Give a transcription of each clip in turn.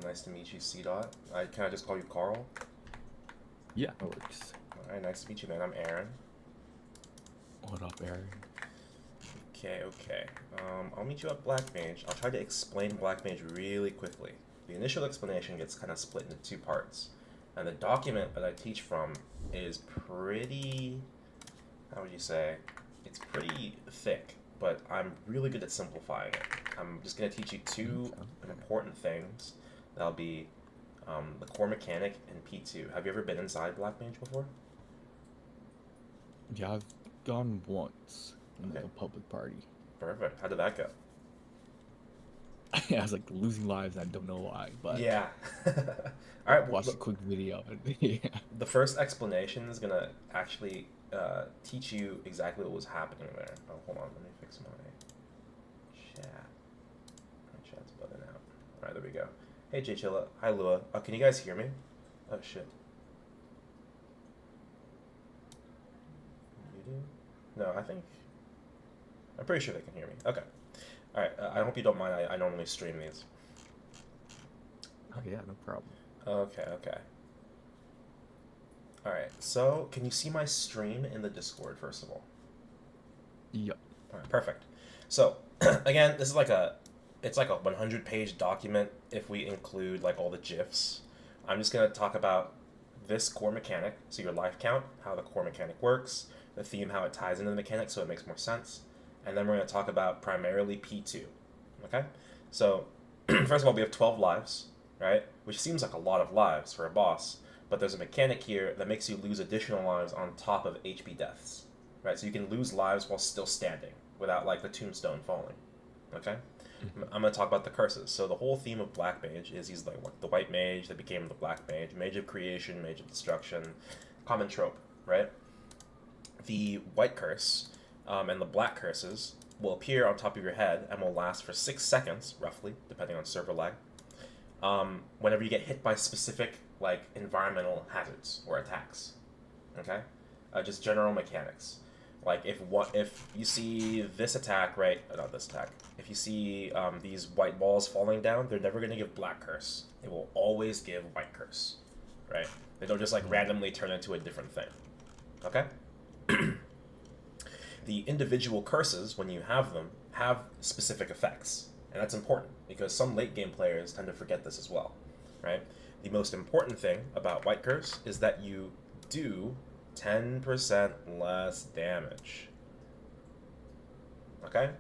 Nice to meet you, C Dot. Can I just call you Carl? Yeah, it works. Alright, nice to meet you, man. I'm Aaron. What up, Aaron? Okay. I'll meet you at Black Mage. I'll try to explain Black Mage really quickly. The initial explanation gets kind of split into two parts. And the document that I teach from is pretty... how would you say? It's pretty thick, but I'm really good at simplifying it. I'm just going to teach you two important things. That'll be the core mechanic and P2. Have you ever been inside Black Mage before? Yeah, I've gone once in like Okay. a public party. Perfect. How did that go? I was like losing lives. I don't know why, but Yeah. All right. Well, watched a quick video. And yeah. the first explanation is gonna actually teach you exactly what was happening there. Oh, hold on. Let me fix my chat. My chat's bugging out. All right, there we go. Hey, J Chilla. Hi, Lua. Can you guys hear me? Oh shit. You do? No, I'm pretty sure they can hear me. Okay. All right. I hope you don't mind. I normally stream these. Oh yeah, no problem. Okay. Alright, so can you see my stream in the Discord, first of all? Yep. Alright, perfect. So, again, this is it's like a 100-page document if we include like all the GIFs. I'm just going to talk about this core mechanic, so your life count, how the core mechanic works, the theme, how it ties into the mechanic so it makes more sense, and then we're going to talk about primarily P2, okay? So, first of all, we have 12 lives, right? Which seems like a lot of lives for a boss, but there's a mechanic here that makes you lose additional lives on top of HP deaths, right? So you can lose lives while still standing without like the tombstone falling, okay? I'm going to talk about the curses. So the whole theme of Black Mage is he's like the white mage that became the Black Mage, mage of creation, mage of destruction, common trope, right? The white curse and the black curses will appear on top of your head and will last for 6 seconds, roughly, depending on server lag, whenever you get hit by specific like environmental hazards or attacks. Okay, just general mechanics. Like if you see this attack, right? Not this attack. If you see these white balls falling down, they're never gonna give black curse. They will always give white curse, right? They don't just like randomly turn into a different thing. Okay. The individual curses, when you have them, have specific effects. And that's important, because some late game players tend to forget this as well, right? The most important thing about White Curse is that you do 10% less damage. Okay?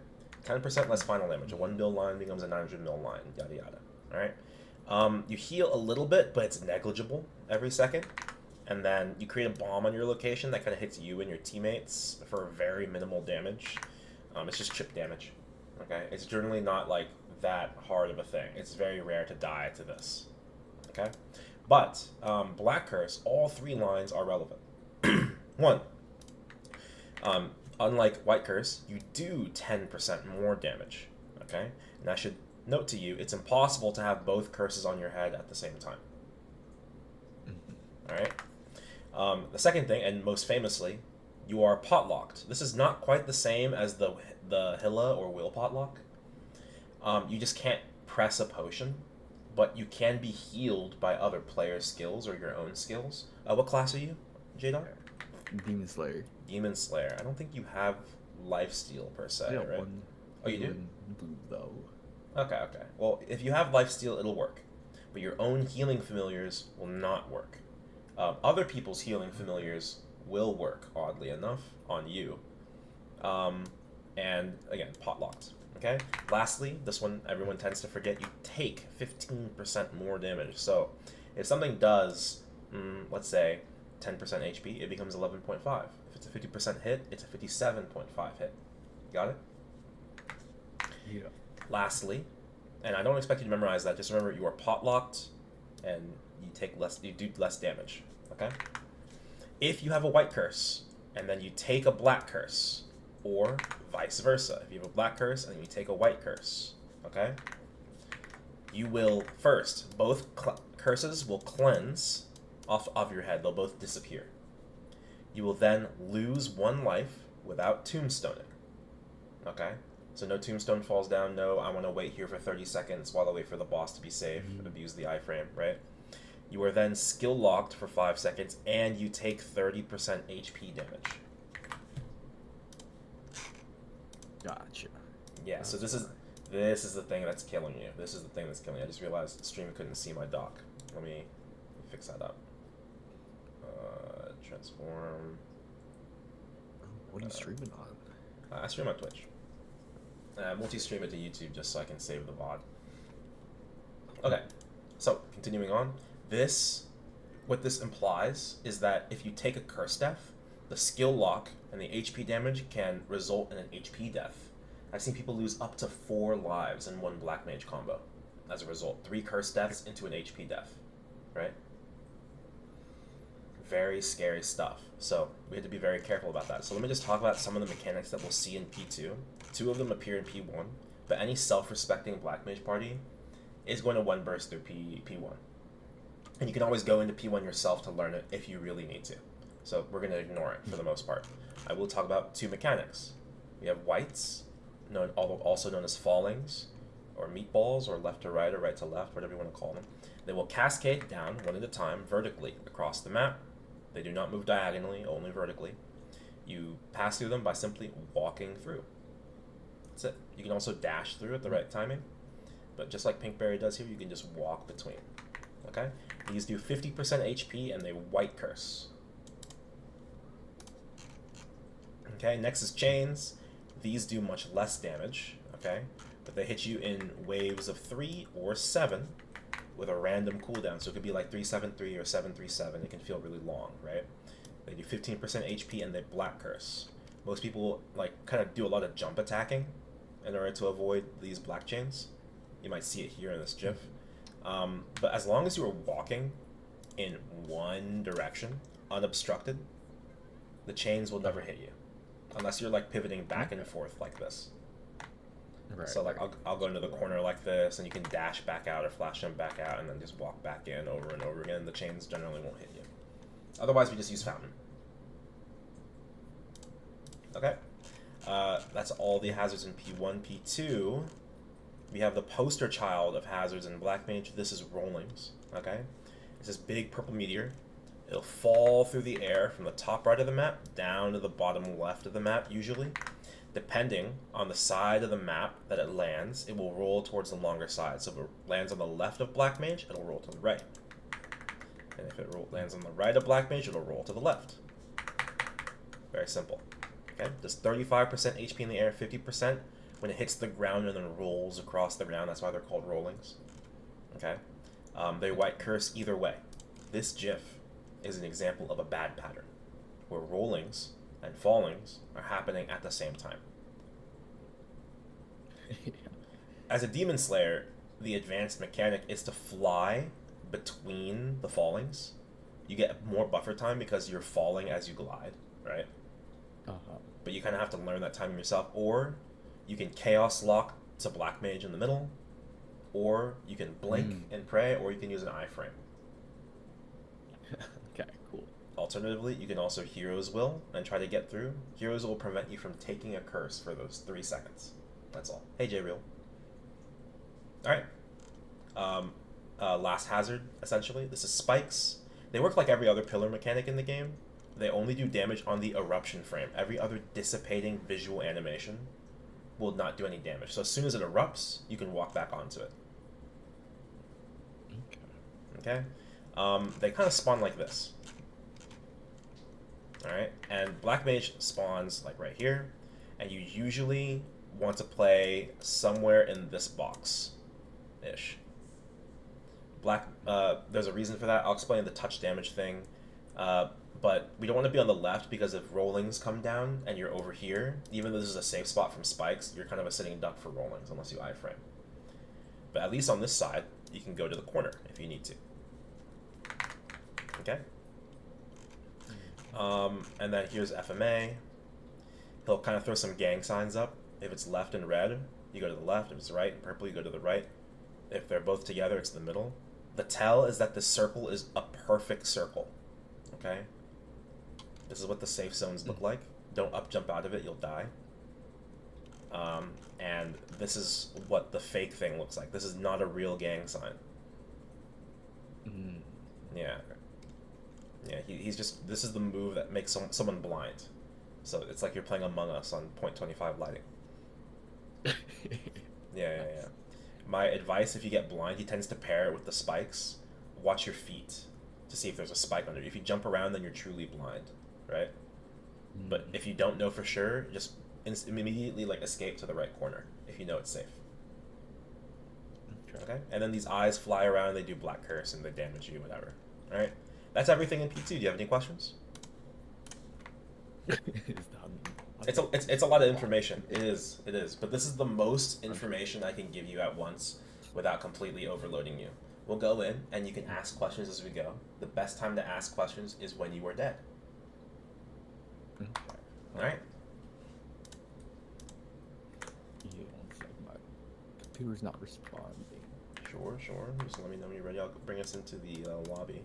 10% less final damage. A 1 mil line becomes a 900 mil line, yada yada. Alright? You heal a little bit, but it's negligible every second. And then you create a bomb on your location that kind of hits you and your teammates for very minimal damage. It's just chip damage. Okay? It's generally not like that hard of a thing. It's very rare to die to this. Okay? But Black Curse, all 3 lines are relevant. 1. Unlike White Curse, you do 10% more damage. Okay? And I should note to you, it's impossible to have both curses on your head at the same time. Alright? The second thing, and most famously, you are potlocked. This is not quite the same as the Hilla or Will potlock. You just can't press a potion, but you can be healed by other players' skills or your own skills. What class are you, J-Dog? Demon Slayer. Demon Slayer. I don't think you have lifesteal per se, Yeah, right? one. Oh, you do? Blue though. Okay. Well, if you have lifesteal, it'll work. But your own healing familiars will not work. Other people's healing familiars will work, oddly enough, on you. And, again, potlocked. Okay? Lastly, this one everyone tends to forget, you take 15% more damage. So, if something does, let's say, 10% HP, it becomes 11.5. If it's a 50% hit, it's a 57.5 hit. Got it? Yeah. Lastly, and I don't expect you to memorize that, just remember you are potlocked and you do less damage. Okay? If you have a white curse and then you take a black curse, or vice versa, if you have a black curse and you take a white curse, okay? You will first, both curses will cleanse off of your head. They'll both disappear. You will then lose 1 life without tombstoning. Okay? So no tombstone falls down, no I want to wait here for 30 seconds while I wait for the boss to be safe, abuse the iframe, right? You are then skill locked for 5 seconds, and you take 30% HP damage. Gotcha. Yeah, so this is the thing that's killing you. This is the thing that's killing you. I just realized stream couldn't see my dock. Let me fix that up. Transform. What are you streaming on? I stream on Twitch. Multi-stream it to YouTube just so I can save the VOD. Okay, so continuing on. What this implies is that if you take a curse death, the skill lock and the HP damage can result in an HP death. I've seen people lose up to 4 lives in one Black Mage combo as a result. 3 curse deaths into an HP death, right? Very scary stuff. So we have to be very careful about that. So let me just talk about some of the mechanics that we'll see in P2. 2 of them appear in P1, but any self-respecting Black Mage party is going to one burst through P1. And you can always go into P1 yourself to learn it if you really need to. So we're going to ignore it for the most part. I will talk about 2 mechanics. We have whites, also known as fallings, or meatballs, or left to right, or right to left, whatever you want to call them. They will cascade down one at a time vertically across the map. They do not move diagonally, only vertically. You pass through them by simply walking through. That's it. You can also dash through at the right timing, but just like Pinkberry does here, you can just walk between. Okay? These do 50% HP and they white curse. Okay, next is chains. These do much less damage, okay? But they hit you in waves of 3 or 7 with a random cooldown. So it could be like 373 or 737. It can feel really long, right? They do 15% HP and they black curse. Most people like kind of do a lot of jump attacking in order to avoid these black chains. You might see it here in this GIF. But as long as you are walking in one direction, unobstructed, the chains will never hit you. Unless you're like pivoting back and forth like this. Right, so like I'll go into the corner like this, and you can dash back out or flash jump back out, and then just walk back in over and over again. The chains generally won't hit you. Otherwise, we just use fountain. Okay, that's all the hazards in P1. P2, we have the poster child of hazards in Black Mage. This is rollings. Okay, it's this big purple meteor. It'll fall through the air from the top right of the map down to the bottom left of the map, usually. Depending on the side of the map that it lands, it will roll towards the longer side. So if it lands on the left of Black Mage, it'll roll to the right. And if it lands on the right of Black Mage, it'll roll to the left. Very simple. Okay, does 35% HP in the air, 50% when it hits the ground and then rolls across the ground. That's why they're called rollings. Okay, they white curse either way. This GIF is an example of a bad pattern, where rollings and fallings are happening at the same time. As a Demon Slayer, the advanced mechanic is to fly between the fallings. You get more buffer time because you're falling as you glide, right? But you kind of have to learn that timing yourself, or you can Chaos Lock to Black Mage in the middle, or you can blink and pray, or you can use an iframe. Okay, cool. Alternatively, you can also Hero's Will and try to get through. Hero's Will will prevent you from taking a curse for those 3 seconds. That's all. Hey, J-Real. Alright. Last hazard, essentially. This is spikes. They work like every other pillar mechanic in the game. They only do damage on the eruption frame. Every other dissipating visual animation will not do any damage. So as soon as it erupts, you can walk back onto it. Okay? They kind of spawn like this. Alright? And Black Mage spawns like right here. And you usually want to play somewhere in this box-ish. There's a reason for that. I'll explain the touch damage thing. But we don't want to be on the left, because if rollings come down and you're over here, even though this is a safe spot from spikes, you're kind of a sitting duck for rollings unless you iframe. But at least on this side, you can go to the corner if you need to. Okay? And then here's FMA. He'll kind of throw some gang signs up. If it's left and red, you go to the left. If it's right and purple, you go to the right. If they're both together, it's the middle. The tell is that this circle is a perfect circle. Okay? This is what the safe zones look like. Don't up jump out of it, you'll die. And this is what the fake thing looks like. This is not a real gang sign. Mm. Yeah. Yeah, he's just... This is the move that makes someone blind. So it's like you're playing Among Us on 0.25 lighting. Yeah. My advice, if you get blind, he tends to pair it with the spikes. Watch your feet to see if there's a spike under you. If you jump around, then you're truly blind, right? Mm. But if you don't know for sure, just immediately like escape to the right corner if you know it's safe. Okay? And then these eyes fly around, they do black curse, and they damage you, whatever. Alright? That's everything in P2. Do you have any questions? It's a lot of information. It is. But this is the most information I can give you at once without completely overloading you. We'll go in, and you can ask questions as we go. The best time to ask questions is when you are dead. Okay. Alright? Yeah, one sec, my computer's not responding. Sure. Just let me know when you're ready. I'll bring us into the lobby.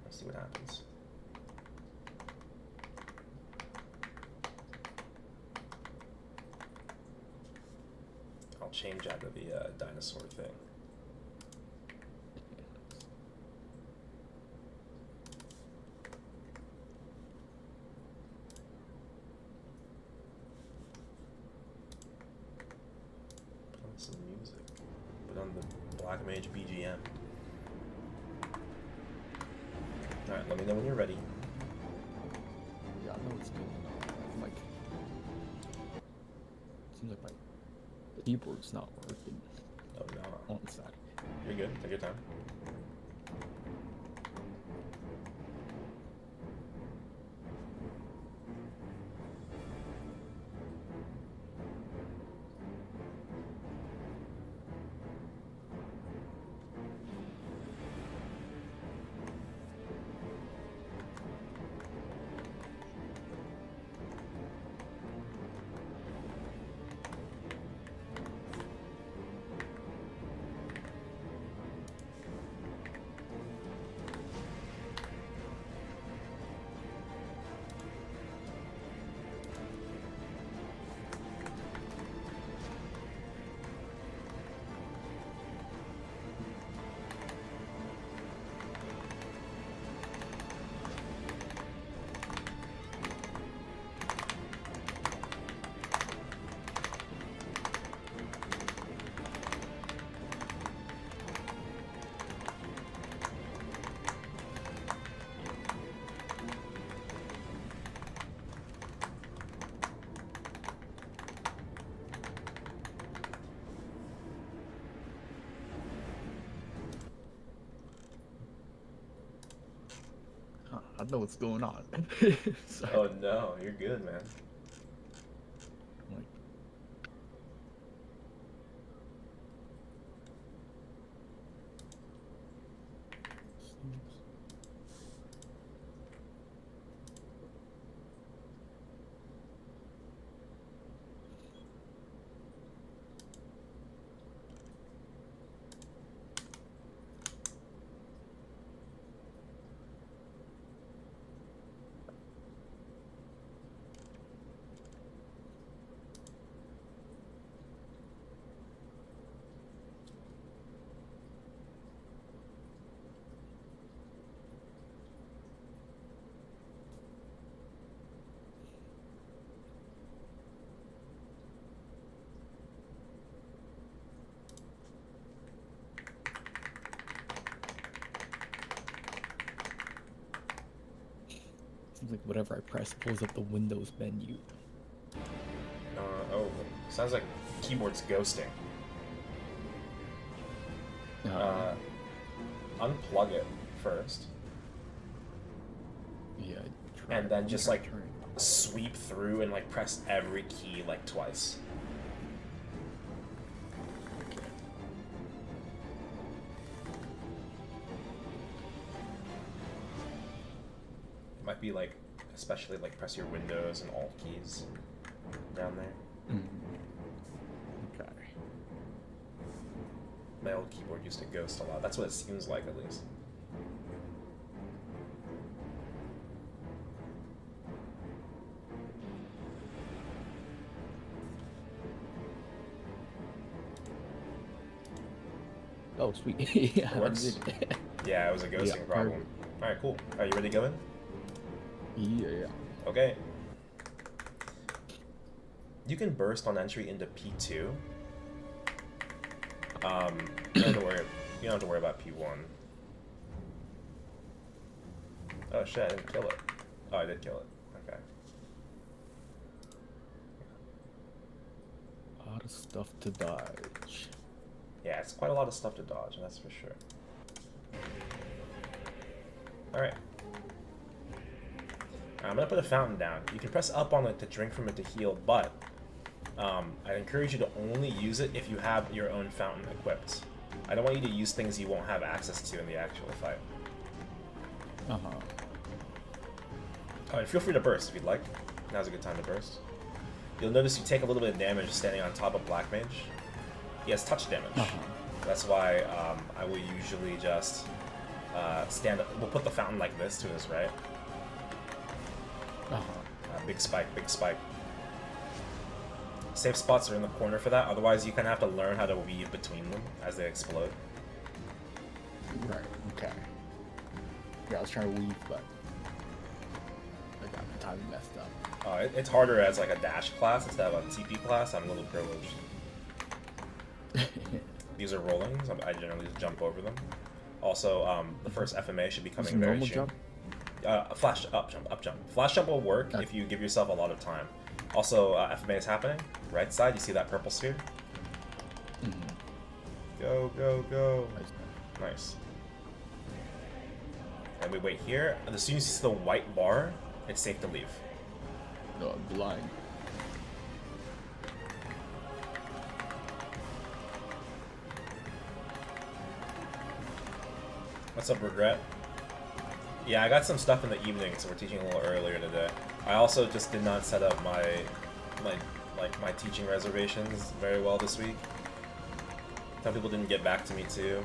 Let's see what happens. I'll change out of the dinosaur thing. Put on some music. Put on the Black Mage BGM. Alright, let me know when you're ready. Yeah, I know what's going on. I'm like, seems like my keyboard's not working. Oh no. One sec. You're good. Take your time. I know what's going on. Sorry. Oh no, you're good, man. Like, seems like whatever I press pulls up the Windows menu. Oh, sounds like keyboard's ghosting. Unplug it first, Yeah. and then just like sweep through and like press every key like twice. Might be like, especially like press your Windows and Alt keys down there. Okay. My old keyboard used to ghost a lot. That's what it seems like, at least. Oh, sweet. Yeah, I Works? did it. Yeah, it was a Yeah, ghosting problem. perfect. Alright, cool. Are you ready to go in? Yeah. Okay. You can burst on entry into P2. You don't have to worry. You don't have to worry about P1. Oh shit! I didn't kill it. Oh, I did kill it. Okay. A lot of stuff to dodge. Yeah, it's quite a lot of stuff to dodge, that's for sure. Alright. I'm gonna put a fountain down. You can press up on it to drink from it to heal, but I encourage you to only use it if you have your own fountain equipped. I don't want you to use things you won't have access to in the actual fight. Uh-huh. And feel free to burst if you'd like. Now's a good time to burst. You'll notice you take a little bit of damage standing on top of Black Mage. He has touch damage. That's why I will usually just stand up. We'll put the fountain like this to his right. Big spike, big spike. Safe spots are in the corner for that, otherwise you kind of have to learn how to weave between them as they explode. Right, okay. Yeah, I was trying to weave, but I got the timing messed up. It's harder as like a dash class instead of a TP class. I'm a little privileged. These are rollings. I generally just jump over them. Also, the first FMA should be coming very soon. Jump? Flash up jump, up jump. Flash jump will work if you give yourself a lot of time. Also, FMA is happening. Right side, you see that purple sphere? Go, go, go. Nice. And we wait here, and as soon as you see the white bar, it's safe to leave. No, I'm blind. What's up, Regret? Yeah, I got some stuff in the evening, so we're teaching a little earlier today. I also just did not set up my teaching reservations very well this week. Some people didn't get back to me too.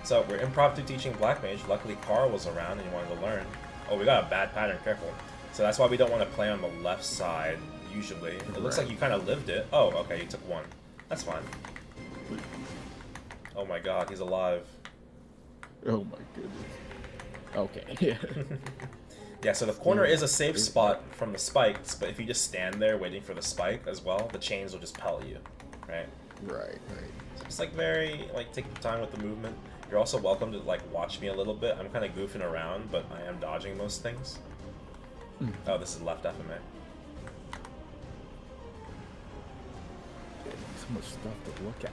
So we're impromptu teaching Black Mage. Luckily Carl was around and he wanted to learn. Oh, we got a bad pattern, careful. So that's why we don't want to play on the left side, usually. It looks like you kind of lived it. Oh, okay, you took one. That's fine. Oh my god, he's alive. Oh my goodness. Okay. Yeah, so the corner is a safe spot from the spikes, but if you just stand there waiting for the spike as well, the chains will just pelt you, right? Right. So it's like take your time with the movement. You're also welcome to like watch me a little bit. I'm kind of goofing around, but I am dodging most things. Oh, this is left FMA. So much stuff to look at.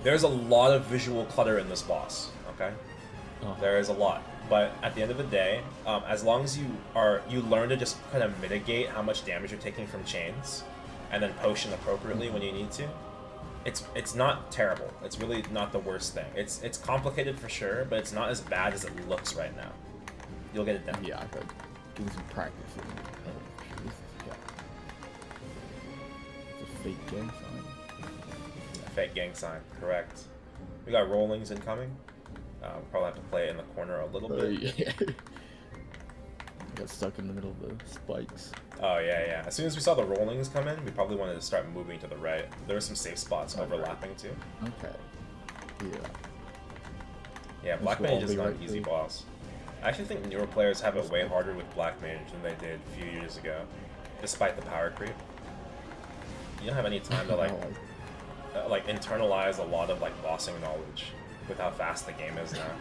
There's a lot of visual clutter in this boss, okay? There is a lot. But at the end of the day, as long as you learn to just kind of mitigate how much damage you're taking from chains, and then potion appropriately when you need to, it's not terrible. It's really not the worst thing. It's complicated for sure, but it's not as bad as it looks right now. You'll get it done. Yeah, I could do some practice. It's a fake gang sign. A fake gang sign, correct. We got rollings incoming. Probably have to play it in the corner a little bit. Yeah. Got stuck in the middle of the spikes. Oh yeah. As soon as we saw the rollings come in, we probably wanted to start moving to the right. There were some safe spots overlapping too. Okay. Yeah. Yeah, Black Mage is not an easy boss. I actually think newer players have it way harder with Black Mage than they did a few years ago, despite the power creep. You don't have any time to like internalize a lot of like bossing knowledge with how fast the game is now.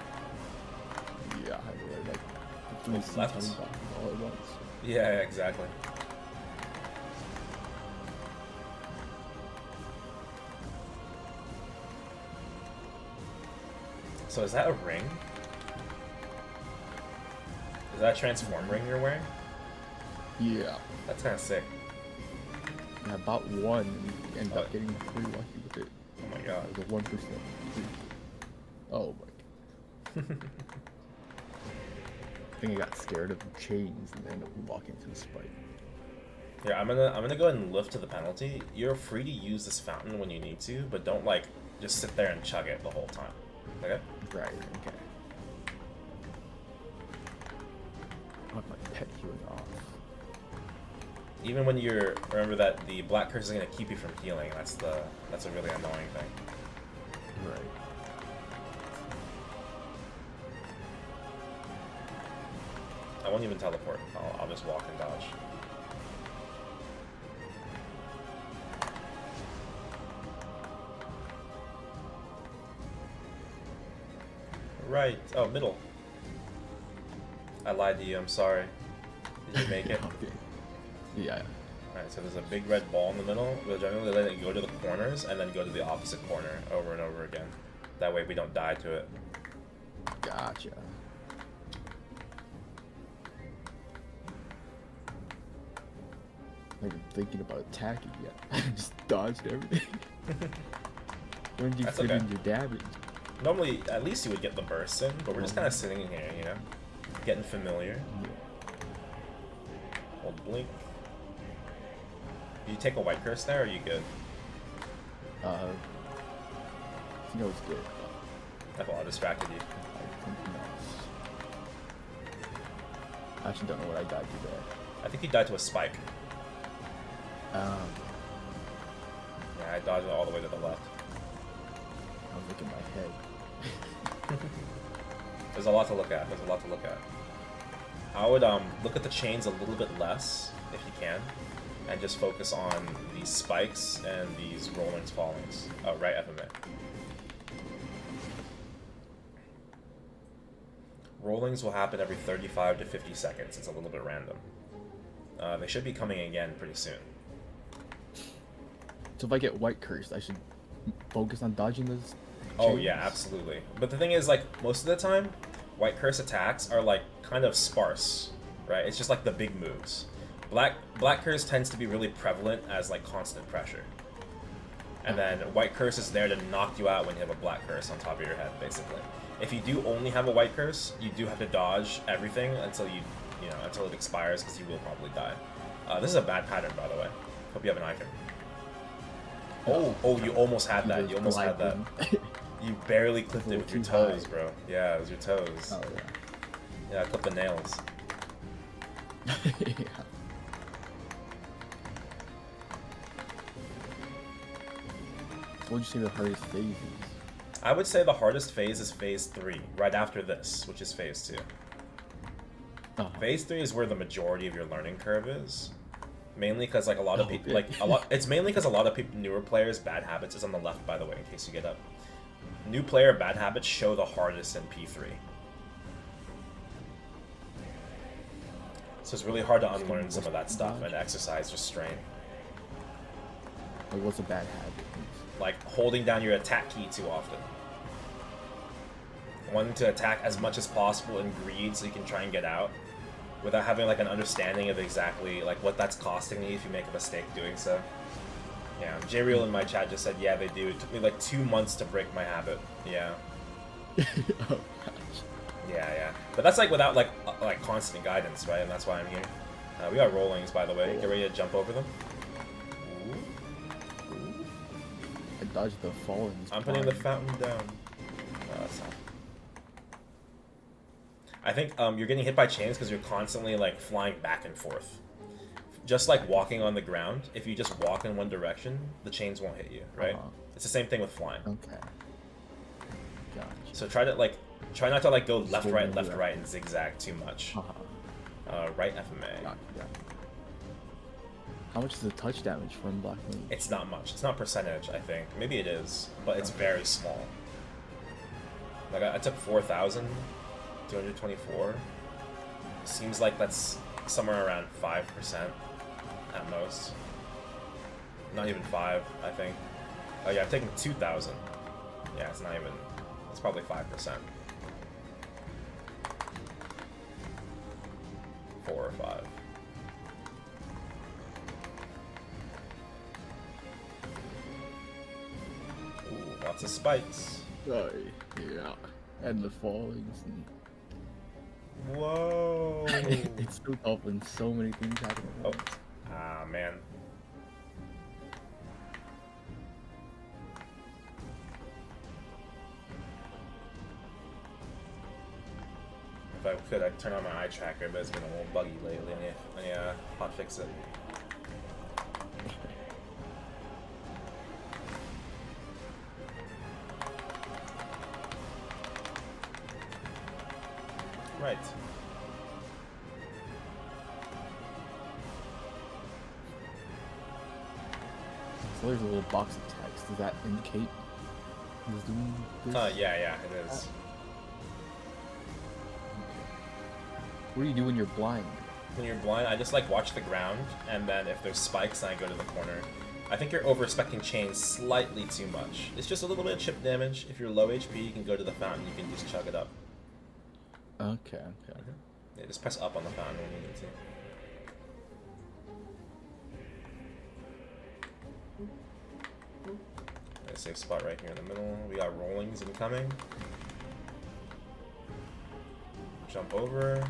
Yeah, I really like left. All at once. Yeah, exactly. So is that a ring? Is that a transform ring you're wearing? Yeah. That's kind of sick. I bought one and ended up getting pretty lucky with it. Oh my god. It was a 1%. Oh my god. I think I got scared of the chains and ended up walking into the spike. Yeah, I'm gonna go ahead and lift to the penalty. You're free to use this fountain when you need to, but don't like just sit there and chug it the whole time. Okay? Right, okay. I want my pet healing off. Even when remember that the black curse is gonna keep you from healing. That's a really annoying thing. Right. won't even teleport. I'll just walk and dodge. Right. Oh, middle. I lied to you. I'm sorry. Did you make it? Okay. Yeah. Alright, so there's a big red ball in the middle. We'll generally let it go to the corners and then go to the opposite corner over and over again. That way we don't die to it. Gotcha. I'm not even thinking about attacking yet. I just dodged everything. When did you fit in your damage? Normally, at least you would get the burst in, but we're just kind of sitting in here, you know? Getting familiar. Yeah. Hold blink. You take a white curse there, or are you good? I think I was good. I thought I distracted you. I actually don't know what I died to there. I think you died to a spike. Yeah, I dodged it all the way to the left. I was looking at my head. There's a lot to look at. There's a lot to look at. I would look at the chains a little bit less, if you can, and just focus on these spikes and these rollings, fallings. Oh, right, FMA. Rollings will happen every 35 to 50 seconds. It's a little bit random. They should be coming again pretty soon. So if I get white cursed, I should focus on dodging those chains? Oh yeah, absolutely. But the thing is, like, most of the time, white curse attacks are like kind of sparse, right? It's just like the big moves. Black curse tends to be really prevalent as like constant pressure. And then white curse is there to knock you out when you have a black curse on top of your head, basically. If you do only have a white curse, you do have to dodge everything until until it expires, because you will probably die. This is a bad pattern, by the way. Hope you have an item. Oh, you almost had that. You almost had that. You barely clipped it with your toes, bro. Yeah, it was your toes. Oh, yeah. Yeah, I clipped the nails. Yeah. What would you say the hardest phase is? I would say the hardest phase is phase 3, right after this, which is phase 2. Phase 3 is where the majority of your learning curve is. Mainly because like a lot of people, it's mainly because a lot of people, newer players, bad habits is on the left, by the way, in case you get up. New player bad habits show the hardest in P3. So it's really hard to unlearn some of that stuff and exercise restraint. Like, what's a bad habit? Like holding down your attack key too often. Wanting to attack as much as possible in greed so you can try and get out, without having like an understanding of exactly like what that's costing you if you make a mistake doing so. Yeah, J-Real in my chat just said, yeah, they do. It took me like 2 months to break my habit. Yeah. Oh, gosh. Yeah. But that's like without like constant guidance, right? And that's why I'm here. We got rollings, by the way. Get ready to jump over them. Ooh. I dodged the fall. I'm putting the fountain down. No, that's not. I think you're getting hit by chains because you're constantly like flying back and forth. Just like walking on the ground, if you just walk in one direction, the chains won't hit you, right? It's the same thing with flying. Okay. Gotcha. So try not to like go left, right, and zigzag too much. Right FMA. Gotcha. How much is the touch damage from Black Mage? It's not much. It's not percentage, I think. Maybe it is, but it's very small. Like I took 4,224. Seems like that's somewhere around 5%. At most. Not even 5, I think. Oh yeah, I've taken 2,000. Yeah, it's not even... It's probably 5%. 4 or 5. Ooh, lots of spikes. Oh, yeah. And the fallings. And... Whoa! It's so tough when so many things happen at once. Ah, man. If I could, I'd turn on my eye tracker, but it's been a little buggy lately. I need to hotfix it. Right. Well, there's a little box of text. Does that indicate he's doing this? Yeah, it is. What do you do when you're blind? When you're blind, I just like watch the ground, and then if there's spikes, then I go to the corner. I think you're over-respecting chains slightly too much. It's just a little bit of chip damage. If you're low HP, you can go to the fountain. You can just chug it up. Okay. Yeah, just press up on the fountain when you need to. A safe spot right here in the middle. We got rollings incoming. Jump over.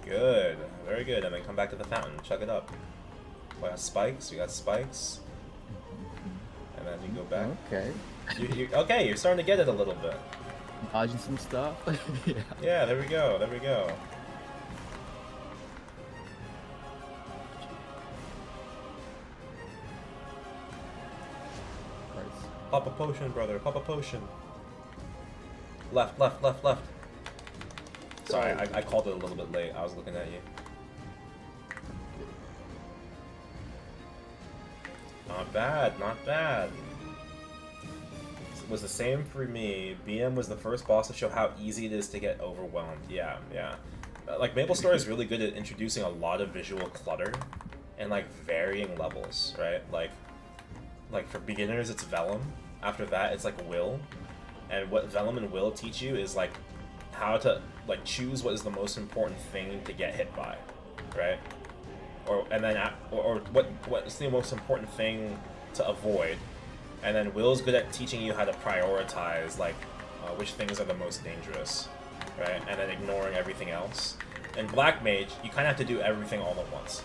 Good. Very good. And then come back to the fountain. Chug it up. We got spikes. And then you go back. Okay. Okay, you're starting to get it a little bit. Dodging some stuff. Yeah, there we go. Pop a potion, brother. Pop a potion. Left. Sorry, I called it a little bit late. I was looking at you. Not bad. It was the same for me. BM was the first boss to show how easy it is to get overwhelmed. Yeah. Like, MapleStory is really good at introducing a lot of visual clutter and, like, varying levels, right? Like for beginners, it's Vellum. After that, it's, like, Will. And what Vellum and Will teach you is, like, how to, like, choose what is the most important thing to get hit by, right? Or what is the most important thing to avoid, and then Will's good at teaching you how to prioritize, like, which things are the most dangerous, right? And then ignoring everything else. And Black Mage, you kind of have to do everything all at once.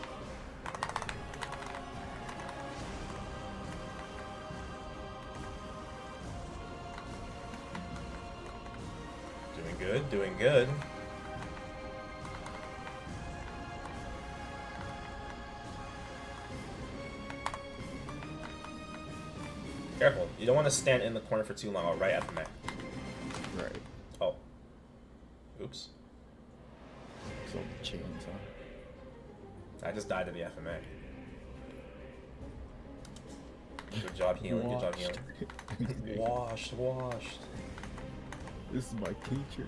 Doing good. Careful, you don't want to stand in the corner for too long, or right at the neck. Right. Oh. Oops. So the chains on. I just died to the FMA. Good job healing, Washed. This is my teacher.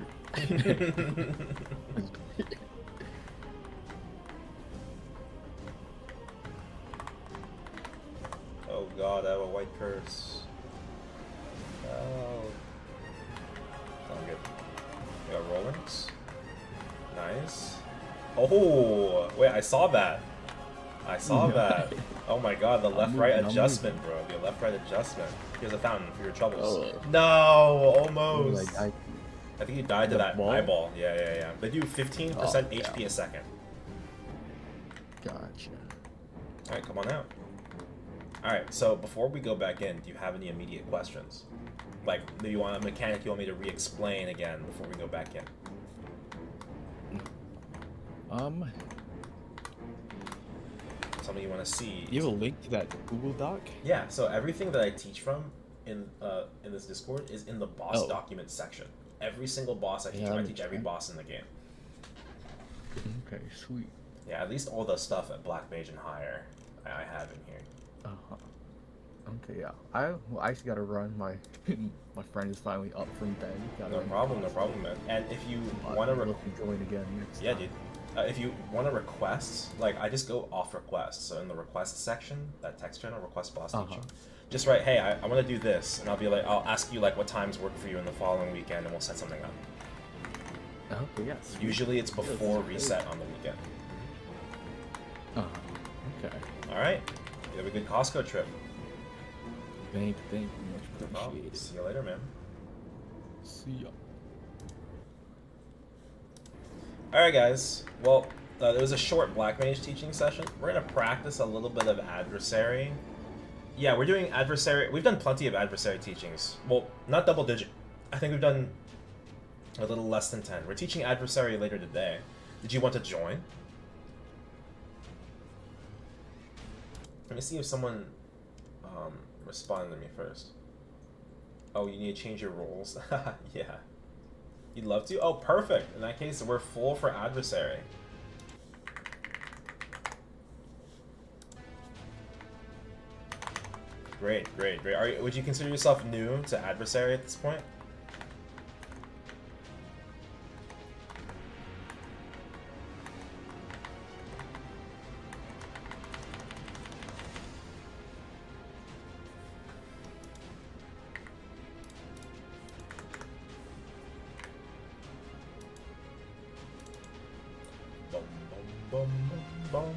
Oh god, I have a white curse. Oh. Sound good. We got rollings. Nice. Oh, wait, I saw that. That. Oh my god, the left-right adjustment, bro. The left-right adjustment. Here's a fountain for your troubles. Oh. No, almost. I think you died to that ball? eyeball. Yeah. They do 15% HP a second. Gotcha. Alright, come on out. Alright, so before we go back in, do you have any immediate questions? Like, maybe you want a mechanic you want me to re-explain again before we go back in? Something you want to see? You have a link to that Google Doc? Yeah, so everything that I teach from in this Discord is in the boss document section. Every single boss I teach, I teach every boss in the game. Okay, sweet. Yeah, at least all the stuff at Black Mage and higher I have in here. Okay, yeah. I actually gotta run. My friend is finally up from bed. No problem, man. And if you want to join again next yeah, time. dude. If you want to request, like, I just go off request. So in the request section, that text channel, request boss teaching, just write, hey, I want to do this, and I'll ask you, like, what times work for you in the following weekend, and we'll set something up. Okay, yes. Usually it's before reset on the weekend. Okay. All right. You have a good Costco trip. Thank you. Much appreciated. See you later, man. See ya. Alright guys, well, it was a short Black Mage teaching session. We're going to practice a little bit of Adversary. Yeah, we're doing Adversary. We've done plenty of Adversary teachings. Well, not double digit. I think we've done a little less than 10. We're teaching Adversary later today. Did you want to join? Let me see if someone responded to me first. Oh, you need to change your roles? Yeah. You'd love to? Oh, perfect. In that case, we're full for Adversary. Great, great, great. Would you consider yourself new to Adversary at this point? Bum, bum, bum, bum, bum.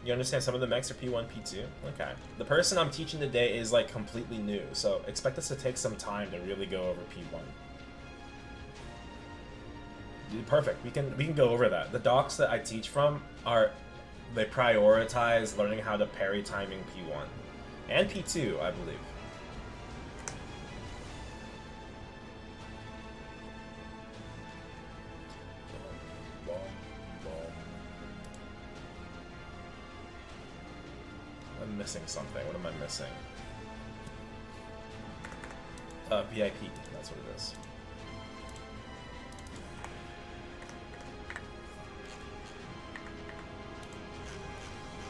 You understand some of the mechs are P1, P2? Okay. The person I'm teaching today is like completely new, so expect us to take some time to really go over P1. Perfect. We can go over that. The docs that I teach from they prioritize learning how to parry timing P1 and P2, I believe. I'm missing something. What am I missing? VIP. That's what it is.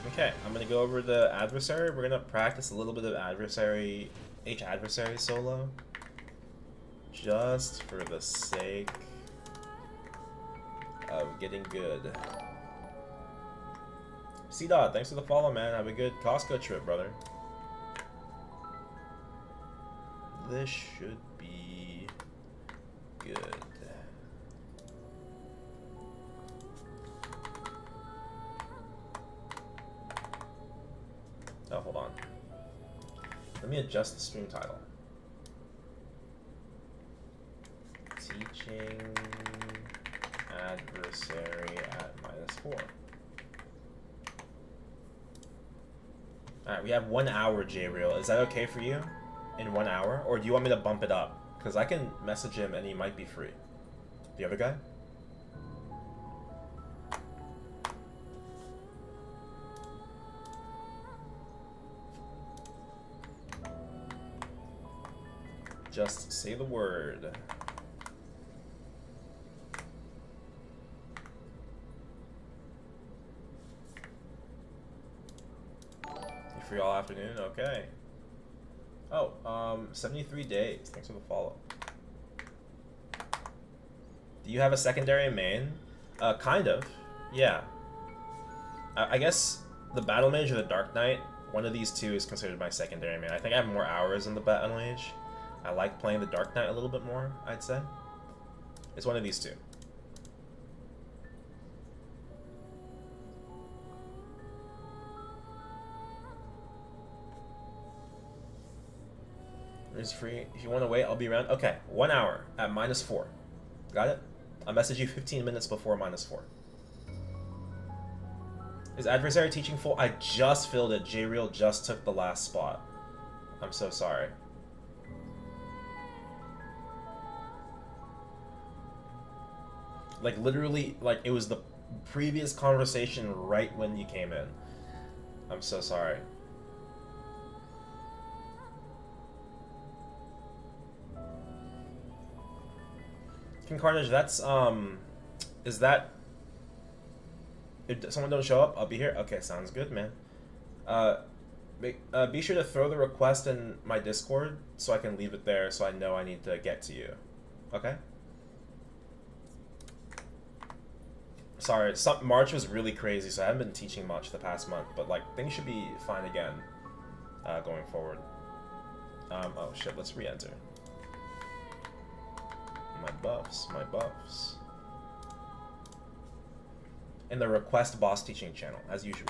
Okay, I'm gonna go over the Adversary. We're gonna practice a little bit of Adversary, Adversary solo, just for the sake of getting good. C-Dot, thanks for the follow, man. Have a good Costco trip, brother. This should be good. Oh, hold on. Let me adjust the stream title. Teaching Adversary at -4. Alright, we have 1 hour, J-Real. Is that okay for you? In 1 hour? Or do you want me to bump it up? Because I can message him and he might be free. The other guy? Just say the word. You free all afternoon? Okay. Oh, 73 days. Thanks for the follow. Do you have a secondary main? Kind of. Yeah. I guess the Battle Mage or the Dark Knight, one of these two is considered my secondary main. I think I have more hours in the Battle Mage. I like playing the Dark Knight a little bit more, I'd say. It's one of these two. It's free. If you want to wait, I'll be around. Okay, 1 hour at -4. Got it? I'll message you 15 minutes before -4. Is Adversary teaching full? I just filled it. J-Real just took the last spot. I'm so sorry. Like, literally, like, it was the previous conversation right when you came in. I'm so sorry. King Carnage, that's, is that... If someone don't show up, I'll be here? Okay, sounds good, man. Be sure to throw the request in my Discord so I can leave it there so I know I need to get to you. Okay? Sorry, March was really crazy, so I haven't been teaching much the past month, but like things should be fine again going forward. Oh shit, let's re-enter. My buffs. In the request boss teaching channel, as usual.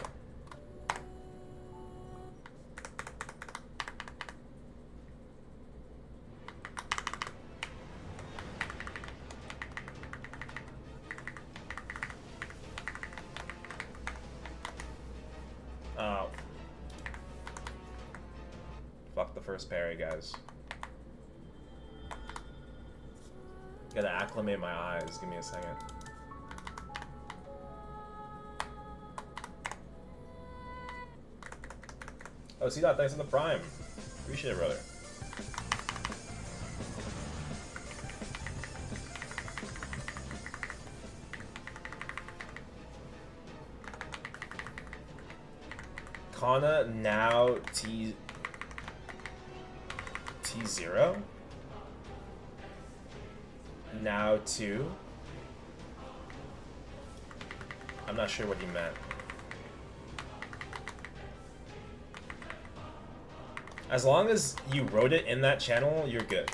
Oh. Fuck the first parry, guys. Gotta acclimate my eyes. Give me a second. Oh, see that? Thanks for the prime. Appreciate it, brother. Kanna now T0. Now 2. I'm not sure what he meant. As long as you wrote it in that channel, you're good.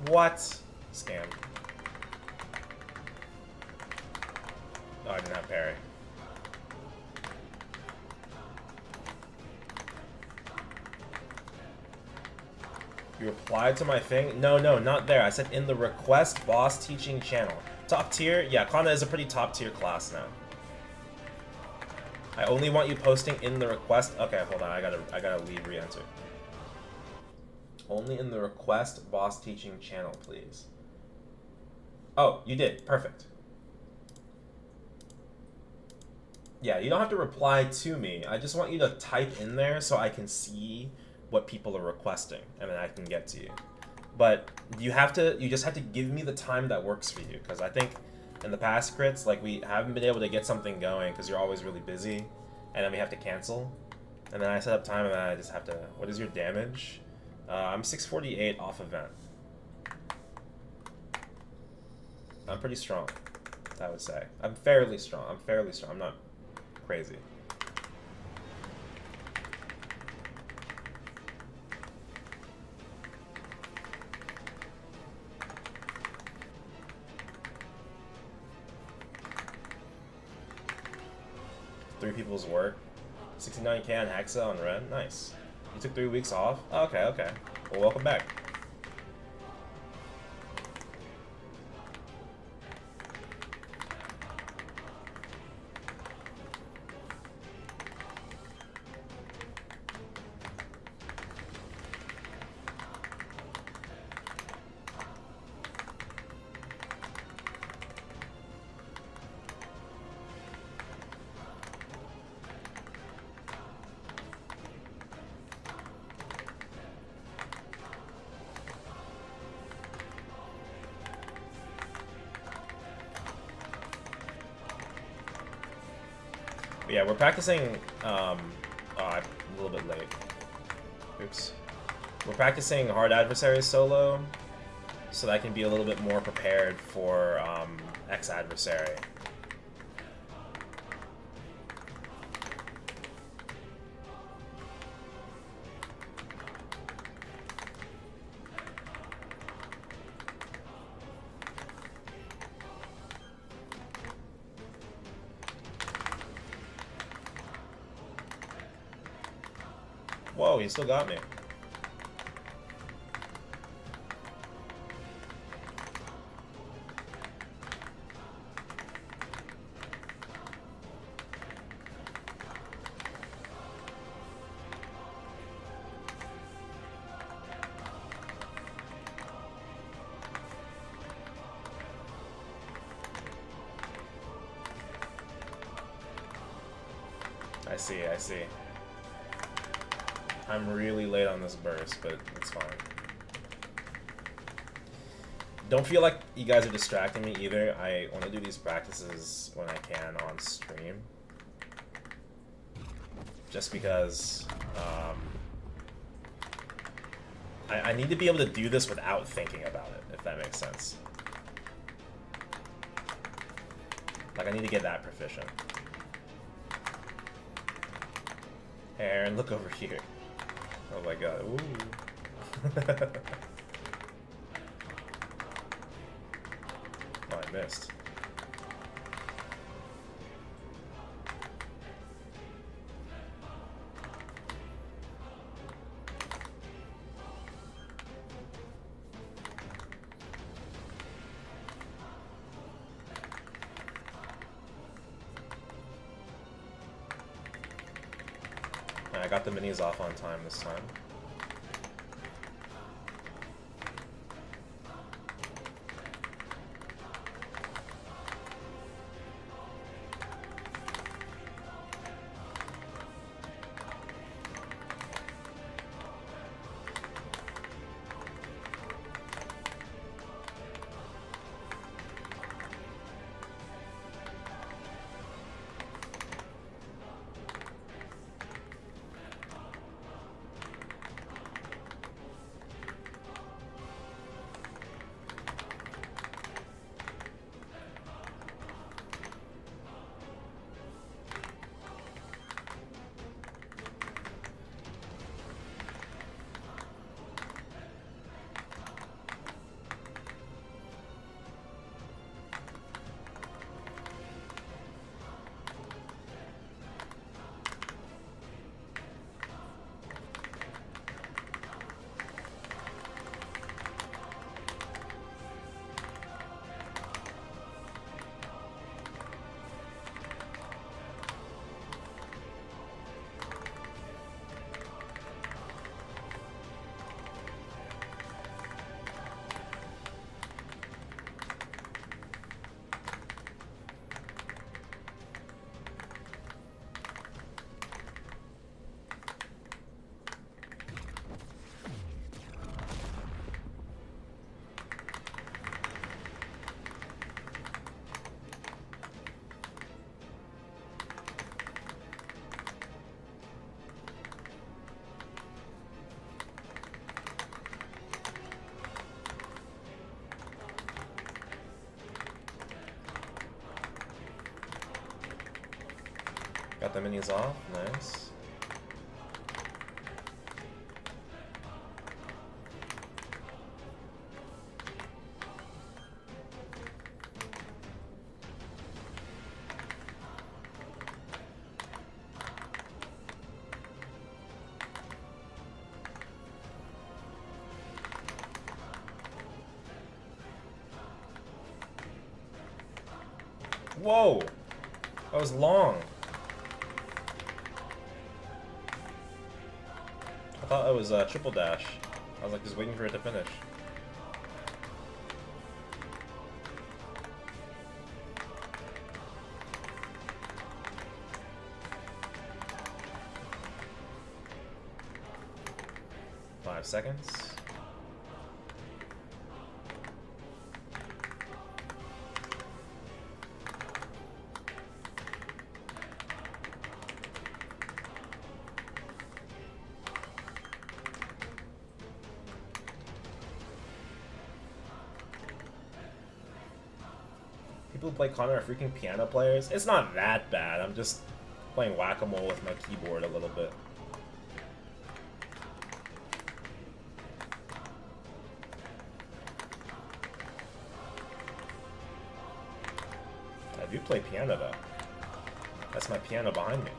What? Scam. Oh, I didn't have parry. You replied to my thing? No, not there. I said in the request boss teaching channel. Top tier? Yeah, Kanna is a pretty top tier class now. I only want you posting in the request. Okay, hold on. I gotta leave, re-enter. Only in the request boss teaching channel, please. Oh, you did. Perfect. Yeah, you don't have to reply to me. I just want you to type in there so I can see what people are requesting, and then I can get to you. But you just have to give me the time that works for you, because I think in the past crits, like, we haven't been able to get something going because you're always really busy, and then we have to cancel. And then I set up time, and then I just have to... What is your damage? I'm 648 off event. I'm pretty strong, I would say. I'm fairly strong. I'm not crazy. Three people's work. 69k on Hexa on Ren. Nice. You took 3 weeks off? Oh, okay. Well, welcome back. Yeah, we're practicing, oh, I'm a little bit late. Oops. We're practicing hard adversary solo, so that I can be a little bit more prepared for, X adversary. Whoa, he still got me. I see. I'm really late on this burst, but it's fine. Don't feel like you guys are distracting me either. I want to do these practices when I can on stream. Just because I need to be able to do this without thinking about it, if that makes sense. Like, I need to get that proficient. Hey, Aaron, look over here. Oh my god, ooh. Oh, I missed. I got the minis off on time this time. got the minis off. Nice. Whoa! That was long. I thought it was a triple dash. I was like just waiting for it to finish. Five seconds. People who play Kanna are freaking piano players. It's not that bad. I'm just playing whack-a-mole with my keyboard a little bit. I do play piano though. That's my piano behind me.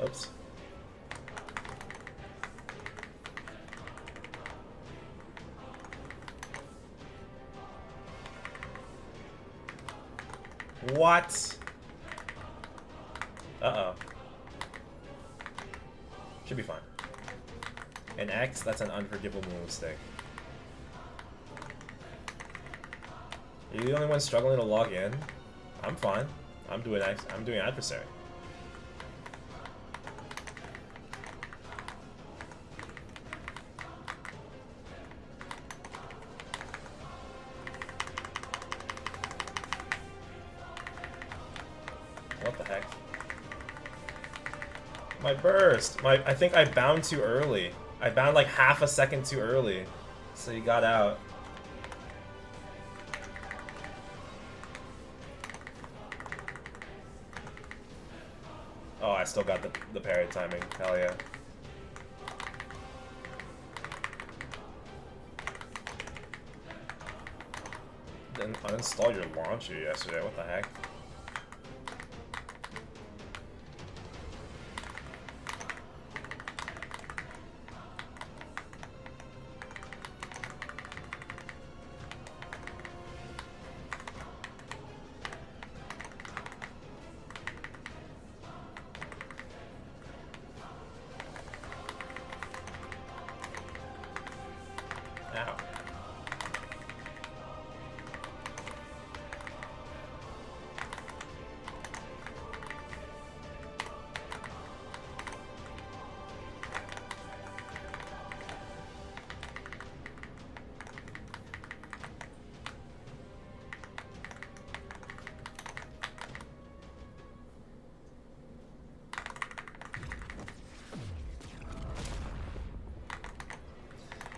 Oops. What? Uh-oh. Should be fine. An X, that's an unforgivable mistake. Are you the only one struggling to log in? I'm fine. I'm doing Adversary. What the heck? My burst! I think I bound too early. I bound like half a second too early. So he got out. Oh, I still got the parry timing. Hell yeah. Didn't uninstall your launcher yesterday. What the heck? Ow.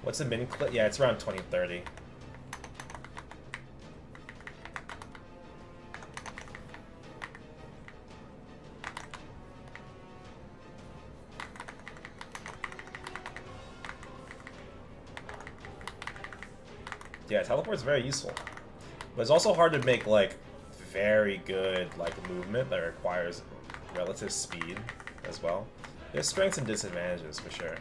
What's the min clip? Yeah, it's around 2030. Yeah, teleport's very useful. But it's also hard to make, like, very good, like, movement that requires relative speed as well. There's strengths and disadvantages, for sure.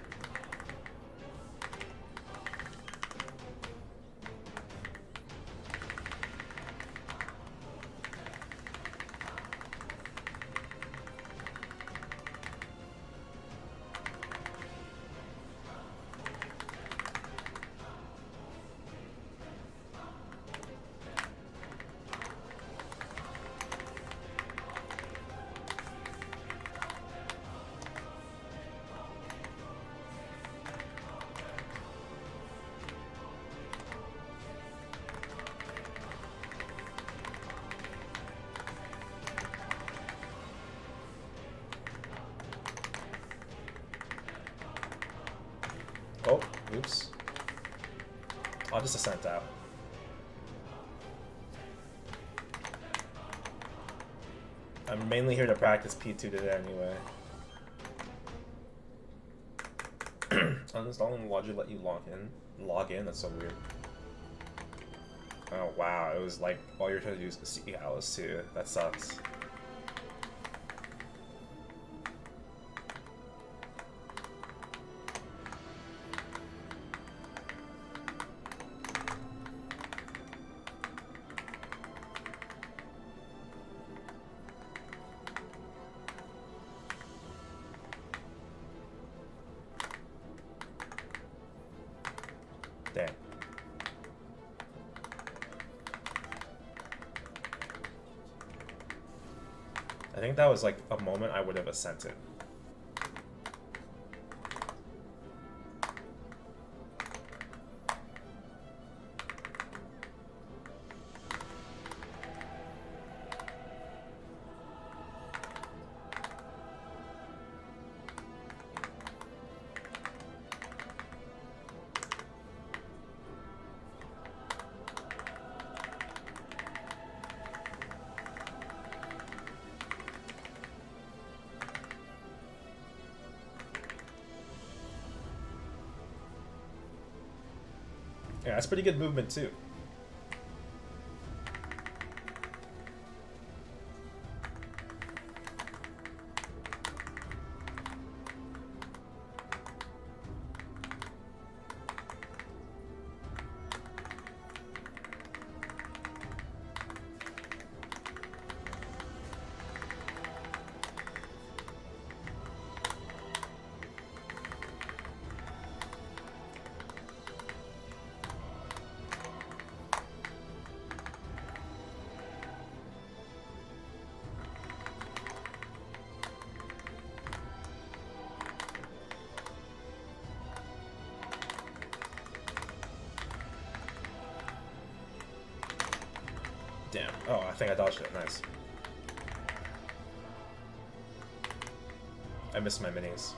Oops. I'll just ascent out. I'm mainly here to practice P2 today anyway. Uninstalling logic let you log in. Log in? That's so weird. Oh wow, it was like all you're trying to do is see Alice too. That sucks. Damn. I think that was like a moment I would have assented. Yeah, that's pretty good movement too. Damn. Oh, I think I dodged it. Nice. I missed my minis.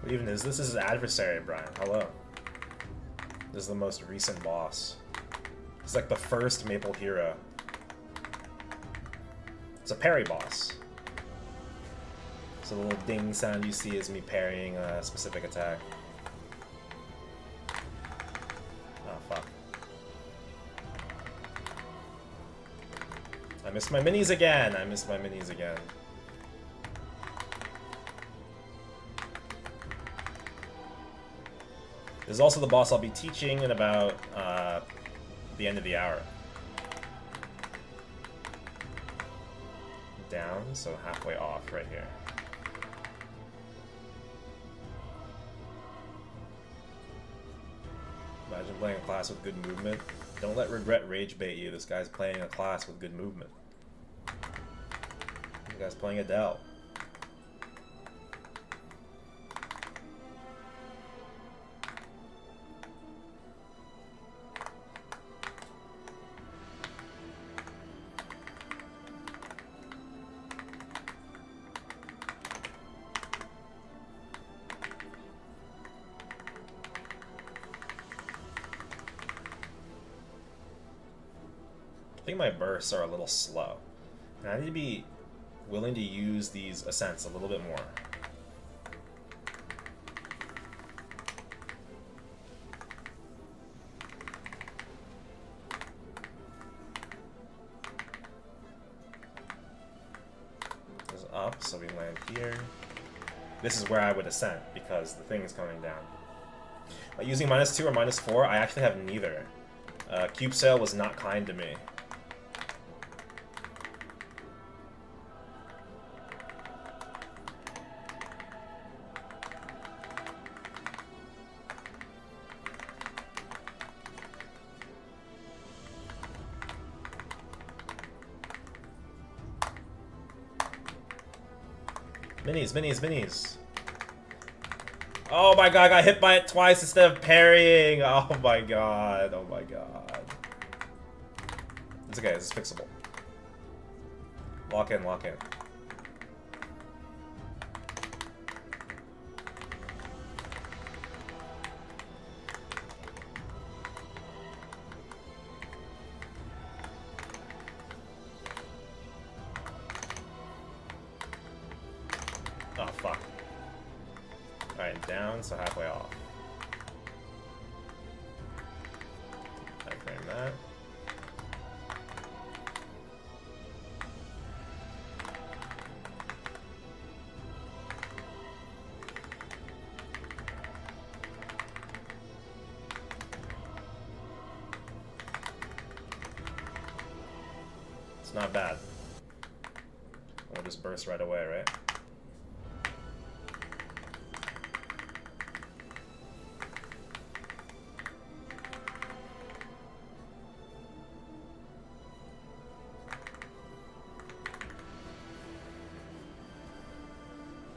What even is this? This is Adversary, Brian. Hello. This is the most recent boss. It's like the first Maple hero. It's a parry boss. So the little ding sound you see is me parrying a specific attack. Oh, fuck. I missed my minis again! I missed my minis again. This is also the boss I'll be teaching in about the end of the hour. Down, so halfway off right here. Imagine playing a class with good movement. Don't let regret rage bait you. This guy's playing a class with good movement. This guy's playing Adele. I think my bursts are a little slow. And I need to be willing to use these ascents a little bit more. Goes up, so we land here. This is where I would ascend, because the thing is coming down. By using -2 or -4, I actually have neither. Cube Sail was not kind to me. Minis, minis, minis. Oh my god, I got hit by it twice instead of parrying. Oh my god, oh my god. It's okay, this is fixable. Lock in, lock in. Oh, fuck. Alright, down, so halfway off. Frame that. It's not bad. We'll just burst right away, right?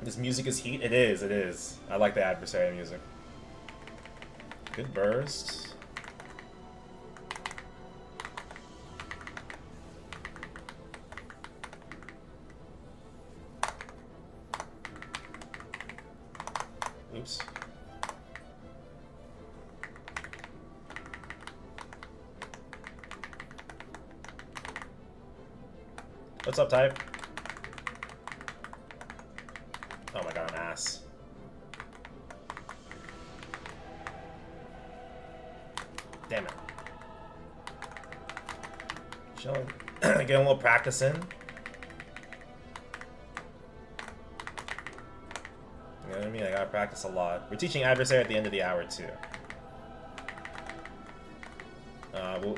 This music is heat? It is, it is. I like the Adversary music. Good burst. Oops. What's up, type? Oh my god, I'm ass. Damn it. Chilling. Getting a little practice in. You know what I mean? I gotta practice a lot. We're teaching Adversary at the end of the hour, too.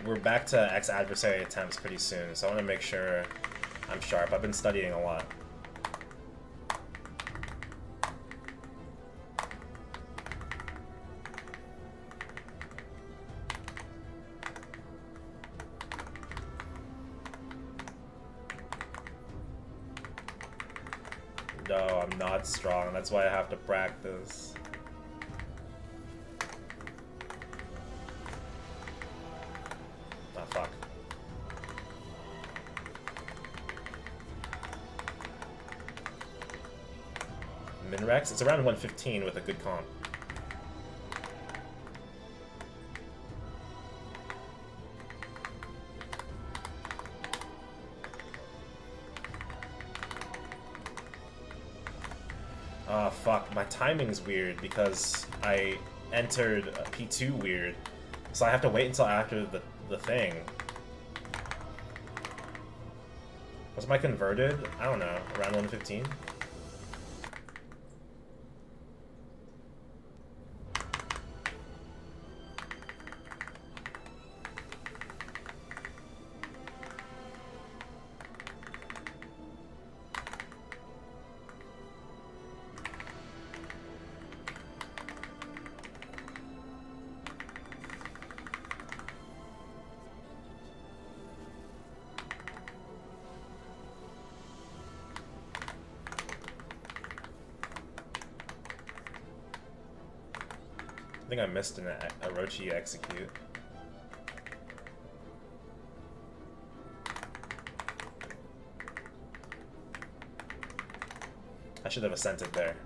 We're back to X-Adversary attempts pretty soon, so I want to make sure I'm sharp. I've been studying a lot. No, I'm not strong. That's why I have to practice. Ah, fuck. Minrex? It's around 115 with a good comp. Ah, fuck. My timing's weird because I entered P2 weird. So I have to wait until after the thing. Was my converted? I don't know. Around 115? I think I missed an Orochi execute. I should have ascended there.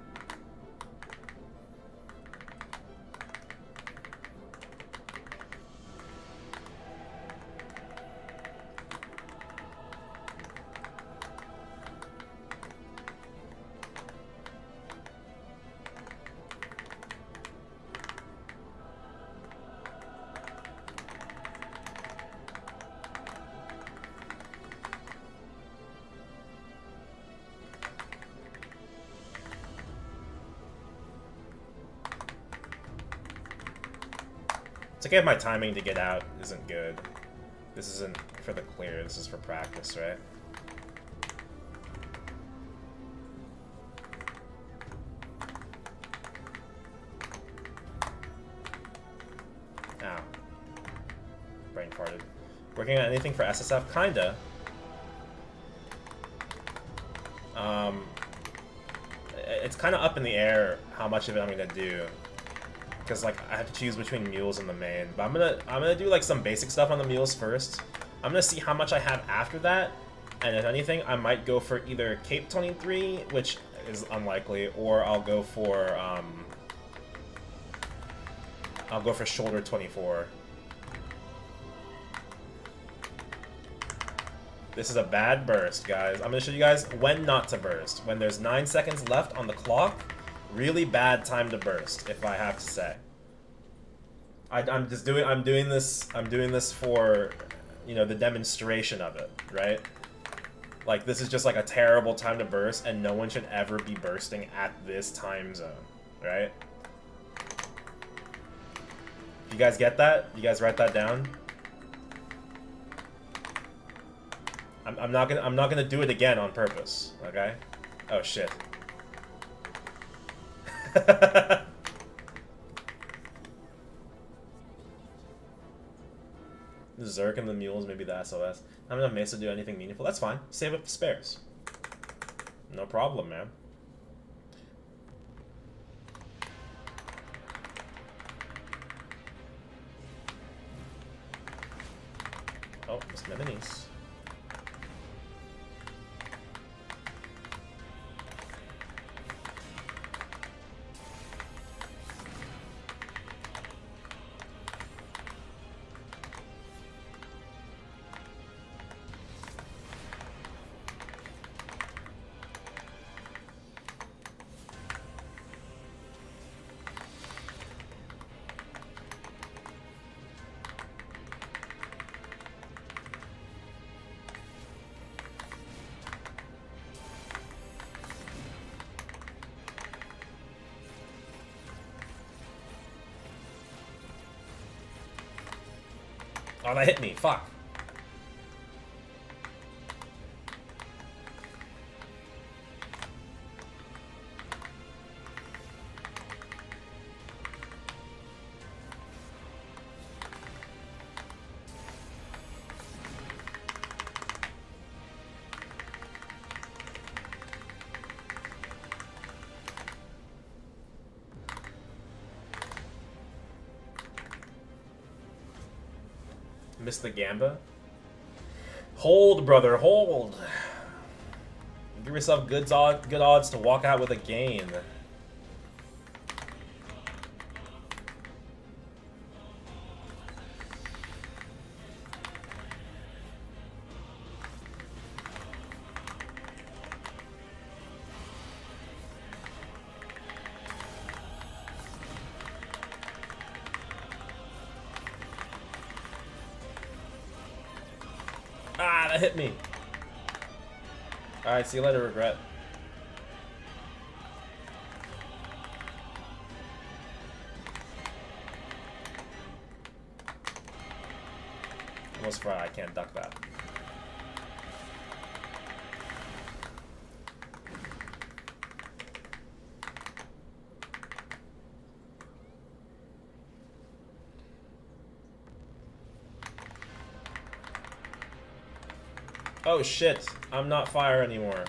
It's okay if my timing to get out isn't good. This isn't for the clear, this is for practice, right? Ow. Brain farted. Working on anything for SSF? Kinda. It's kind of up in the air how much of it I'm gonna do, because like I have to choose between mules and the main. But I'm gonna do like some basic stuff on the mules first. I'm gonna see how much I have after that, and if anything, I might go for either Cape 23, which is unlikely, or I'll go for shoulder 24. This is a bad burst, guys. I'm gonna show you guys when not to burst. When there's 9 seconds left on the clock, really bad time to burst, if I have to say. I'm doing this for, you know, the demonstration of it, right? Like, this is just like a terrible time to burst, and no one should ever be bursting at this time zone, right? You guys get that? You guys write that down? I'm not gonna do it again on purpose, okay? Oh shit. The Zerk and the mules, maybe the SOS. Not enough Mesa to do anything meaningful. That's fine. Save up the spares. No problem, man. Oh, missed my minis. Oh, that hit me. Fuck. Missed the Gamba. Hold, brother, hold. Give yourself good odds to walk out with a gain. Ah, that hit me. Alright, see you later, regret. Almost fried, I can't duck that. Oh shit, I'm not fire anymore.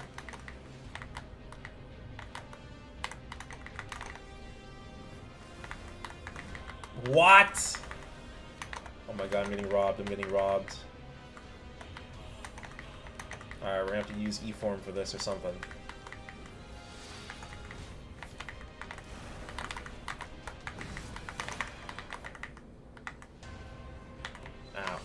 What? Oh my god, I'm getting robbed, I'm getting robbed. Alright, we're gonna have to use E-form for this or something. Ow.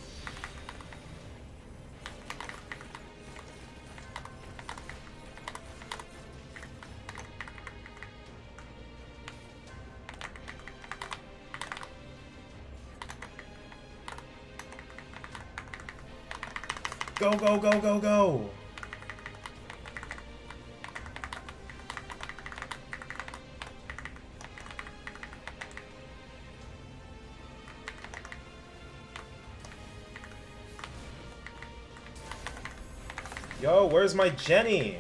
Go, go, go, go, go! Yo, where's my Jenny?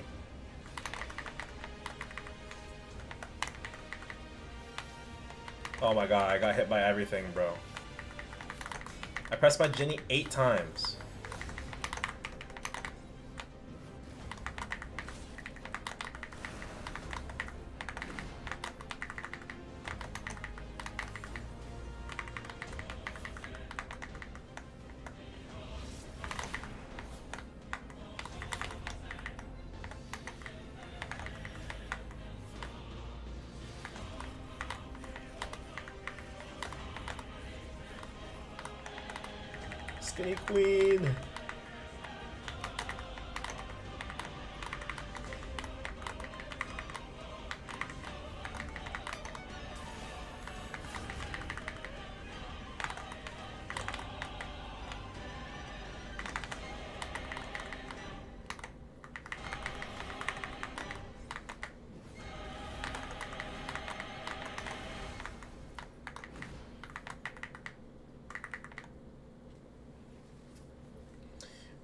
Oh my god, I got hit by everything, bro. I pressed my Jenny 8 times. Skinny Queen.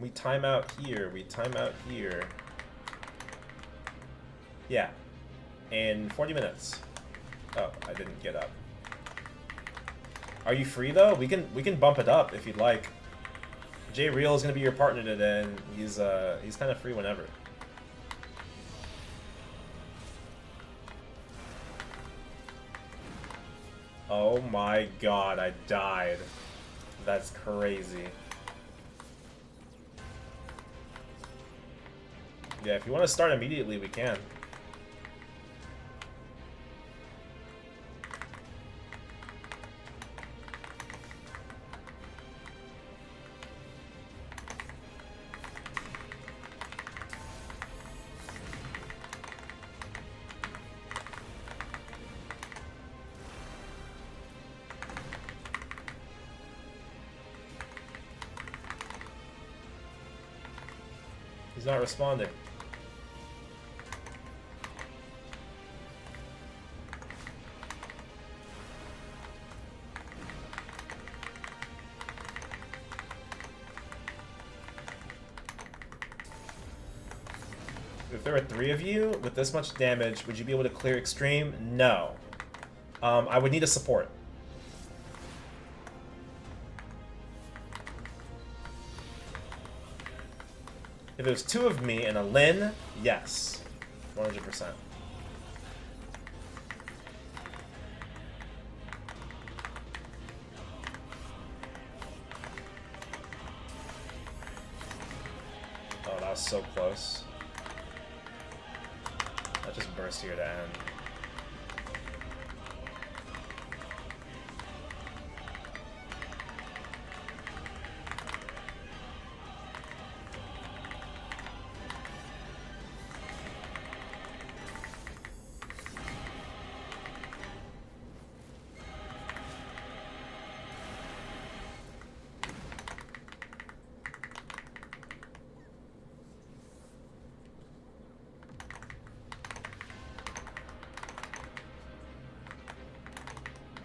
We time out here, we time out here. Yeah. In 40 minutes. Oh, I didn't get up. Are you free though? We can bump it up if you'd like. Jay Real is gonna be your partner today, and he's kind of free whenever. Oh my god, I died. That's crazy. Yeah, if you want to start immediately, we can. He's not responding. If there were 3 of you with this much damage, would you be able to clear extreme? No. I would need a support. If it was 2 of me and a Lin, yes. 100%. Oh, that was so close. That just burst here to end.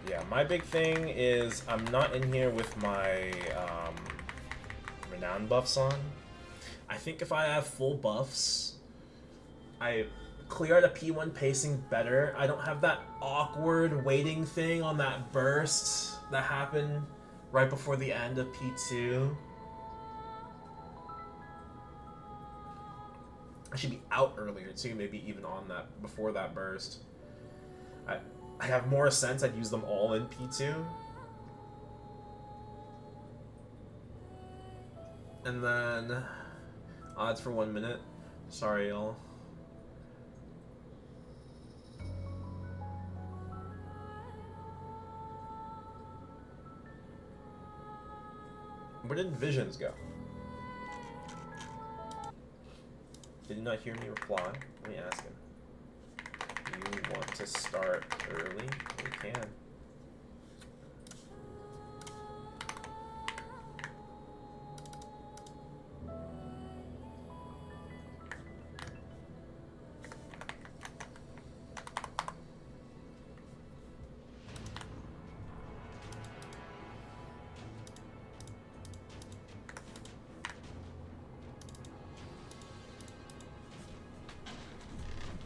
Yeah, my big thing is I'm not in here with my renown buffs on. I think if I have full buffs, I clear out a P1 pacing better. I don't have that awkward waiting thing on that burst that happened right before the end of P2. I should be out earlier too, maybe even on that, before that burst. I have more sense I'd use them all in P2. And then odds for 1 minute. Sorry, y'all. Where did Visions go? Did you not hear me reply? Let me ask him. You want to start early? We can.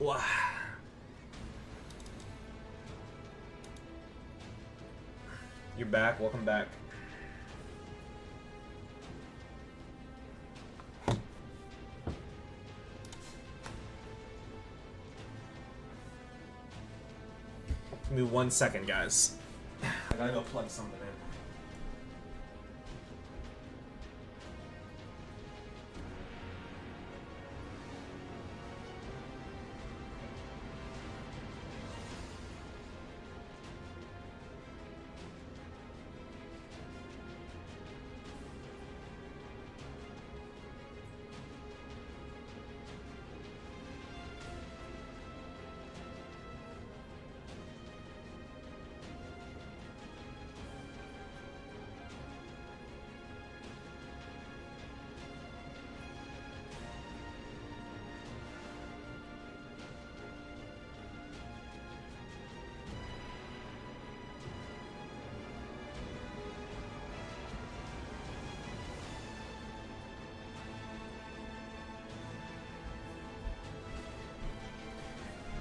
Wow. You're back. Welcome back. Give me 1 second, guys. I gotta go plug something in.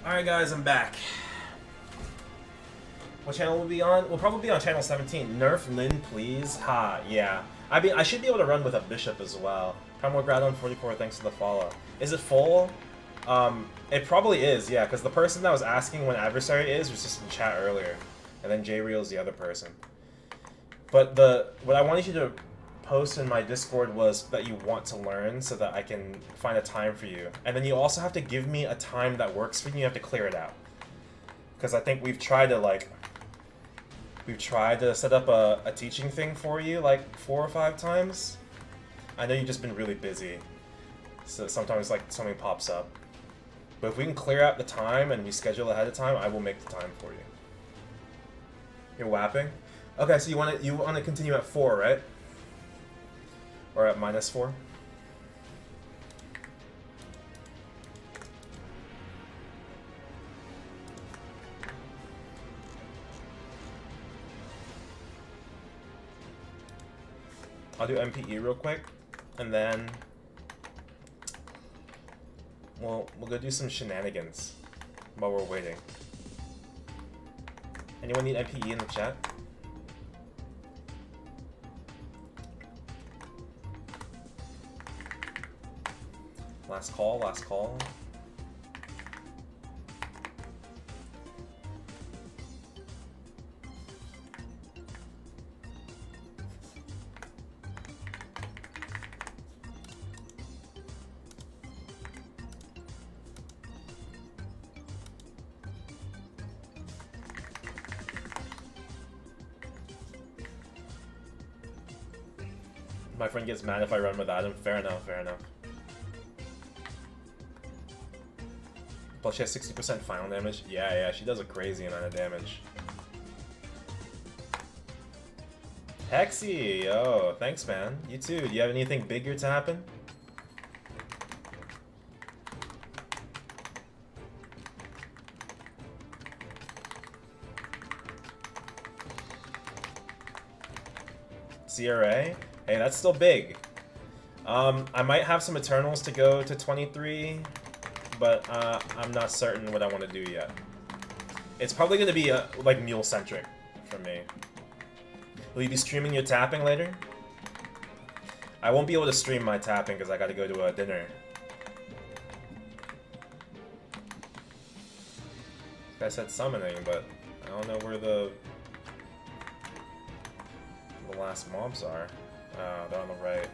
Alright guys, I'm back. What channel will we be on? We'll probably be on channel 17. Nerf Lin, please. Ha, yeah. I should be able to run with a bishop as well. Primordial Groudon 44, thanks for the follow. Is it full? It probably is, yeah, because the person that was asking when Adversary is was just in chat earlier. And then J-Real's the other person. But what I wanted you to post in my Discord was that you want to learn so that I can find a time for you. And then you also have to give me a time that works for you. You have to clear it out. Because I think we've tried to set up a teaching thing for you like 4 or 5 times. I know you've just been really busy. So sometimes like something pops up. But if we can clear out the time and we schedule ahead of time, I will make the time for you. You're whapping? Okay, so you want to continue at 4, right? Or at -4? I'll do MPE real quick, and then we'll go do some shenanigans while we're waiting. Anyone need MPE in the chat? Last call, last call. My friend gets mad if I run without him. Fair enough, fair enough. Plus she has 60% final damage. Yeah, she does a crazy amount of damage. Hexy, yo, thanks man. You too. Do you have anything bigger to happen? CRA? Hey, that's still big. I might have some Eternals to go to 23, but I'm not certain what I want to do yet. It's probably going to be like mule-centric for me. Will you be streaming your tapping later? I won't be able to stream my tapping because I got to go to a dinner. I said summoning, but I don't know where the last mobs are. They're on the right.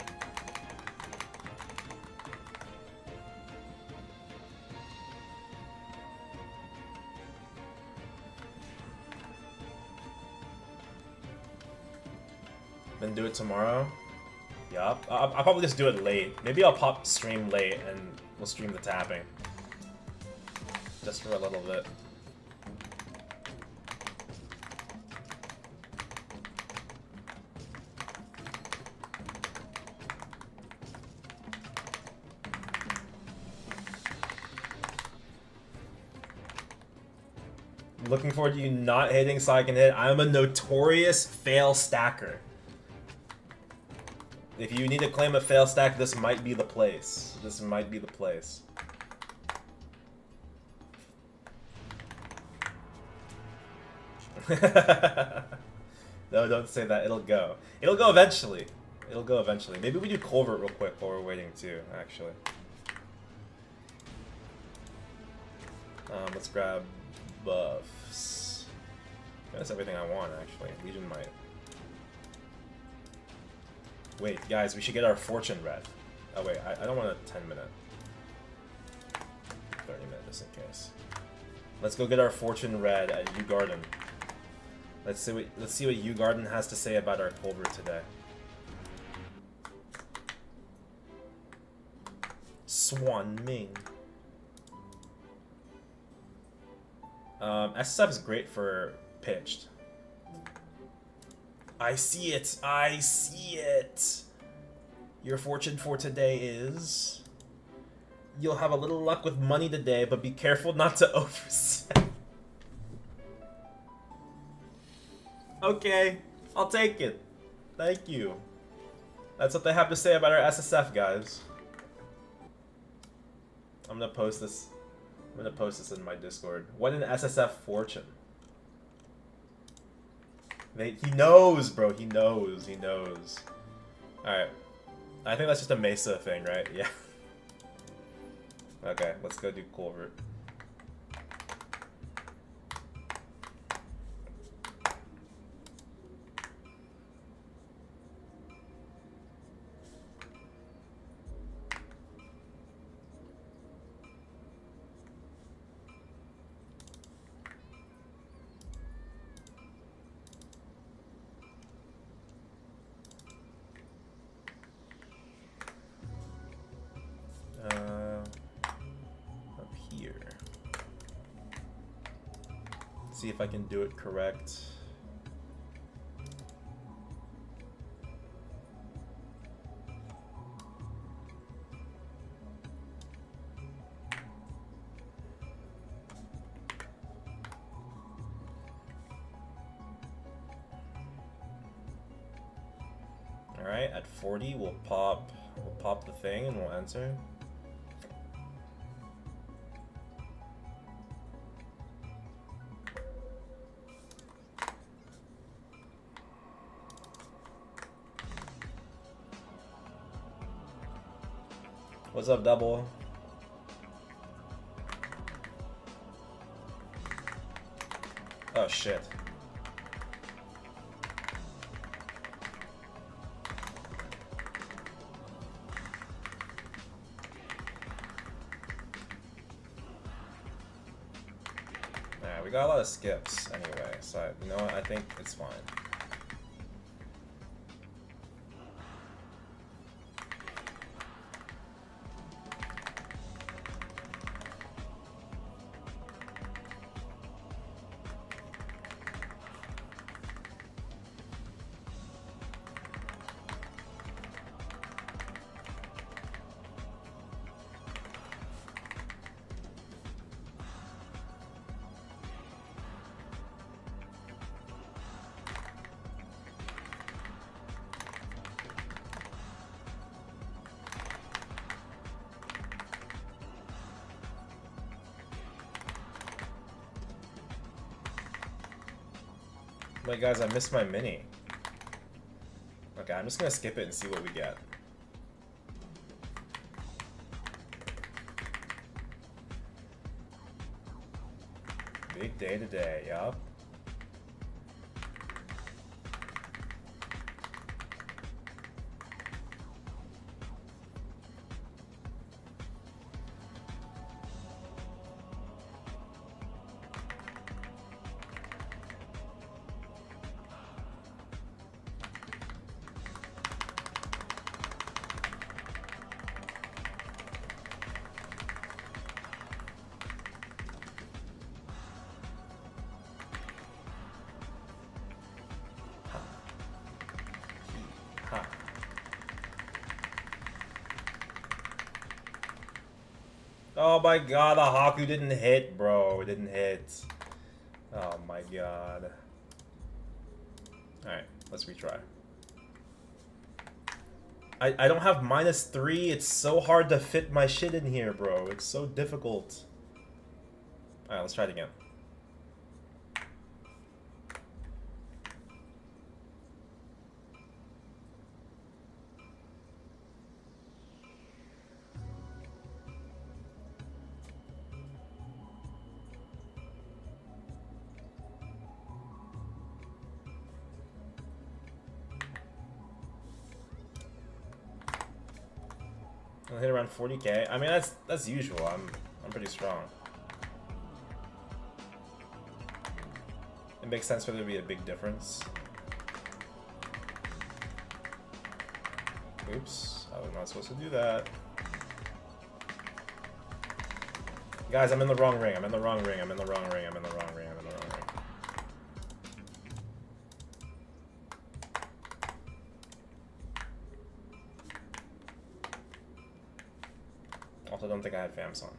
Then do it tomorrow? Yup. I'll probably just do it late. Maybe I'll pop stream late and we'll stream the tapping. Just for a little bit. Looking forward to you not hitting so I can hit. I'm a notorious fail stacker. If you need to claim a fail stack, this might be the place. This might be the place. No, don't say that. It'll go. It'll go eventually. It'll go eventually. Maybe we do Culvert real quick while we're waiting too, actually. Let's grab buffs. That's everything I want, actually. Legion Might. Wait, guys, we should get our Fortune red. Oh wait, I don't want a 10-minute. 30-minute, just in case. Let's go get our Fortune red at U Garden. Let's see what U Garden has to say about our Culvert today. Swan Ming. SSF is great for pitched. I see it. I see it. Your fortune for today is... You'll have a little luck with money today, but be careful not to oversell. Okay, I'll take it. Thank you. That's what they have to say about our SSF, guys. I'm gonna post this. I'm gonna post this in my Discord. What an SSF fortune. He knows, bro. He knows. He knows. Alright. I think that's just a Mesa thing, right? Yeah. Okay, let's go do Culvert. Up here. See if I can do it correct. All right, at 40 we'll pop the thing and we'll enter. What's up, Double? Oh shit. Alright, we got a lot of skips anyway, so you know what, I think it's fine. Wait, guys, I missed my mini. Okay, I'm just gonna skip it and see what we get. Big day today, yup. Oh my god, the Haku didn't hit, bro. It didn't hit. Oh my god. Alright, let's retry. I don't have -3. It's so hard to fit my shit in here, bro. It's so difficult. Alright, let's try it again. I'll hit around 40k. I mean, that's usual. I'm pretty strong. It makes sense for there to be a big difference. Oops, I was not supposed to do that. Guys, I'm in the wrong ring. I'm in the wrong ring. I'm in the wrong ring. I'm in the wrong ring. I'm in the wrong ring. Also, don't think I had FAMs on.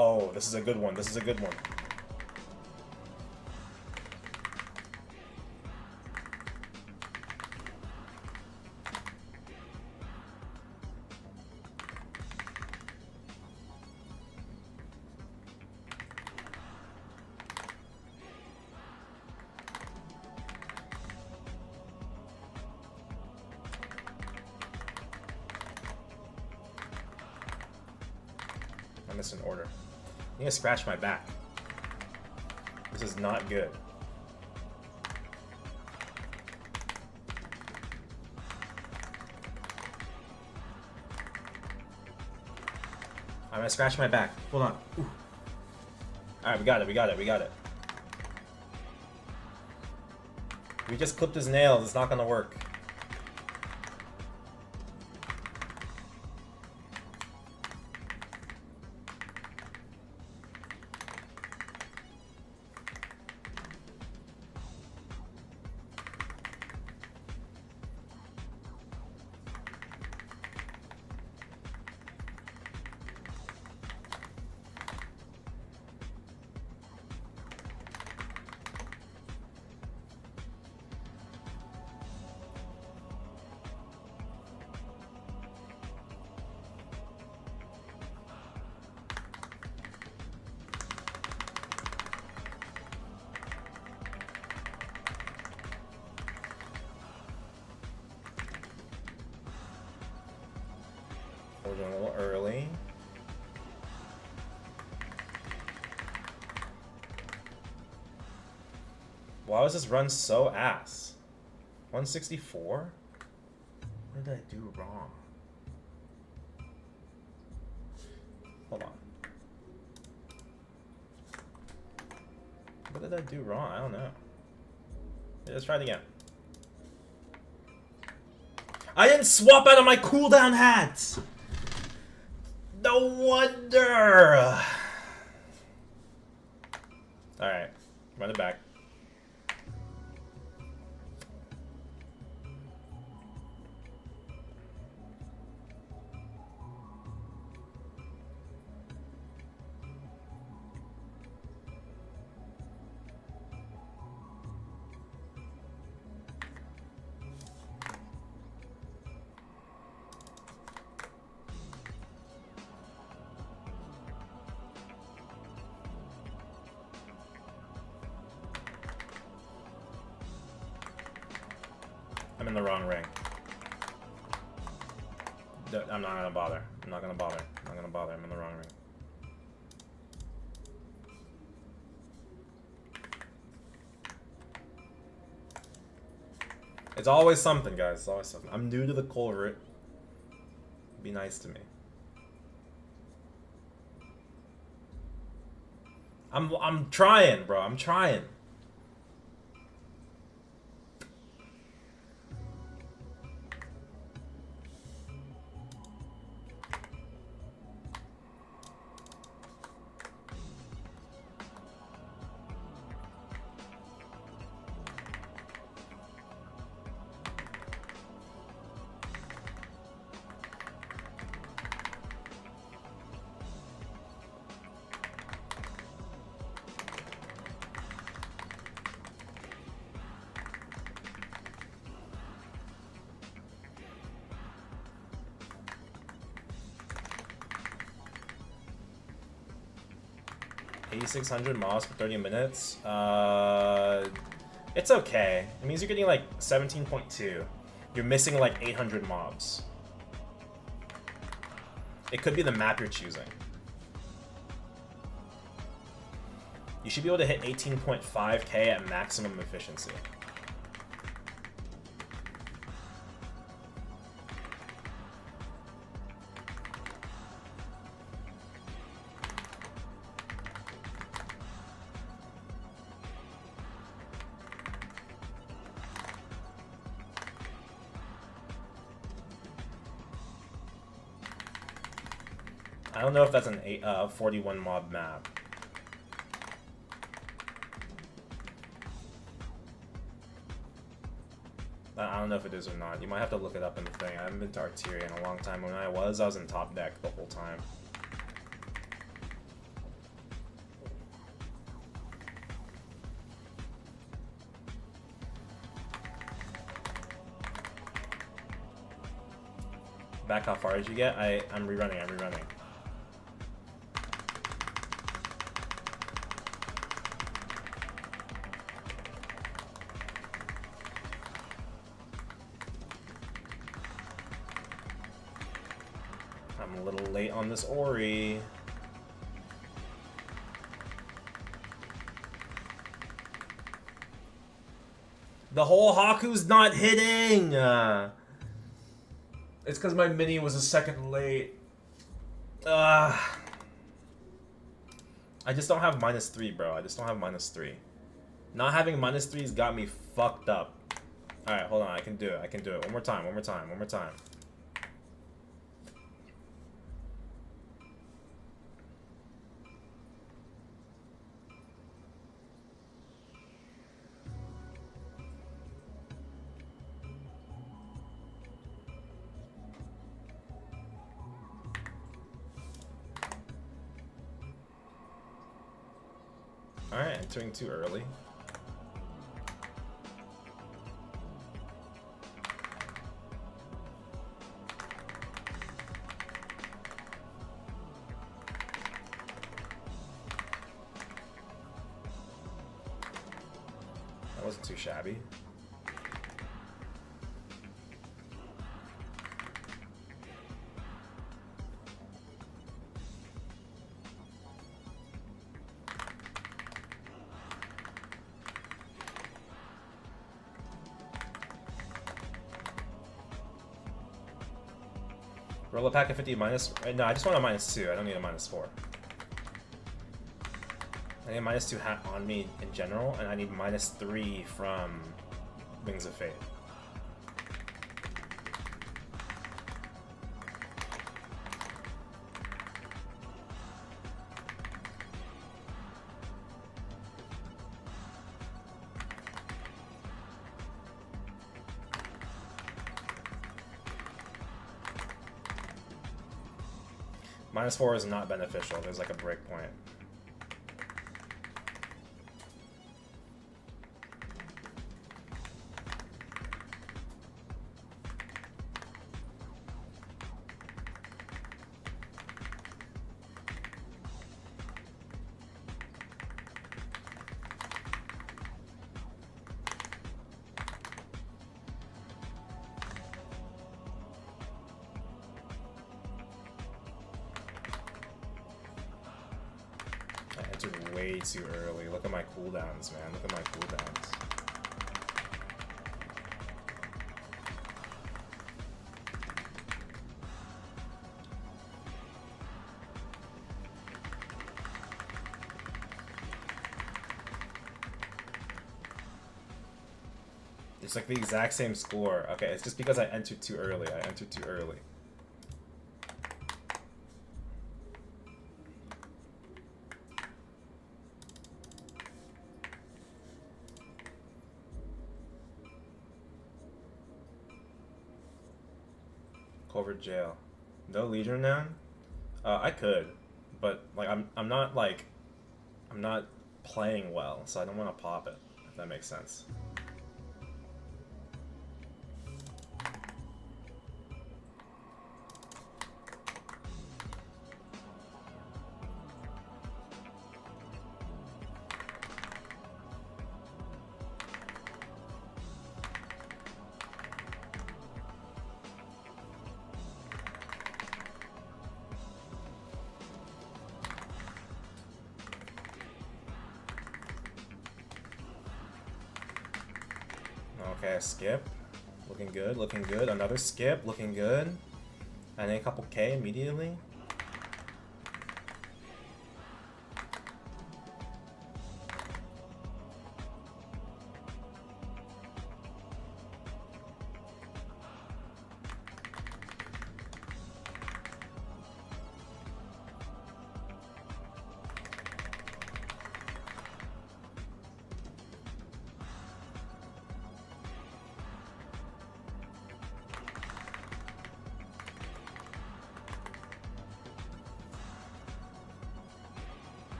Oh, this is a good one. This is a good one. I missed an order. I'm gonna scratch my back. This is not good. I'm gonna scratch my back. Hold on. Alright, we got it, we got it, we got it. We just clipped his nails, it's not gonna work. We're doing a little early. Why was this run so ass? 164? What did I do wrong? Hold on. What did I do wrong? I don't know. Yeah, let's try it again. I didn't swap out of my cooldown hat! No wonder! Alright, run it back. I'm in the wrong ring. I'm not gonna bother. I'm not gonna bother. I'm not gonna bother. I'm in the wrong ring. It's always something, guys. It's always something. I'm new to the culvert. Be nice to me. I'm trying, bro. I'm trying. 8,600 mobs for 30 minutes. It's okay. It means you're getting like 17.2. You're missing like 800 mobs. It could be the map you're choosing. You should be able to hit 18.5k at maximum efficiency. I don't know if that's an 41 mob map. I don't know if it is or not. You might have to look it up in the thing. I haven't been to Arteria in a long time. When I was in top deck the whole time. Back how far did you get? I'm rerunning. I'm a little late on this Ori. The whole Haku's not hitting! It's because my mini was a second late. I just don't have -3, bro. I just don't have -3. Not having -3's got me fucked up. Alright, hold on. I can do it. One more time. Alright, entering too early. That wasn't too shabby. Roll a pack of 50 minus. No, I just want a -2. I don't need a -4. I need a -2 hat on me in general, and I need -3 from Wings of Fate. -4 is not beneficial. There's like a breakpoint. Way too early. Look at my cooldowns, man. Look at my cooldowns. It's like the exact same score. Okay, it's just because I entered too early. Culver Jail. No Legion now? I could, but like I'm not playing well, so I don't want to pop it, if that makes sense. Okay, a skip. Looking good, looking good. Another skip, looking good. And then a couple K immediately.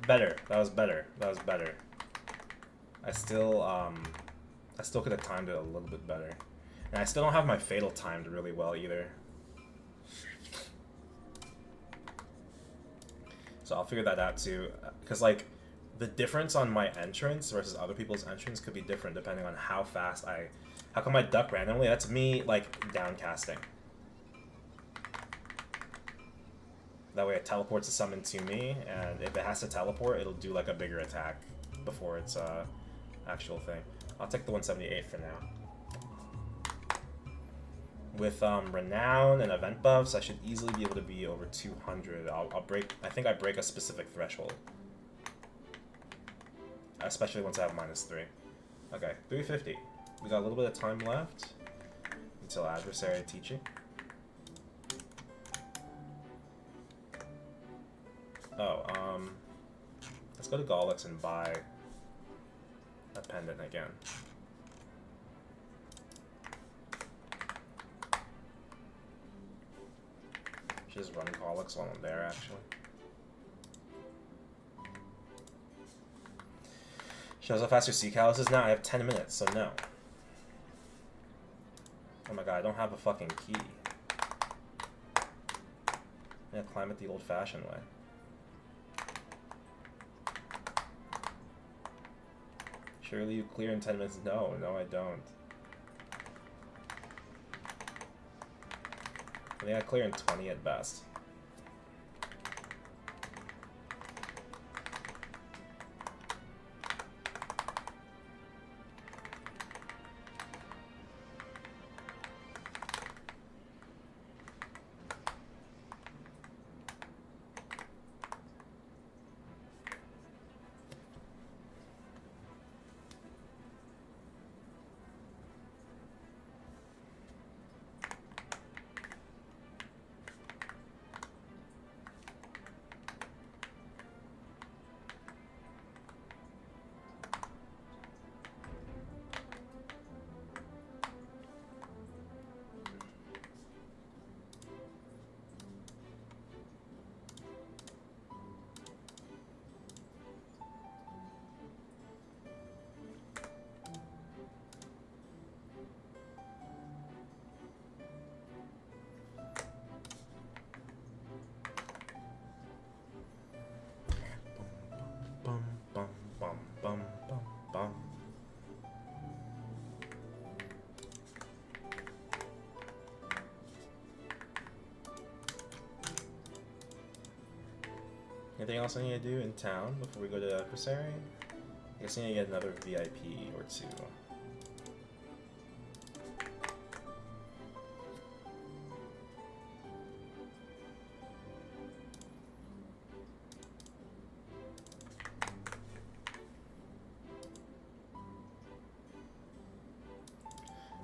Better. That was better. That was better. I still could have timed it a little bit better. And I still don't have my fatal timed really well either. So I'll figure that out too. Because, like, the difference on my entrance versus other people's entrance could be different depending on how fast I... How come I duck randomly? That's me, like, downcasting. That way it teleports a summon to me, and if it has to teleport, it'll do, like, a bigger attack before its actual thing. I'll take the 178 for now. With Renown and event buffs, I should easily be able to be over 200. I'll break... I think I break a specific threshold. Especially once I have -3. Okay, 350. We got a little bit of time left until Adversary teaching. Oh, let's go to Gollix and buy a pendant again. Should just run Gollix while I'm there, actually. Shows how fast your sea callus is now. I have 10 minutes, so no. Oh my god, I don't have a fucking key. I'm gonna climb it the old-fashioned way. Surely you clear in 10 minutes? No, no I don't. I think I clear in 20 at best. Anything else I need to do in town before we go to Adversary? I guess I need to get another VIP or two.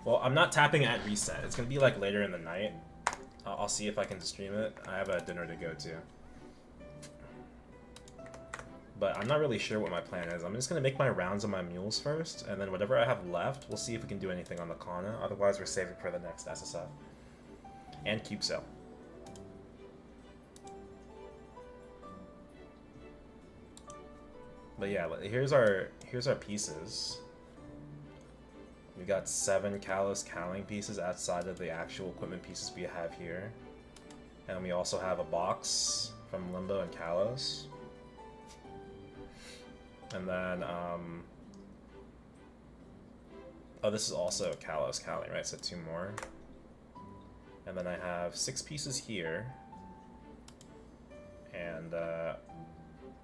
Well, I'm not tapping at reset. It's gonna be like later in the night. I'll see if I can stream it. I have a dinner to go to. But I'm not really sure what my plan is. I'm just gonna make my rounds on my mules first, and then whatever I have left, we'll see if we can do anything on the Kanna. Otherwise, we're saving for the next SSF. And cube sale. But yeah, here's our pieces. We got 7 Kalos cowling pieces outside of the actual equipment pieces we have here. And we also have a box from Limbo and Kalos. And then, oh, this is also Kalos cowling, right? So 2 more. And then I have 6 pieces here. And,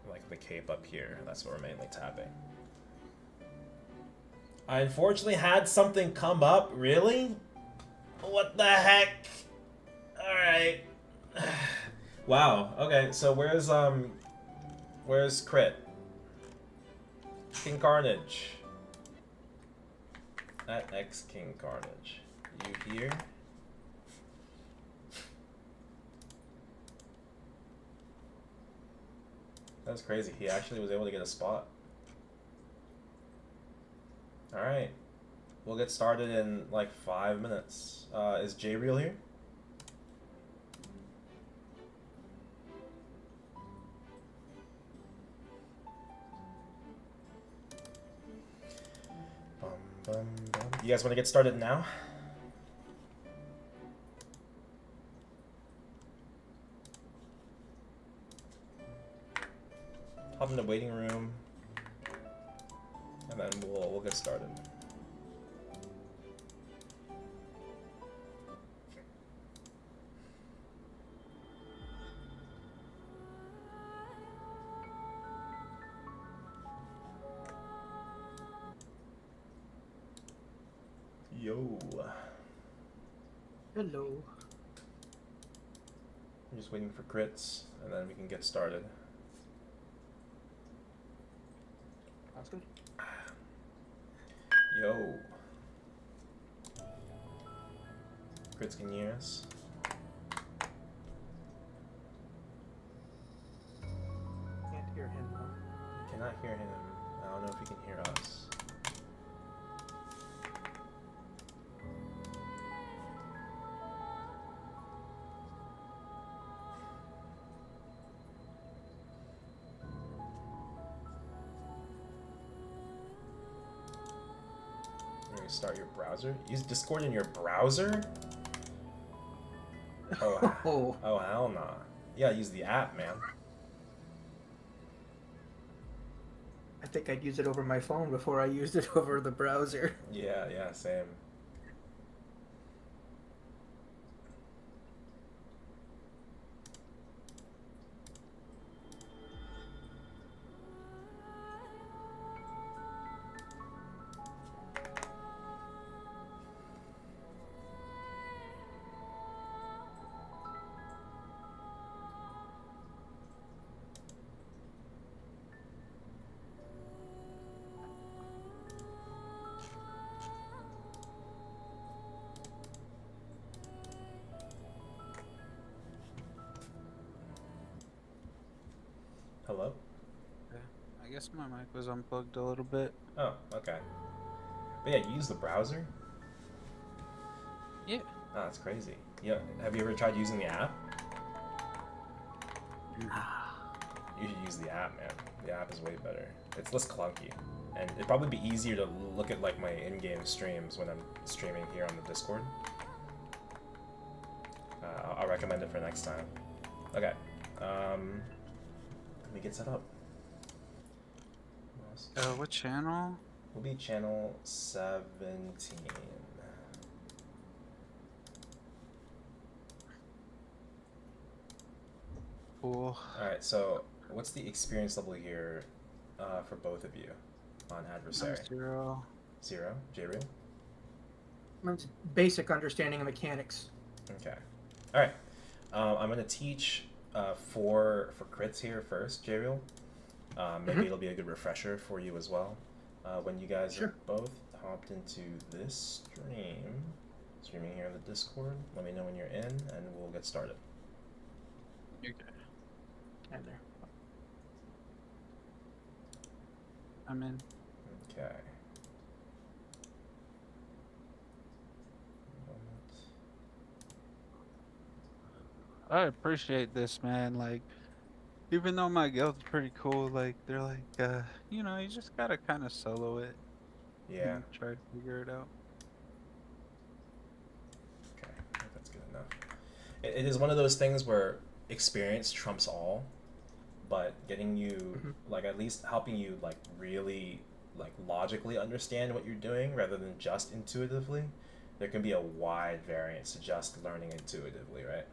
like the cape up here. That's what we're mainly tapping. I unfortunately had something come up. Really? What the heck? Alright. Wow. Okay, so where's Crit? King Carnage. At X King Carnage. You here? That's crazy. He actually was able to get a spot. Alright. We'll get started in like 5 minutes. Is J Real here? You guys want to get started now? Hop in the waiting room, and then we'll get started. Yo. Hello. I'm just waiting for crits, and then we can get started. That's good. Yo. Crits, can you hear us? Can't hear him though. Cannot hear him. I don't know if he can hear us. Start your browser? Use Discord in your browser? Oh, oh hell nah. You gotta use the app, man. I think I'd use it over my phone before I used it over the browser. Yeah, same. Hello? Yeah, I guess my mic was unplugged a little bit. Oh, okay. But yeah, you use the browser? Yeah. Oh, that's crazy. Yeah, have you ever tried using the app? You should use the app, man. The app is way better. It's less clunky. And it'd probably be easier to look at like my in-game streams when I'm streaming here on the Discord. I'll recommend it for next time. Okay. Let me get set up. What channel? Will be channel 17. Cool. Alright, so what's the experience level here for both of you on Adversary? 0. 0? J-Real? It's basic understanding of mechanics. Okay. Alright. I'm going to teach for crits here first, J-Real. Maybe it'll be a good refresher for you as well when you guys are both. hopped into this streaming here in the Discord. Let me know when you're in, and we'll get started. Okay. And there. I'm in. Okay. I appreciate this, man. Like, even though my guild's pretty cool, like, they're like, you know, you just gotta kind of solo it Yeah. and try to figure it out. Okay. I think that's good enough. It is one of those things where experience trumps all, but getting you, like, at least helping you, like, really, like, logically understand what you're doing rather than just intuitively. There can be a wide variance to just learning intuitively, right?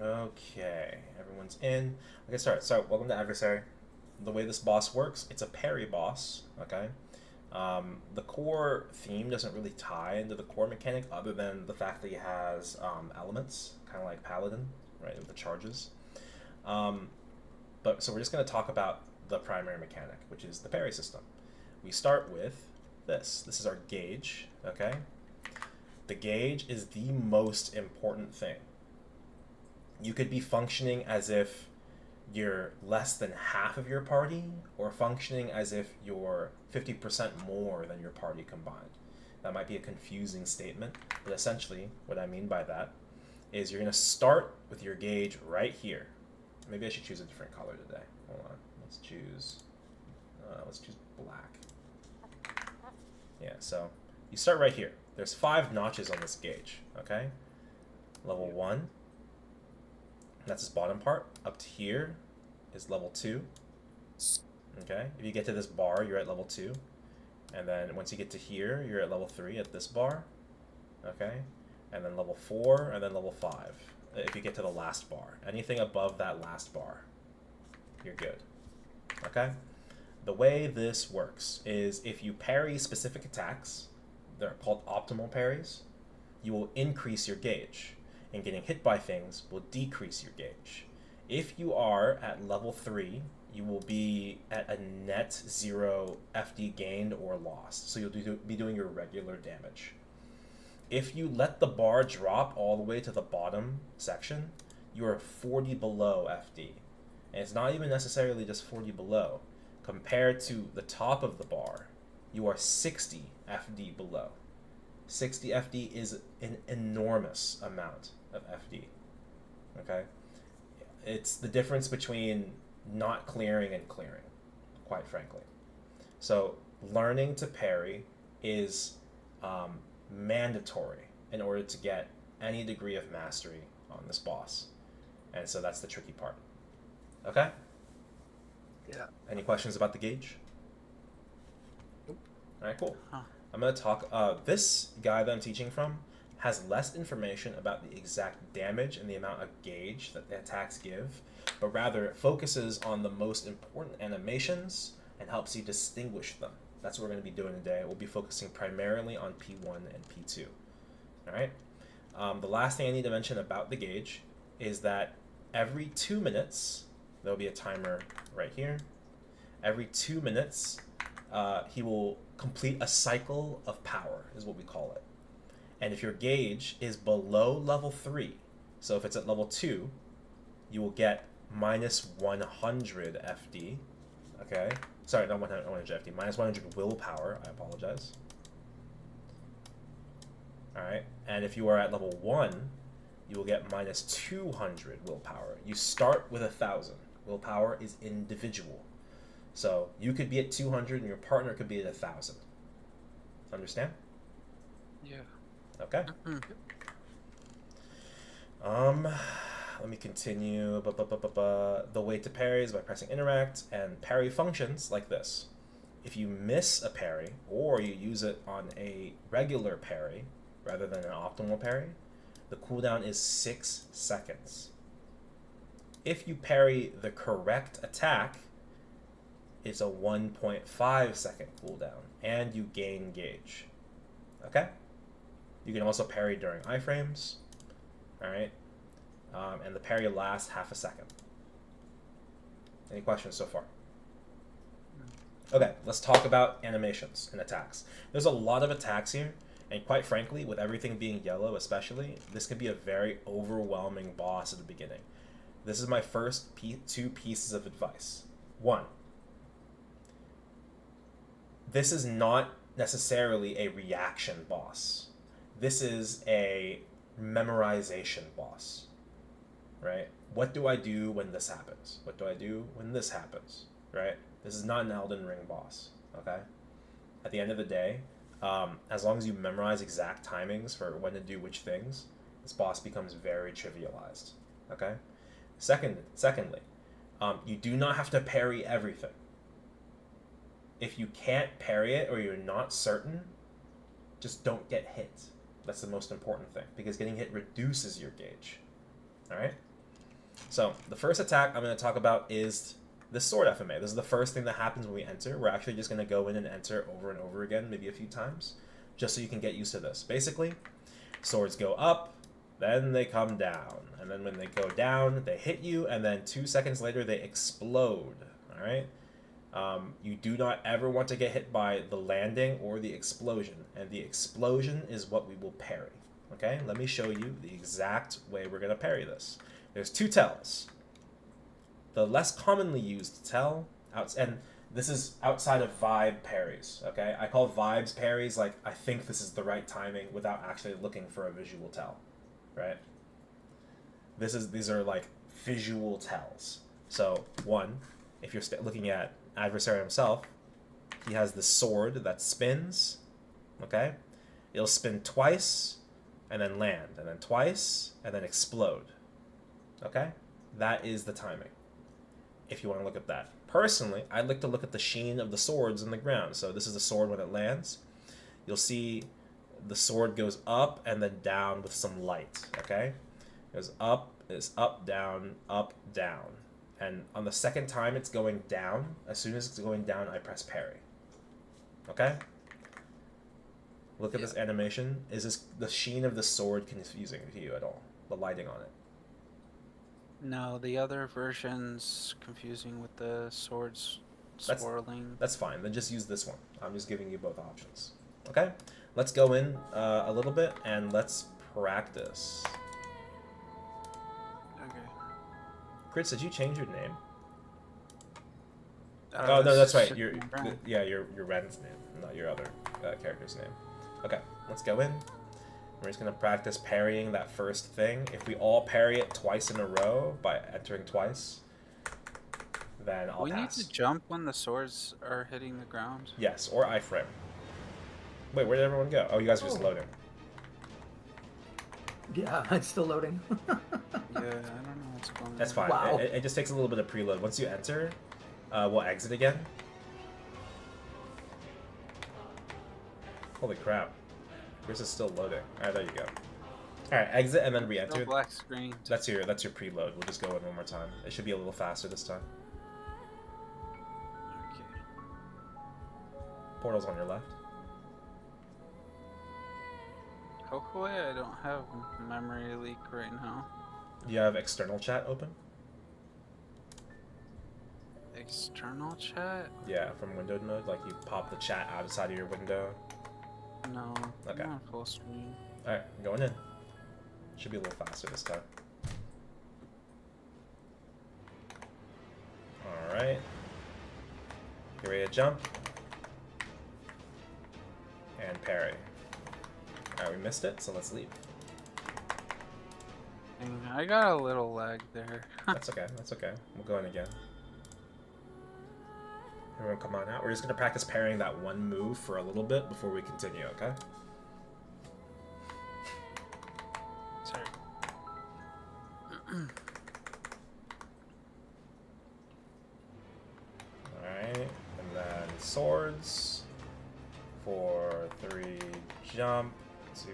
Okay, everyone's in. Okay, start. So, welcome to Adversary. The way this boss works, it's a parry boss, okay? The core theme doesn't really tie into the core mechanic other than the fact that he has elements, kind of like Paladin, right, with the charges. So we're just going to talk about the primary mechanic, which is the parry system. We start with this. This is our gauge, okay? The gauge is the most important thing. You could be functioning as if you're less than half of your party, or functioning as if you're 50% more than your party combined. That might be a confusing statement, but essentially what I mean by that is you're going to start with your gauge right here. Maybe I should choose a different color today. Hold on. Let's choose black. Yeah, so you start right here. There's 5 notches on this gauge, okay? Level 1, that's this bottom part. Up to here is level 2. Okay, if you get to this bar, you're at level 2. And then once you get to here, you're at level 3 at this bar. Okay, and then level 4, and then level 5. If you get to the last bar. Anything above that last bar, you're good. Okay? The way this works is if you parry specific attacks, they're called optimal parries, you will increase your gauge, and getting hit by things will decrease your gauge. If you are at level 3, you will be at a net 0 FD gained or lost, so you'll be doing your regular damage. If you let the bar drop all the way to the bottom section, you are 40 below FD. And it's not even necessarily just 40 below. Compared to the top of the bar, you are 60 FD below. 60 FD is an enormous amount of FD. Okay? It's the difference between not clearing and clearing, quite frankly. So learning to parry is mandatory in order to get any degree of mastery on this boss. And so that's the tricky part. Okay? Yeah. Any questions about the gauge? Nope. Alright, cool. Huh. I'm going to talk, this guy that I'm teaching from has less information about the exact damage and the amount of gauge that the attacks give, but rather it focuses on the most important animations and helps you distinguish them. That's what we're going to be doing today. We'll be focusing primarily on P1 and P2. Alright? The last thing I need to mention about the gauge is that every 2 minutes, there'll be a timer right here. Every 2 minutes, he will complete a cycle of power, is what we call it. And if your gauge is below level 3, so if it's at level 2, you will get minus 100 FD. Okay? Sorry, not 100 FD. Minus 100 willpower. I apologize. Alright? And if you are at level 1, you will get minus 200 willpower. You start with 1,000. Willpower is individual. So you could be at 200 and your partner could be at 1,000. Understand? Yeah. Okay. Let me continue. The way to parry is by pressing interact, and parry functions like this. If you miss a parry, or you use it on a regular parry rather than an optimal parry, the cooldown is 6 seconds. If you parry the correct attack, it's a 1.5 second cooldown, and you gain gauge. Okay? You can also parry during iframes. Alright? And the parry lasts half a second. Any questions so far? Okay, let's talk about animations and attacks. There's a lot of attacks here, and quite frankly, with everything being yellow especially, this can be a very overwhelming boss at the beginning. This is my first two pieces of advice. One, this is not necessarily a reaction boss. This is a memorization boss, right? What do I do when this happens? What do I do when this happens, right? This is not an Elden Ring boss, okay? At the end of the day, as long as you memorize exact timings for when to do which things, this boss becomes very trivialized, okay? Secondly, you do not have to parry everything. If you can't parry it or you're not certain, just don't get hit. That's the most important thing, because getting hit reduces your gauge, all right? So the first attack I'm going to talk about is the sword FMA. This is the first thing that happens when we enter. We're actually just going to go in and enter over and over again, maybe a few times, just so you can get used to this. Basically, swords go up, then they come down, and then when they go down, they hit you, and then 2 seconds later, they explode, all right? You do not ever want to get hit by the landing or the explosion, and the explosion is what we will parry, okay? Let me show you the exact way we're going to parry this. There's two tells. The less commonly used tell, and this is outside of vibe parries, okay? I call vibes parries like I think this is the right timing without actually looking for a visual tell, right? These are like visual tells. So one, if you're looking at Adversary himself, he has the sword that spins, okay? It'll spin twice and then land, and then twice and then explode, okay? That is the timing, if you want to look at that. Personally, I'd like to look at the sheen of the swords in the ground. So this is the sword when it lands. You'll see the sword goes up and then down with some light, okay? It goes up, it's up, down, down. And on the second time it's going down, as soon as it's going down, I press parry. Okay? Look at this animation. Is this the sheen of the sword confusing to you at all? The lighting on it? No, the other version's confusing with the swords swirling. That's fine. Then just use this one. I'm just giving you both options. Okay? Let's go in a little bit and let's practice. Okay. Chris, did you change your name? Oh no, that's right. Your Ren's name, not your other character's name. Okay, let's go in. We're just gonna practice parrying that first thing. If we all parry it twice in a row by entering twice, then I'll pass. We need to jump when the swords are hitting the ground. Yes, or iframe. Wait, where did everyone go? Oh, you guys are just loading. Yeah, it's still loading. Yeah, I don't know what's going on. That's fine. Wow. It just takes a little bit of preload. Once you enter, we'll exit again. Holy crap. Chris is still loading. Alright, there you go. Alright, exit and then re-enter. No black screen. That's your preload. We'll just go in one more time. It should be a little faster this time. Okay. Portal's on your left. Hopefully I don't have memory leak right now. You have external chat open? External chat? Yeah, from windowed mode. Like you pop the chat outside of your window. No. Okay. I'm on full screen. Alright, going in. Should be a little faster this time. Alright. Get ready to jump. And parry. Alright, we missed it, so let's leave. Dang, I got a little lag there. That's okay, that's okay. We'll go in again. Everyone come on out. We're just going to practice parrying that one move for a little bit before we continue, okay? Sorry. Alright, and then swords. 4, 3, jump. 2,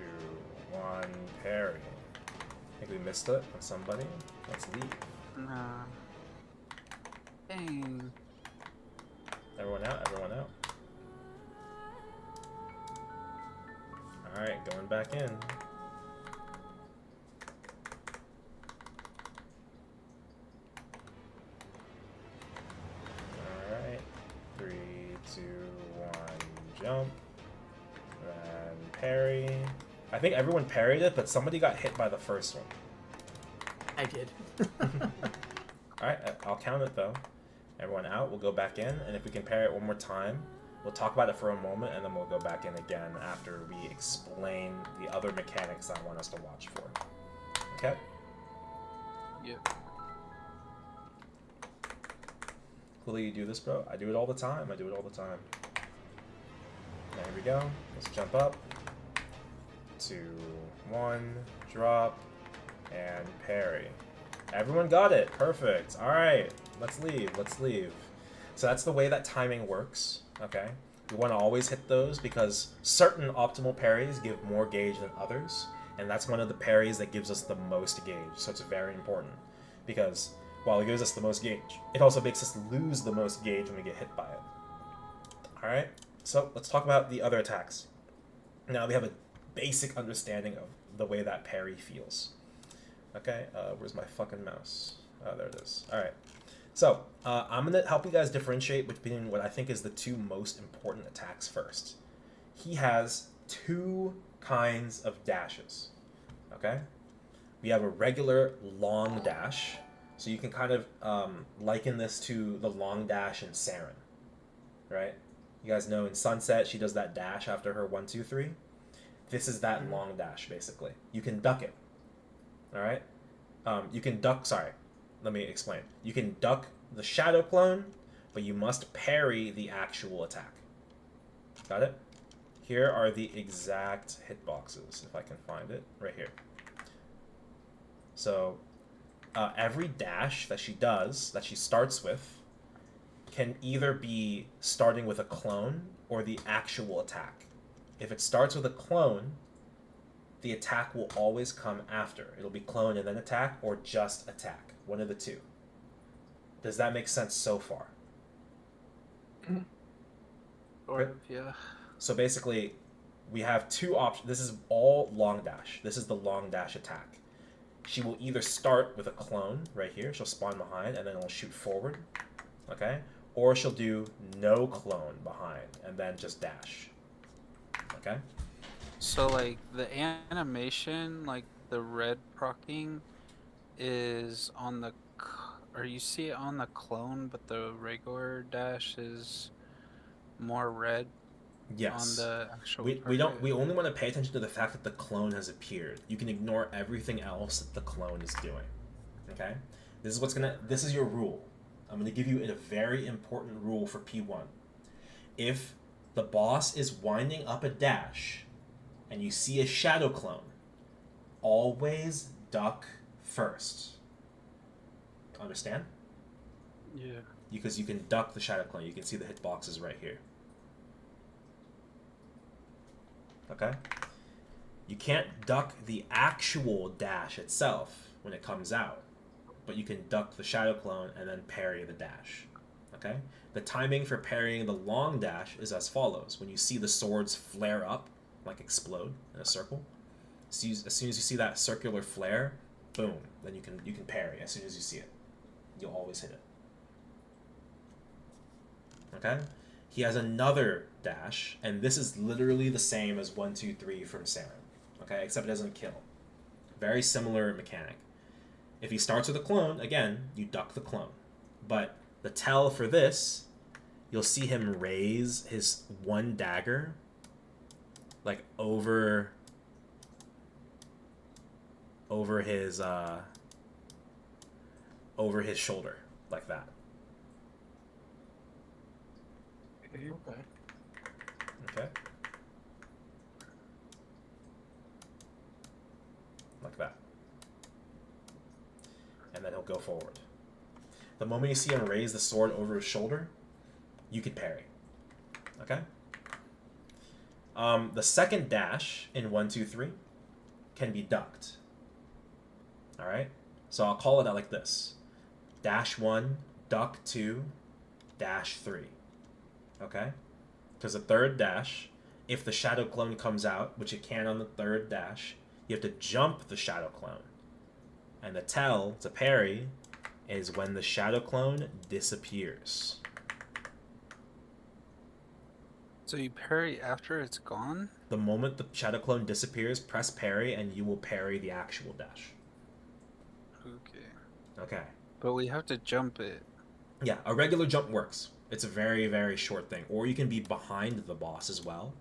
1, parry. I think we missed it on somebody. Let's leave. Nah. Dang. Everyone out, everyone out. Alright, going back in. Alright. 3, jump, and parry. I think everyone parried it, but somebody got hit by the first one. I did. Alright, I'll count it though. Everyone out, we'll go back in, and if we can parry it one more time, we'll talk about it for a moment, and then we'll go back in again after we explain the other mechanics I want us to watch for. Okay? Yep. Cool, you do this, bro? I do it all the time. There we go. Let's jump up. 2, 1, drop, and parry. Everyone got it. Perfect. Alright. Let's leave. So that's the way that timing works. Okay? We want to always hit those because certain optimal parries give more gauge than others. And that's one of the parries that gives us the most gauge. So it's very important. Because while it gives us the most gauge, it also makes us lose the most gauge when we get hit by it. Alright? So let's talk about the other attacks. Now we have a basic understanding of the way that parry feels. Okay, where's my fucking mouse? Oh, there it is. Alright. So, I'm going to help you guys differentiate between what I think is the two most important attacks first. He has 2 kinds of dashes. Okay? We have a regular long dash. So you can kind of liken this to the long dash in Saren. Right? You guys know in Sunset, she does that dash after her 1, 2, 3. This is that long dash, basically. You can duck it. Alright? You can duck... Sorry. Let me explain. You can duck the shadow clone, but you must parry the actual attack. Got it? Here are the exact hitboxes, if I can find it. Right here. So, every dash that she does, that she starts with, can either be starting with a clone or the actual attack. If it starts with a clone, the attack will always come after. It'll be clone and then attack, or just attack. One of the two. Does that make sense so far? Sort of, yeah. So basically, we have 2 options. This is all long dash. This is the long dash attack. She will either start with a clone right here. She'll spawn behind, and then it'll shoot forward. Okay? Or she'll do no clone behind, and then just dash. Okay? So, like, the animation, like, the red proccing is on the... Or you see it on the clone, but the regular dash is more red Yes. on the actual We only want to pay attention to the fact that the clone has appeared. You can ignore everything else that the clone is doing. Okay? This is your rule. I'm gonna give you a very important rule for P1. If the boss is winding up a dash and you see a shadow clone, always duck first. Understand? Yeah. Because you can duck the shadow clone. You can see the hitboxes right here. Okay? You can't duck the actual dash itself when it comes out, but you can duck the shadow clone and then parry the dash. Okay? The timing for parrying the long dash is as follows. When you see the swords flare up, like explode in a circle, as soon as you see that circular flare, boom, then you can parry as soon as you see it. You'll always hit it. Okay? He has another dash, and this is literally the same as 1, 2, 3 from Saren. Okay? Except it doesn't kill. Very similar mechanic. If he starts with a clone, again, you duck the clone. But the tell for this, you'll see him raise his one dagger, like over his shoulder, like that. Okay. Okay? Like that. And then he'll go forward. The moment you see him raise the sword over his shoulder, you can parry. Okay? The second dash in 1, 2, 3 can be ducked. Alright? So I'll call it out like this. Dash 1, duck 2, dash 3. Okay? Because the third dash, if the shadow clone comes out, which it can on the third dash, you have to jump the shadow clone. And the tell to parry is when the shadow clone disappears. Is So you parry after it's gone? The moment the shadow clone disappears, press parry and you will parry the actual dash. Okay. Okay. But we have to jump it. Yeah, a regular jump works. It's a very, very short thing. Or you can be behind the boss as well,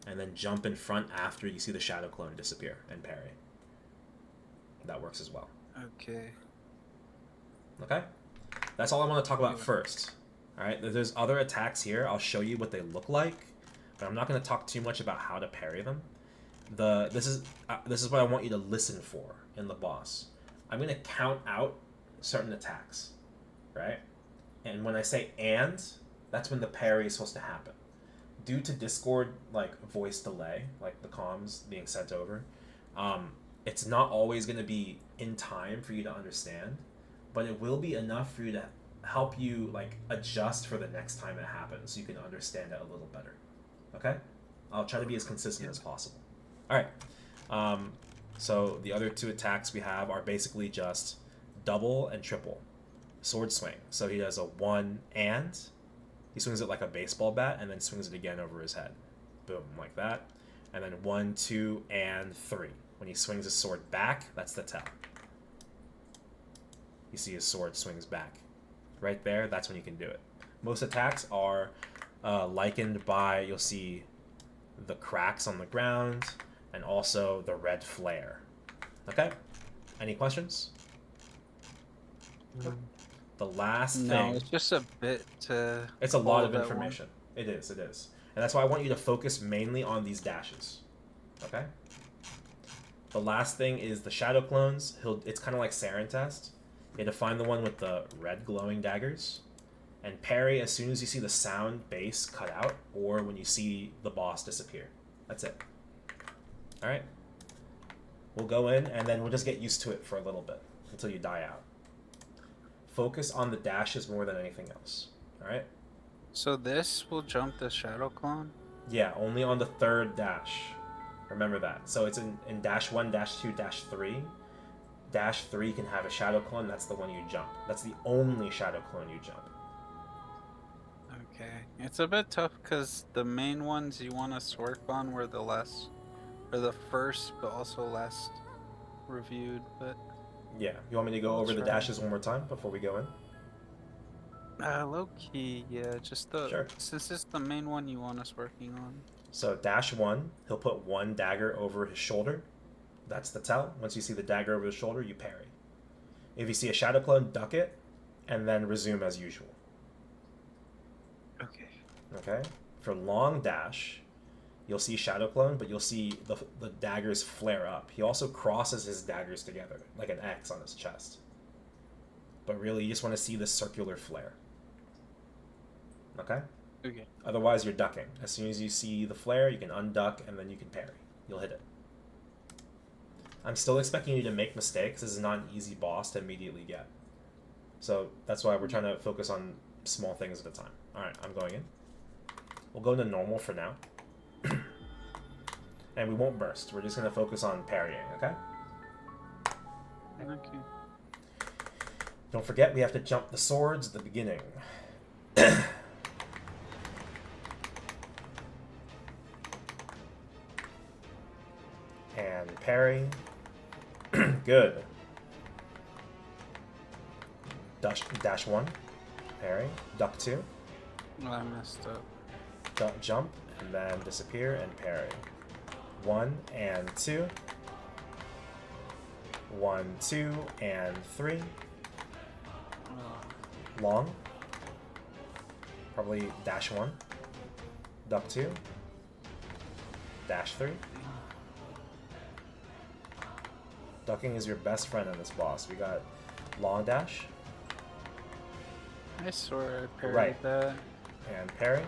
and then jump in front after you see the shadow clone disappear and parry. That works as well. Okay. Okay? That's all I want to talk about first. Alright, there's other attacks here. I'll show you what they look like, but I'm not going to talk too much about how to parry them. This is what I want you to listen for in the boss. I'm going to count out certain attacks, right? And when I say "and," that's when the parry is supposed to happen. Due to Discord voice delay, like the comms being sent over, it's not always going to be in time for you to understand, but it will be enough for you to help you adjust for the next time it happens, so you can understand it a little better. Okay? I'll try to be as consistent as possible. All right. So the other two attacks we have are basically just double and triple. Sword swing. So he does a 1 and he swings it like a baseball bat and then swings it again over his head. Boom, like that. And then 1, 2, and 3. When he swings his sword back, that's the tell. You see his sword swings back. Right there, that's when you can do it. Most attacks are likened by, you'll see the cracks on the ground and also the red flare. Okay? Any questions? The last thing... No, it's just a bit to... It's a lot of information. It is. And that's why I want you to focus mainly on these dashes. Okay? The last thing is the shadow clones. It's kind of like Saren test. You have to find the one with the red glowing daggers. And parry as soon as you see the sound base cut out or when you see the boss disappear. That's it. Alright? We'll go in and then we'll just get used to it for a little bit until you die out. Focus on the dashes more than anything else. Alright? So this will jump the shadow clone? Yeah, only on the third dash. Remember that. So it's in dash 1, dash 2, dash 3. Dash 3 can have a shadow clone. That's the one you jump. That's the only shadow clone you jump. Okay. It's a bit tough because the main ones you want us to work on were the first, but also last reviewed, but... Yeah. You want me to go over the dashes one more time before we go in? Low key, yeah. Just Sure. Since it's the main one you want us working on. So dash 1, he'll put one dagger over his shoulder. That's the tell. Once you see the dagger over his shoulder, you parry. If you see a shadow clone, duck it, and then resume as usual. Okay. Okay? For long dash, you'll see shadow clone, but you'll see the daggers flare up. He also crosses his daggers together, like an X on his chest. But really, you just want to see the circular flare. Okay? Okay. Otherwise, you're ducking. As soon as you see the flare, you can unduck, and then you can parry. You'll hit it. I'm still expecting you to make mistakes. This is not an easy boss to immediately get. So that's why we're trying to focus on small things at a time. Alright, I'm going in. We'll go into normal for now. And we won't burst. We're just going to focus on parrying, okay? Okay. Don't forget, we have to jump the swords at the beginning. And parry. Good. Dash 1. Parry. Duck 2. Well, I messed up. Jump, and then disappear and parry. 1 and 2. 1, 2, and 3. Long. Probably dash 1. Duck 2. Dash 3. Ducking is your best friend in this boss. We got long dash. I swear I parried Right. that. And parry.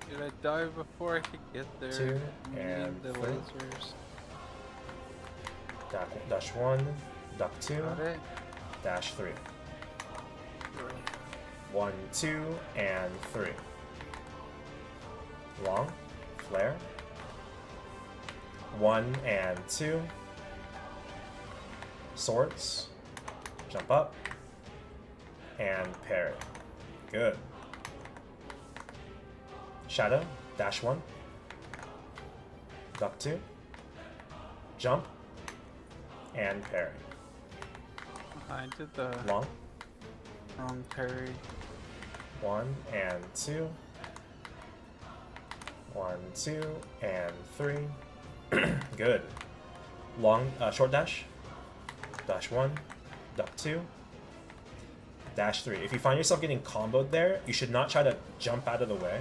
Did I die before I could get there? 2 I and need the 3. lasers. Dash 1. Duck 2. Got it? Dash 3. 1, 2, and 3. Long. Flare. 1 and 2. Swords. Jump up. And parry. Good. Shadow. dash 1, duck 2, jump, and parry. I did the Long. wrong parry. 1 and 2. 1, 2, and 3. Good. Long, short dash. Dash 1, duck 2, dash 3. If you find yourself getting comboed there, you should not try to jump out of the way.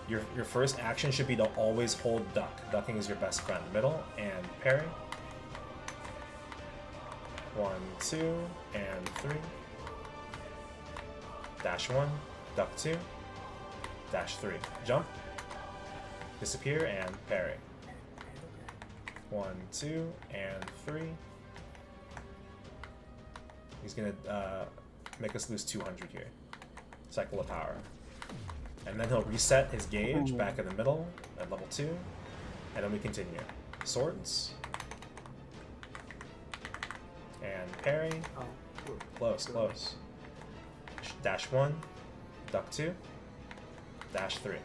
Your first action should be to always hold duck. Ducking is your best friend. Middle and parry. 1, 2, and 3. Dash 1, duck 2, dash 3. Jump, disappear, and parry. 1, 2, and 3. He's gonna make us lose 200 here. Cycle of power. And then he'll reset his gauge back in the middle at level 2. And then we continue. Swords. And parry. Oh, cool. Close, close. Dash 1, duck 2, dash 3.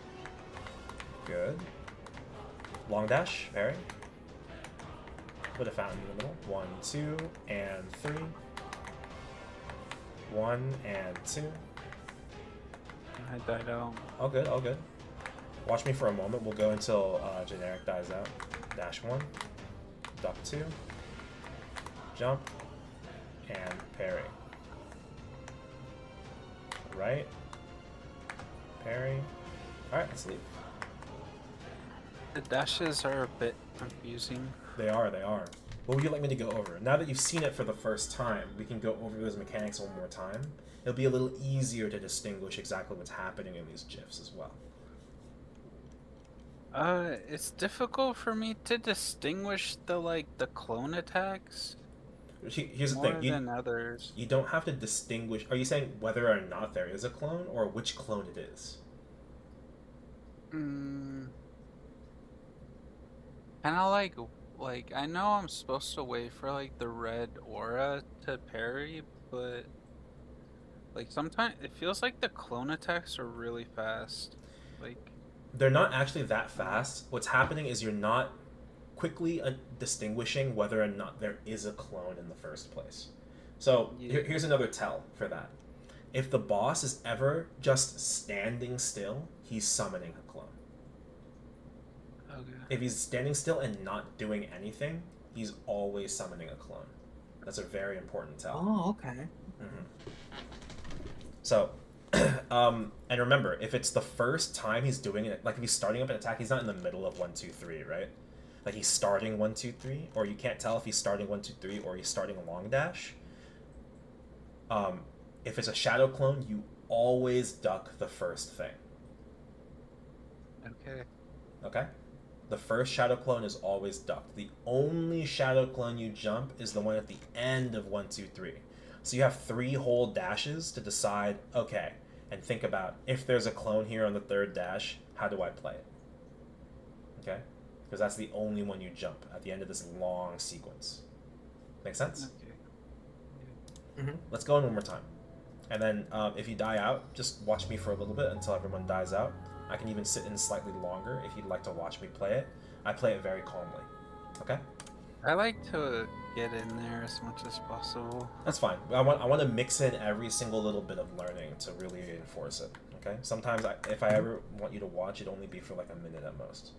Good. Long dash, parry. Put a fountain in the middle. 1, 2, and 3. 1 and 2. I died out. All good, all good. Watch me for a moment. We'll go until generic dies out. Dash 1, duck 2, jump, and parry. Right, parry. Alright, let's leave. The dashes are a bit confusing. They are, they are. What would you like me to go over? Now that you've seen it for the first time, we can go over those mechanics one more time. It'll be a little easier to distinguish exactly what's happening in these GIFs as well. It's difficult for me to distinguish the clone attacks. Here's the more thing. than others. You don't have to distinguish. Are you saying whether or not there is a clone, or which clone it is? Kind of like I know I'm supposed to wait for like the red aura to parry, but like sometimes it feels like the clone attacks are really fast. Like They're not actually that fast. What's happening is you're not quickly distinguishing whether or not there is a clone in the first place. So Yeah. here's another tell for that. If the boss is ever just standing still, he's summoning a clone. okay. If he's standing still and not doing anything, he's always summoning a clone. That's a very important tell. Oh, okay. So, and remember, if it's the first time he's doing it, like if he's starting up an attack, he's not in the middle of 1, 2, 3, right? Like he's starting 1, 2, 3, or you can't tell if he's starting 1, 2, 3, or he's starting a long dash. If it's a shadow clone, you always duck the first thing. Okay. Okay? The first shadow clone is always ducked. The only shadow clone you jump is the one at the end of 1, 2, 3. So you have 3 whole dashes to decide, okay, and think about, if there's a clone here on the third dash, how do I play it? Okay? Because that's the only one you jump at the end of this long sequence. Make sense? Okay. Let's go in one more time. And then if you die out, just watch me for a little bit until everyone dies out. I can even sit in slightly longer if you'd like to watch me play it. I play it very calmly. Okay? I like to get in there as much as possible. That's fine. I want to mix in every single little bit of learning to really reinforce it. Okay? Sometimes if I ever want you to watch, it'd only be for like a minute at most.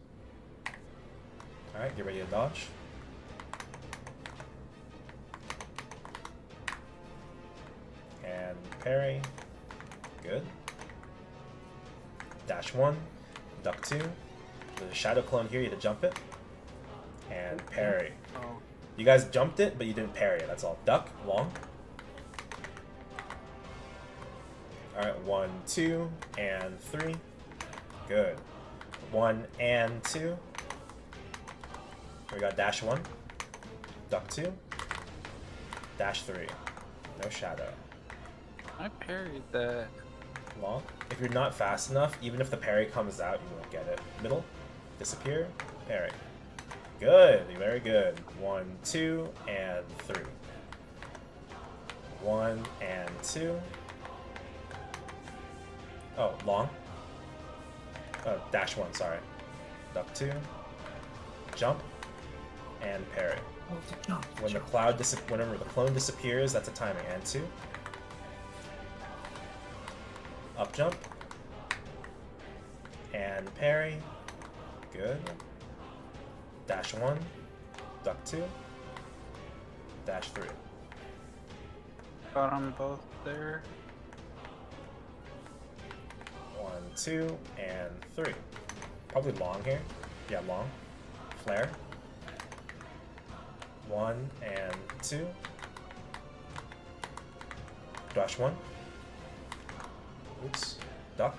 Alright, get ready to dodge. And parry. Good. Dash 1. Duck 2. There's a shadow clone here, you have to jump it. And parry. Oh, You guys jumped it, but you didn't parry it, that's all. Duck, long. Alright, 1, 2, and 3. Good. 1 and 2. We got dash 1. Duck 2. Dash 3. No shadow. I parried that. Long. If you're not fast enough, even if the parry comes out, you won't get it. Middle. Disappear. Parry. Good. Very good. 1, 2, and 3. 1 and 2. Oh, long. dash 1, sorry. Duck 2, jump, and parry. Oh, it's a jump. When the whenever the clone disappears, that's a timing. And 2. Up jump. And parry. Good. Dash 1. Duck 2. Dash 3. Got them both there. 1, 2, and 3. Probably long here. Yeah, long. Flare. 1 and 2. Dash 1. Oops. Duck.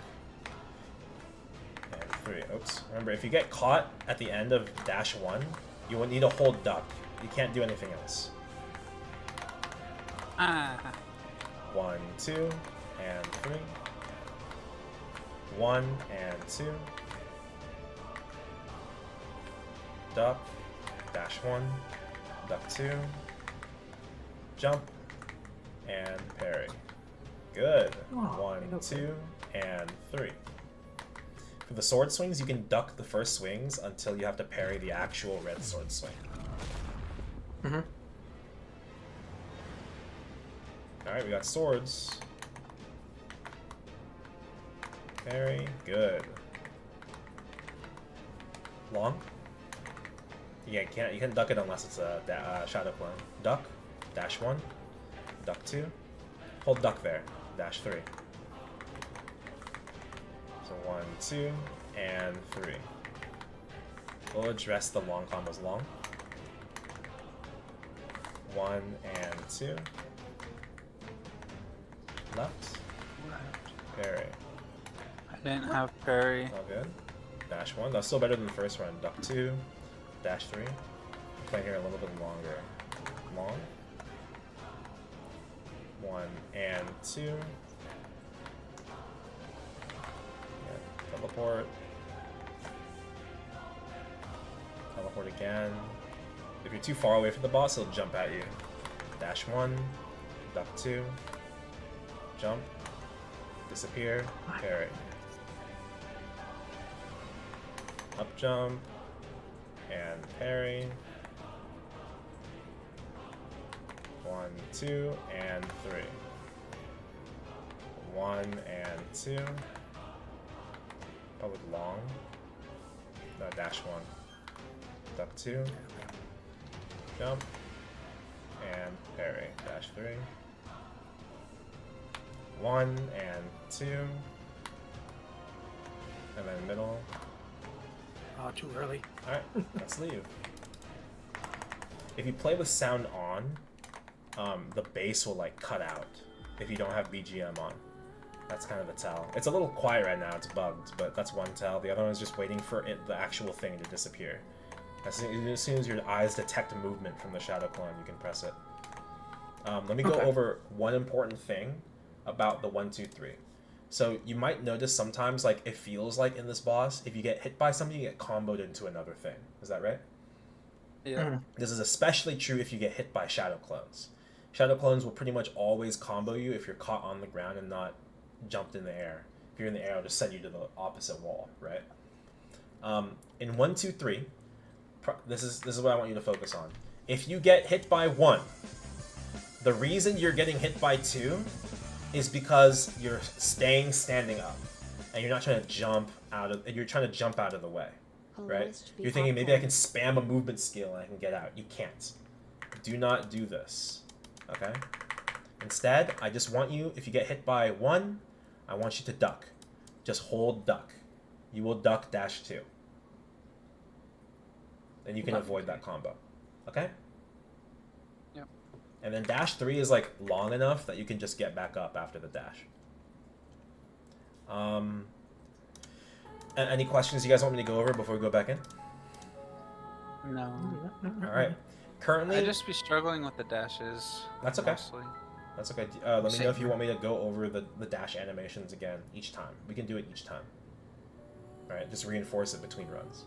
And 3. Oops. Remember, if you get caught at the end of dash 1, you will need to hold duck. You can't do anything else. Ah. 1, 2, and 3. 1 and 2. Duck. Dash 1. Duck 2. Jump. And parry. Good. Oh, 1, okay. 2, and 3. For the sword swings, you can duck the first swings until you have to parry the actual red sword swing. Mm-hmm. Alright, we got swords. Parry. Good. Long. Yeah, you can't duck it unless it's a shadow clone. Duck. Dash 1. Duck 2. Hold duck there. Dash 3. So 1, 2, and 3. We'll address the long combos long. 1 and 2. Left. Parry. I didn't have parry. All good. Dash 1. That's still better than the first run. Duck 2. Dash 3. Play here a little bit longer. Long. 1 and 2. Yeah, teleport. Teleport again. If you're too far away from the boss, he'll jump at you. Dash 1. Duck 2. Jump. Disappear. Parry. Up jump. And parry. 1, 2, and 3. 1 and 2. Probably long. No, dash 1. Duck 2. Jump. And parry. Dash 3. 1 and 2. And then middle. Oh, too early. Alright, let's leave. If you play with sound on, the bass will like cut out if you don't have BGM on. That's kind of a tell. It's a little quiet right now, it's bugged, but that's one tell. The other one is just waiting for the actual thing to disappear. As soon as your eyes detect movement from the shadow clone, you can press it. Let me go over one important thing about the 1, 2, 3. So you might notice sometimes, like, it feels like in this boss, if you get hit by something, you get comboed into another thing. Is that right? Yeah. This is especially true if you get hit by shadow clones. Shadow clones will pretty much always combo you if you're caught on the ground and not jumped in the air. If you're in the air, it'll just send you to the opposite wall, right? In 1, 2, 3, this is what I want you to focus on. If you get hit by 1, the reason you're getting hit by 2 is because you're standing up, and you're not trying to jump out of. You're trying to jump out of the way, right? You're thinking maybe I can spam a movement skill and I can get out. You can't. Do not do this. Okay. Instead, I just want you. If you get hit by 1, I want you to duck. Just hold duck. You will duck dash 2, and you can avoid that combo. Okay. And then dash 3 is like long enough that you can just get back up after the dash. Any questions you guys want me to go over before we go back in? No. All right. Currently, I just be struggling with the dashes. That's okay. Mostly. That's okay. Let me know if you want me to go over the dash animations again each time. We can do it each time. All right. Just reinforce it between runs.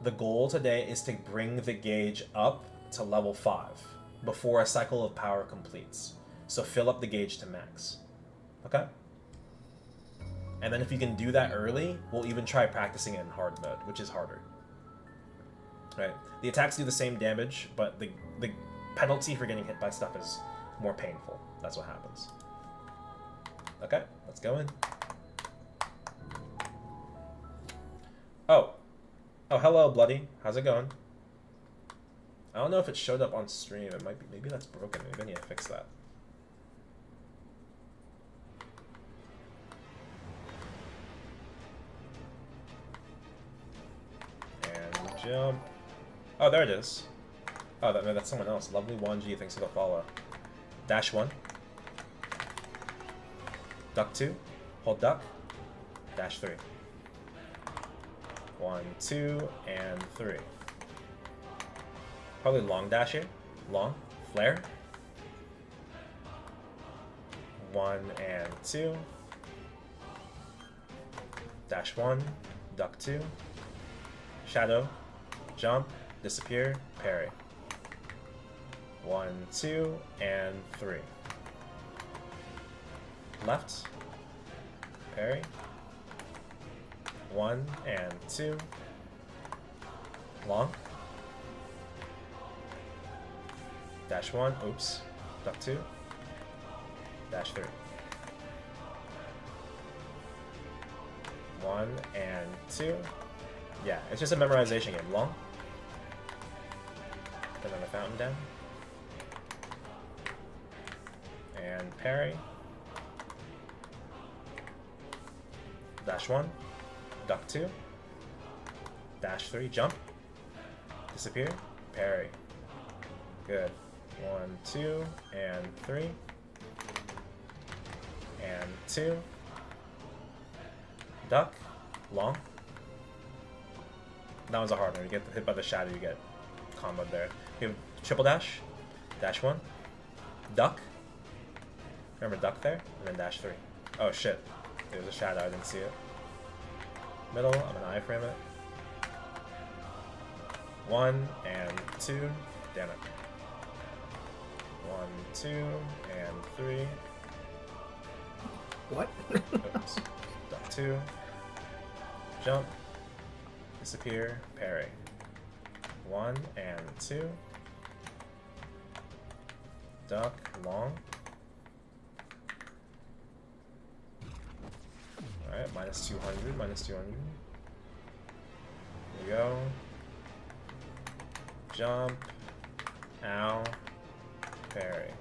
The goal today is to bring the gauge up to level 5 before a cycle of power completes. So fill up the gauge to max. Okay? And then if you can do that early, we'll even try practicing it in hard mode, which is harder. Right? The attacks do the same damage, but the penalty for getting hit by stuff is more painful. That's what happens. Okay, let's go in. Oh, hello, Bloody. How's it going? I don't know if it showed up on stream. It might be. Maybe that's broken. Maybe I need to fix that. And jump. Oh, there it is. Oh, no, that's someone else. Lovely 1G, thanks for the follow. Dash 1. Duck 2. Hold duck. Dash 3. 1, 2, and 3. Probably long dash here. Long. Flare. 1 and 2. Dash 1. Duck 2. Shadow. Jump. Disappear. Parry. 1, 2, and 3. Left. Parry. 1 and 2. Long. Dash 1. Oops. Duck 2. Dash 3. 1 and 2. Yeah, it's just a memorization game. Long. And then the fountain down. And parry. Dash 1. Duck 2. Dash 3. Jump. Disappear. Parry. Good. 1, 2, and 3. And 2. Duck. Long. That was a hard one. You get hit by the shadow, you get comboed there. You have triple dash. Dash 1. Duck. Remember duck there? And then dash 3. Oh shit. There's a shadow, I didn't see it. Middle, I'm gonna iframe it. 1 and 2. Damn it. 1, 2, and 3. What? Oops. Duck 2. Jump. Disappear. Parry. 1 and 2. Duck. Long. Alright, minus 200, minus 200. Here we go. Jump. Ow. Parry.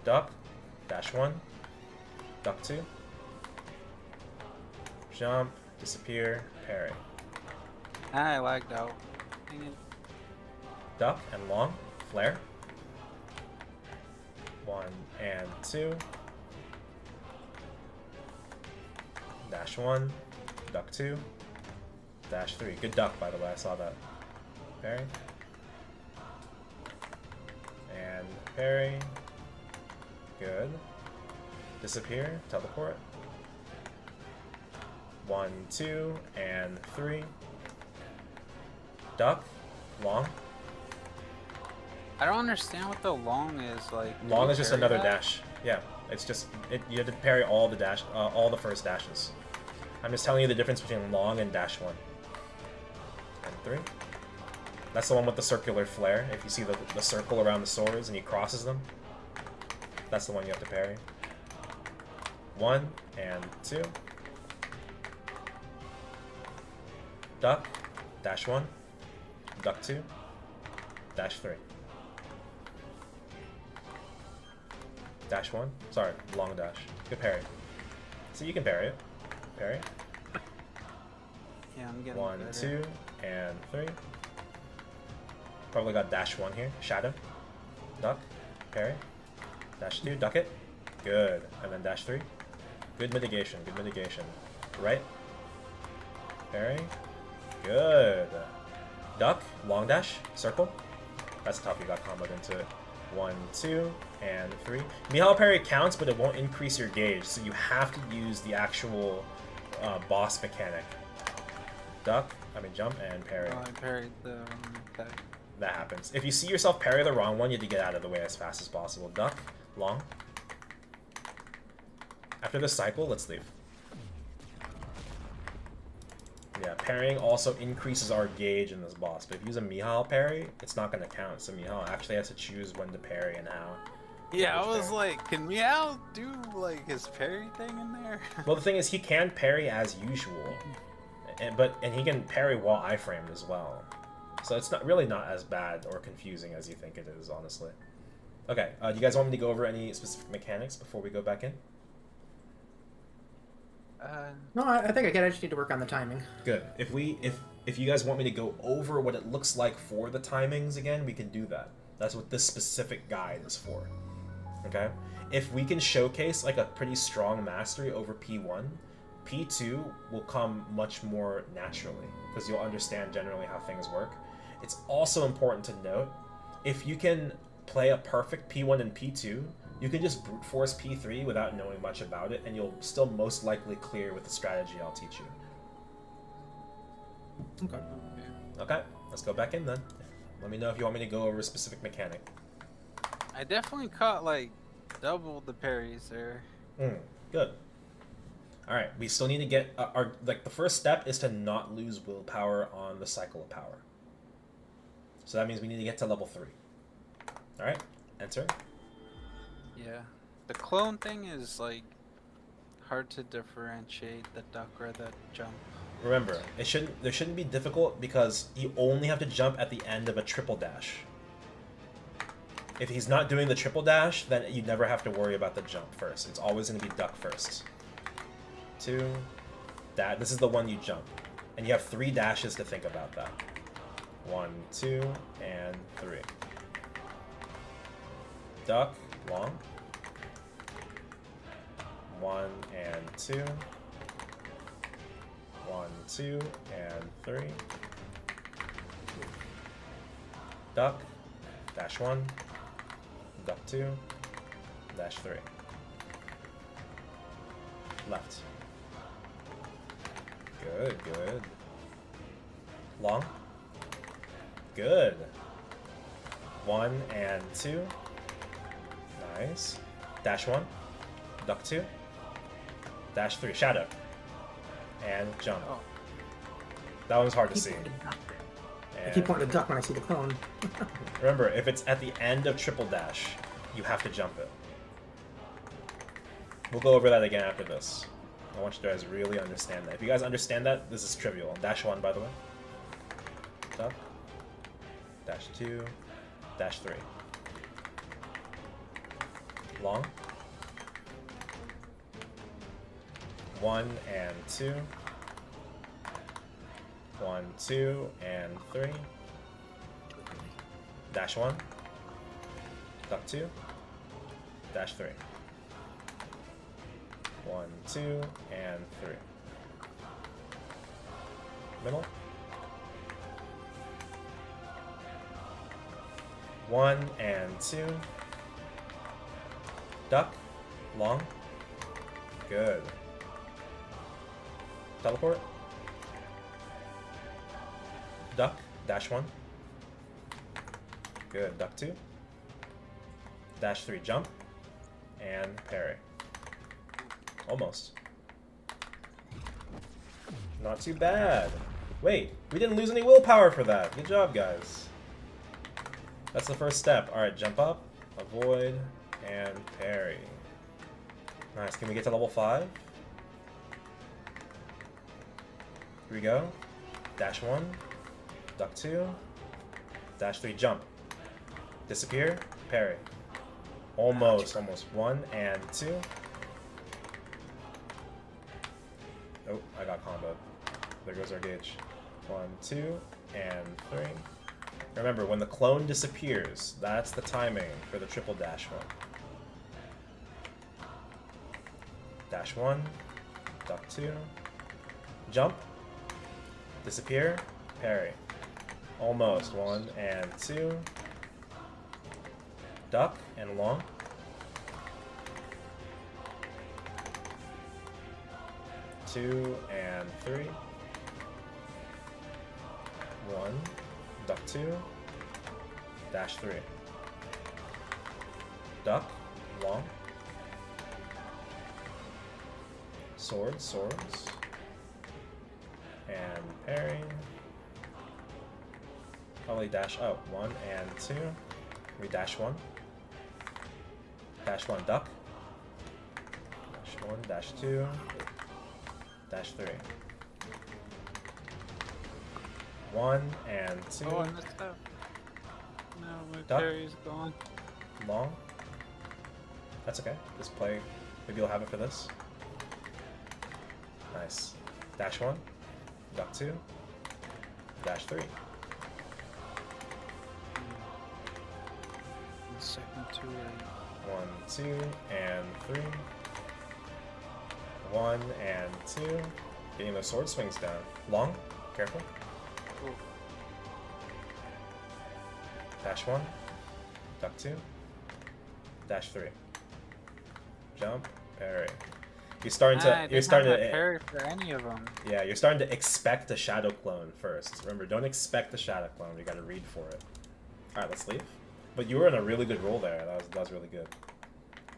Duck. Dash 1. Duck 2. Jump. Disappear. Parry. I lagged out. Dang it. Duck and long. Flare. 1 and 2. Dash 1. Duck 2. Dash 3. Good duck, by the way. I saw that. Parry. And parry. Good. Disappear. Teleport. 1, 2, and 3. Duck. Long. I don't understand what the long is like. Long is just another that? dash. Yeah, it's just you have to parry all the all the first dashes. I'm just telling you the difference between long and dash 1. And 3. That's the one with the circular flare. If you see the circle around the swords and he crosses them, that's the one you have to parry. 1 and 2. Duck. Dash 1. Duck 2. Dash 3. Dash 1. Sorry, long dash. Good parry. So you can parry it. Parry. Yeah, I'm getting 1, better. 2, and 3. Probably got dash 1 here. Shadow. Duck. Parry. Dash 2. Duck it. Good. And then dash 3. Good mitigation. Good mitigation. Right. Parry. Good. Duck. Long dash. Circle. That's tough. You got comboed into it. 1, 2, and 3. Mihao parry counts, but it won't increase your gauge, so you have to use the actual boss mechanic. Duck, jump, and parry. Oh, I parried the attack. That happens. If you see yourself parry the wrong one, you have to get out of the way as fast as possible. Duck, long. After this cycle, let's leave. Yeah, parrying also increases our gauge in this boss, but if you use a Mihal parry, it's not going to count. So Mihal actually has to choose when to parry and how. Yeah, I was like, can Meow do like his parry thing in there? Well, the thing is, he can parry as usual, and he can parry while iframed as well. So it's not as bad or confusing as you think it is, honestly. Okay, do you guys want me to go over any specific mechanics before we go back in? No, I think I just need to work on the timing. Good. If you guys want me to go over what it looks like for the timings again, we can do that. That's what this specific guide is for. Okay? If we can showcase like a pretty strong mastery over P1, P2 will come much more naturally because you'll understand generally how things work. It's also important to note, if you can play a perfect P1 and P2, you can just brute force P3 without knowing much about it, and you'll still most likely clear with the strategy I'll teach you. Okay. Okay, let's go back in then. Let me know if you want me to go over a specific mechanic. I definitely caught like double the parries there. Good. All right, we still need to get the first step is to not lose willpower on the cycle of power. So that means we need to get to level 3. All right, enter. Yeah, the clone thing is like hard to differentiate the duck or the jump. Remember, there shouldn't be difficult because you only have to jump at the end of a triple dash. If he's not doing the triple dash, then you never have to worry about the jump first. It's always going to be duck first. 2, this is the one you jump. And you have 3 dashes to think about that. 1, 2, and 3. Duck, long. 1 and 2. 1, 2, and 3. Duck, dash 1. Duck 2, dash 3. Left. Good, good. Long. Good. 1 and 2. Nice. Dash 1. Duck 2. Dash 3. Shadow. And jump. Oh. That one's hard to see. I keep wanting to duck when I see the clone. Remember, if it's at the end of triple dash, you have to jump it. We'll go over that again after this. I want you guys to really understand that. If you guys understand that, this is trivial. Dash 1, by the way. Duck. Dash 2. Dash 3. Long. 1 and 2. 1, 2, and 3. Dash 1. Duck 2. Dash 3. 1, 2, and 3. Middle. 1 and 2. Duck. Long. Good. Teleport. Duck. Dash 1. Good. Duck 2. Dash 3. Jump. And parry. Almost. Not too bad. Wait, we didn't lose any willpower for that. Good job, guys. That's the first step. Alright, jump up, avoid, and parry. Nice. Can we get to level 5? Here we go. Dash 1. Duck 2. Dash 3. Jump. Disappear. Parry. Almost. 1 and 2. Oh, I got comboed. There goes our gauge. 1, 2, and 3. Remember, when the clone disappears, that's the timing for the triple dash one. Dash 1, duck 2, jump, disappear, parry. Almost. 1 and 2. Duck and long. 2 and 3. 1, duck 2, dash 3. Duck, long. Swords. And parry. Probably dash up. 1 and 2. We dash 1. Dash 1, duck. Dash 1, dash 2. Dash 3. 1 and 2. Oh, I missed out. No, my Duck. parry's gone. Long. That's okay. Just play. Maybe you'll have it for this. Nice. Dash 1. Duck 2. Dash 3. Second 2 right. 1, 2, and 3. 1 and 2. Getting those sword swings down. Long. Careful. Oh. Dash 1. Duck 2. Dash 3. Jump. Parry. You're starting to. You're starting to parry for any of them. Yeah, you're starting to expect a shadow clone first. Remember, don't expect the shadow clone. You got to read for it. All right, let's leave. But you were in a really good roll there. That was really good.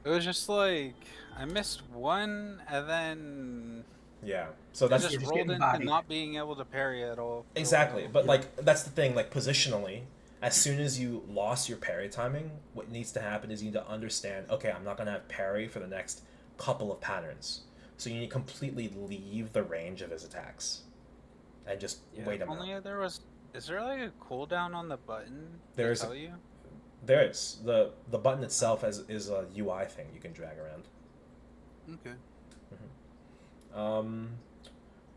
It was just like I missed one, and then Yeah. So that's I just rolled into not being able to parry at all. exactly. But like that's the thing. Like positionally, as soon as you lost your parry timing, what needs to happen is you need to understand. Okay, I'm not gonna have parry for the next couple of patterns. So you need to completely leave the range of his attacks, and just wait a minute. Only there was. Is there like a cooldown on the button? There's. Tell you? There is. The button itself is a UI thing you can drag around. Okay. Let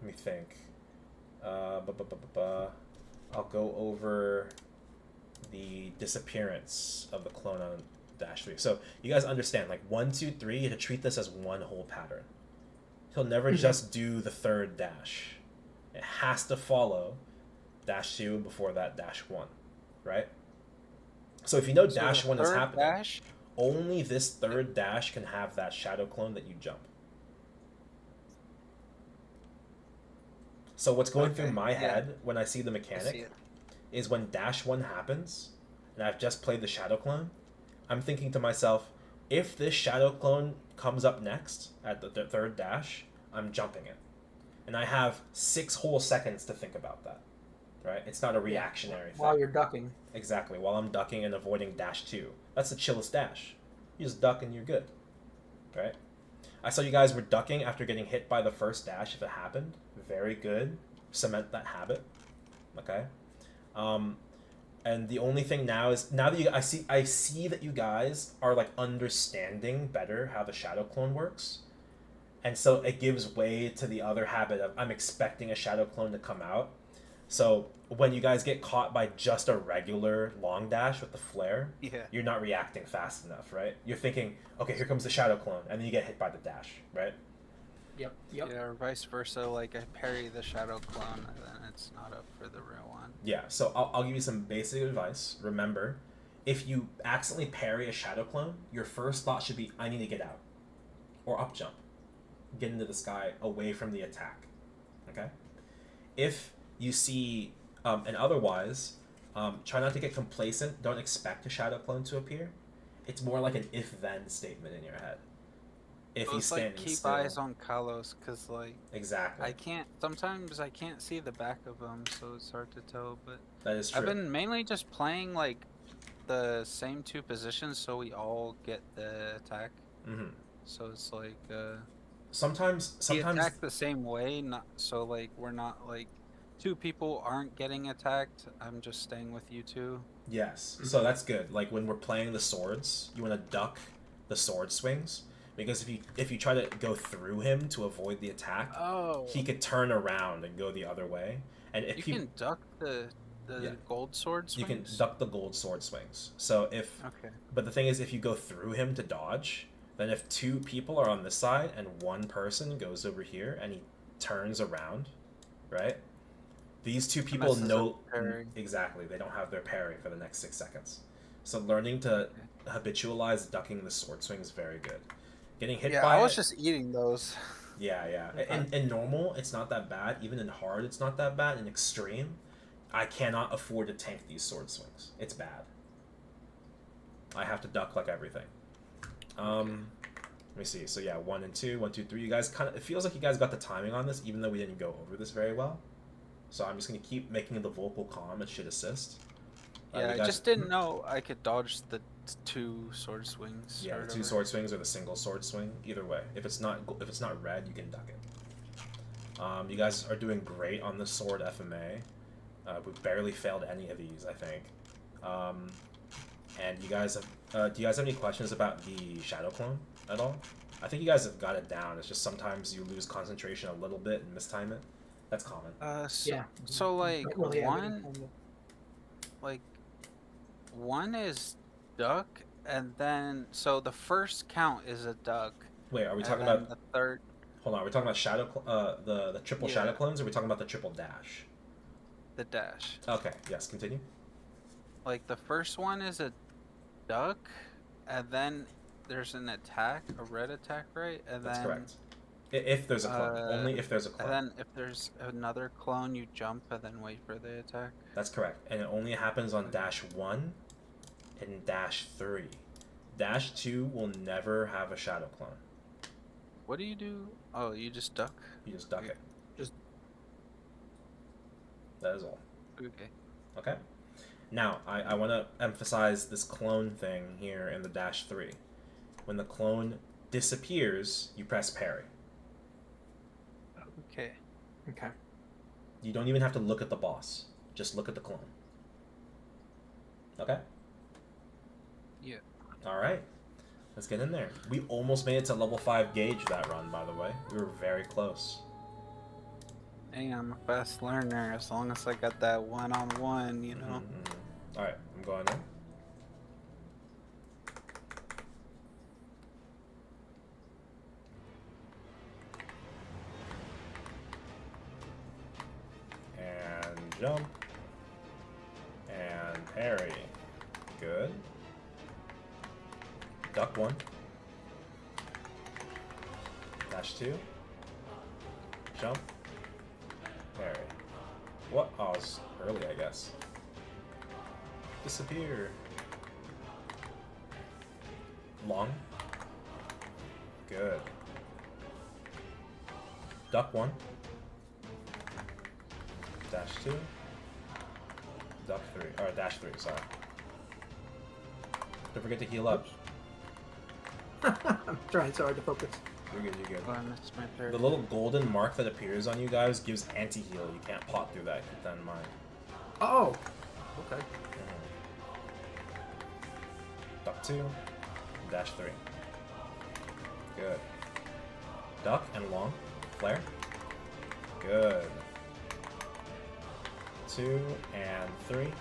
me think. I'll go over the disappearance of the clone on dash 3. So you guys understand, like 1, 2, 3, you have to treat this as one whole pattern. He'll never just do the third dash. It has to follow dash 2 before that dash 1, right? So if you know dash 1 is happening, only this third dash can have that shadow clone that you jump. So what's going through my head when I see the mechanic is when dash 1 happens, and I've just played the shadow clone, I'm thinking to myself, if this shadow clone comes up next at the third dash, I'm jumping it. And I have 6 whole seconds to think about that. Right? It's not a reactionary thing. While you're ducking. Exactly, while I'm ducking and avoiding dash 2. That's the chillest dash. You just duck and you're good. Right? I saw you guys were ducking after getting hit by the first dash if it happened. Very good. Cement that habit. Okay? And the only thing now is, now that I see that you guys are like understanding better how the shadow clone works. And so it gives way to the other habit of I'm expecting a shadow clone to come out. So when you guys get caught by just a regular long dash with the flare, you're not reacting fast enough, right? You're thinking, okay, here comes the shadow clone, and then you get hit by the dash, right? Yep. Yeah, or vice versa. Like I parry the shadow clone, and then it's not up for the real one. Yeah. So I'll give you some basic advice. Remember, if you accidentally parry a shadow clone, your first thought should be, I need to get out, or up jump, get into the sky away from the attack. Okay. If you see, and otherwise, try not to get complacent. Don't expect a shadow clone to appear. It's more like an if-then statement in your head. If he's standing keep still. eyes on Kalos, because like exactly. Sometimes I can't see the back of him, so it's hard to tell. But that is true. I've been mainly just playing like the same 2 positions, so we all get the attack. Mm-hmm. So it's like sometimes we attack the same way, not so like we're not like 2 people aren't getting attacked. I'm just staying with you 2. Yes, so that's good. Like when we're playing the swords, you want to duck the sword swings, because if you try to go through him to avoid the attack, he could turn around and go the other way. And if you can duck the gold sword swings. You can duck the gold sword swings. So but the thing is, if you go through him to dodge, then if 2 people are on this side and 1 person goes over here and he turns around, right? These 2 people know exactly. They don't have their parry for the next 6 seconds. So learning to habitualize ducking the sword swing is very good. Getting hit by I was just eating those. Yeah. In normal, it's not that bad. Even in hard, it's not that bad. In extreme, I cannot afford to tank these sword swings. It's bad. I have to duck like everything. Let me see. So yeah, 1 and 2, 1, 2, 3. You guys kind of, it feels like you guys got the timing on this, even though we didn't go over this very well. So I'm just gonna keep making the vocal calm. It should assist. Yeah, I just didn't know I could dodge the 2 sword swings. Yeah, the 2 sword swings or the single sword swing. Either way, if it's not red, you can duck it. You guys are doing great on the sword FMA. We barely failed any of these, I think. And you guys have, do you guys have any questions about the shadow clone at all? I think you guys have got it down. It's just sometimes you lose concentration a little bit and mistime it. That's common. Yeah. So like Really one is duck, and then so the first count is a duck. Wait, are we talking about the third? Hold on, are we talking about shadow the triple shadow clones, or are we talking about the triple dash? The dash. Okay, yes, continue. Like the first one is a duck, and then there's an attack, a red attack, right? And That's then correct. If there's a clone, only if there's a clone. And then if there's another clone, you jump and then wait for the attack. That's correct, and it only happens on dash 1 and dash 3. Dash 2 will never have a shadow clone. What do you do? Oh, you just duck? You just duck it. Just. That is all. Okay. Okay. Now, I want to emphasize this clone thing here in the dash 3. When the clone disappears, you press parry. Okay. Okay. You don't even have to look at the boss. Just look at the clone. Okay? Yeah. Alright. Let's get in there. We almost made it to level 5 gauge that run, by the way. We were very close. Hey, I'm a fast learner. As long as I got that one-on-one, you know. Alright, I'm going in. And jump. And parry. Good. Duck 1. Dash 2. Jump. Parry. What? Oh, it's early, I guess. Disappear. Long. Good. Duck 1. Dash 2. Duck 3. Or dash 3, sorry. Don't forget to heal up. I'm trying so hard to focus. You're good, you're good. Oh, I missed my parry. The little golden mark that appears on you guys gives anti-heal. You can't pot through that, keep that in mind. Oh! Okay. Duck 2. Dash 3. Good. Duck and long. Flare. Good. 2 and 3.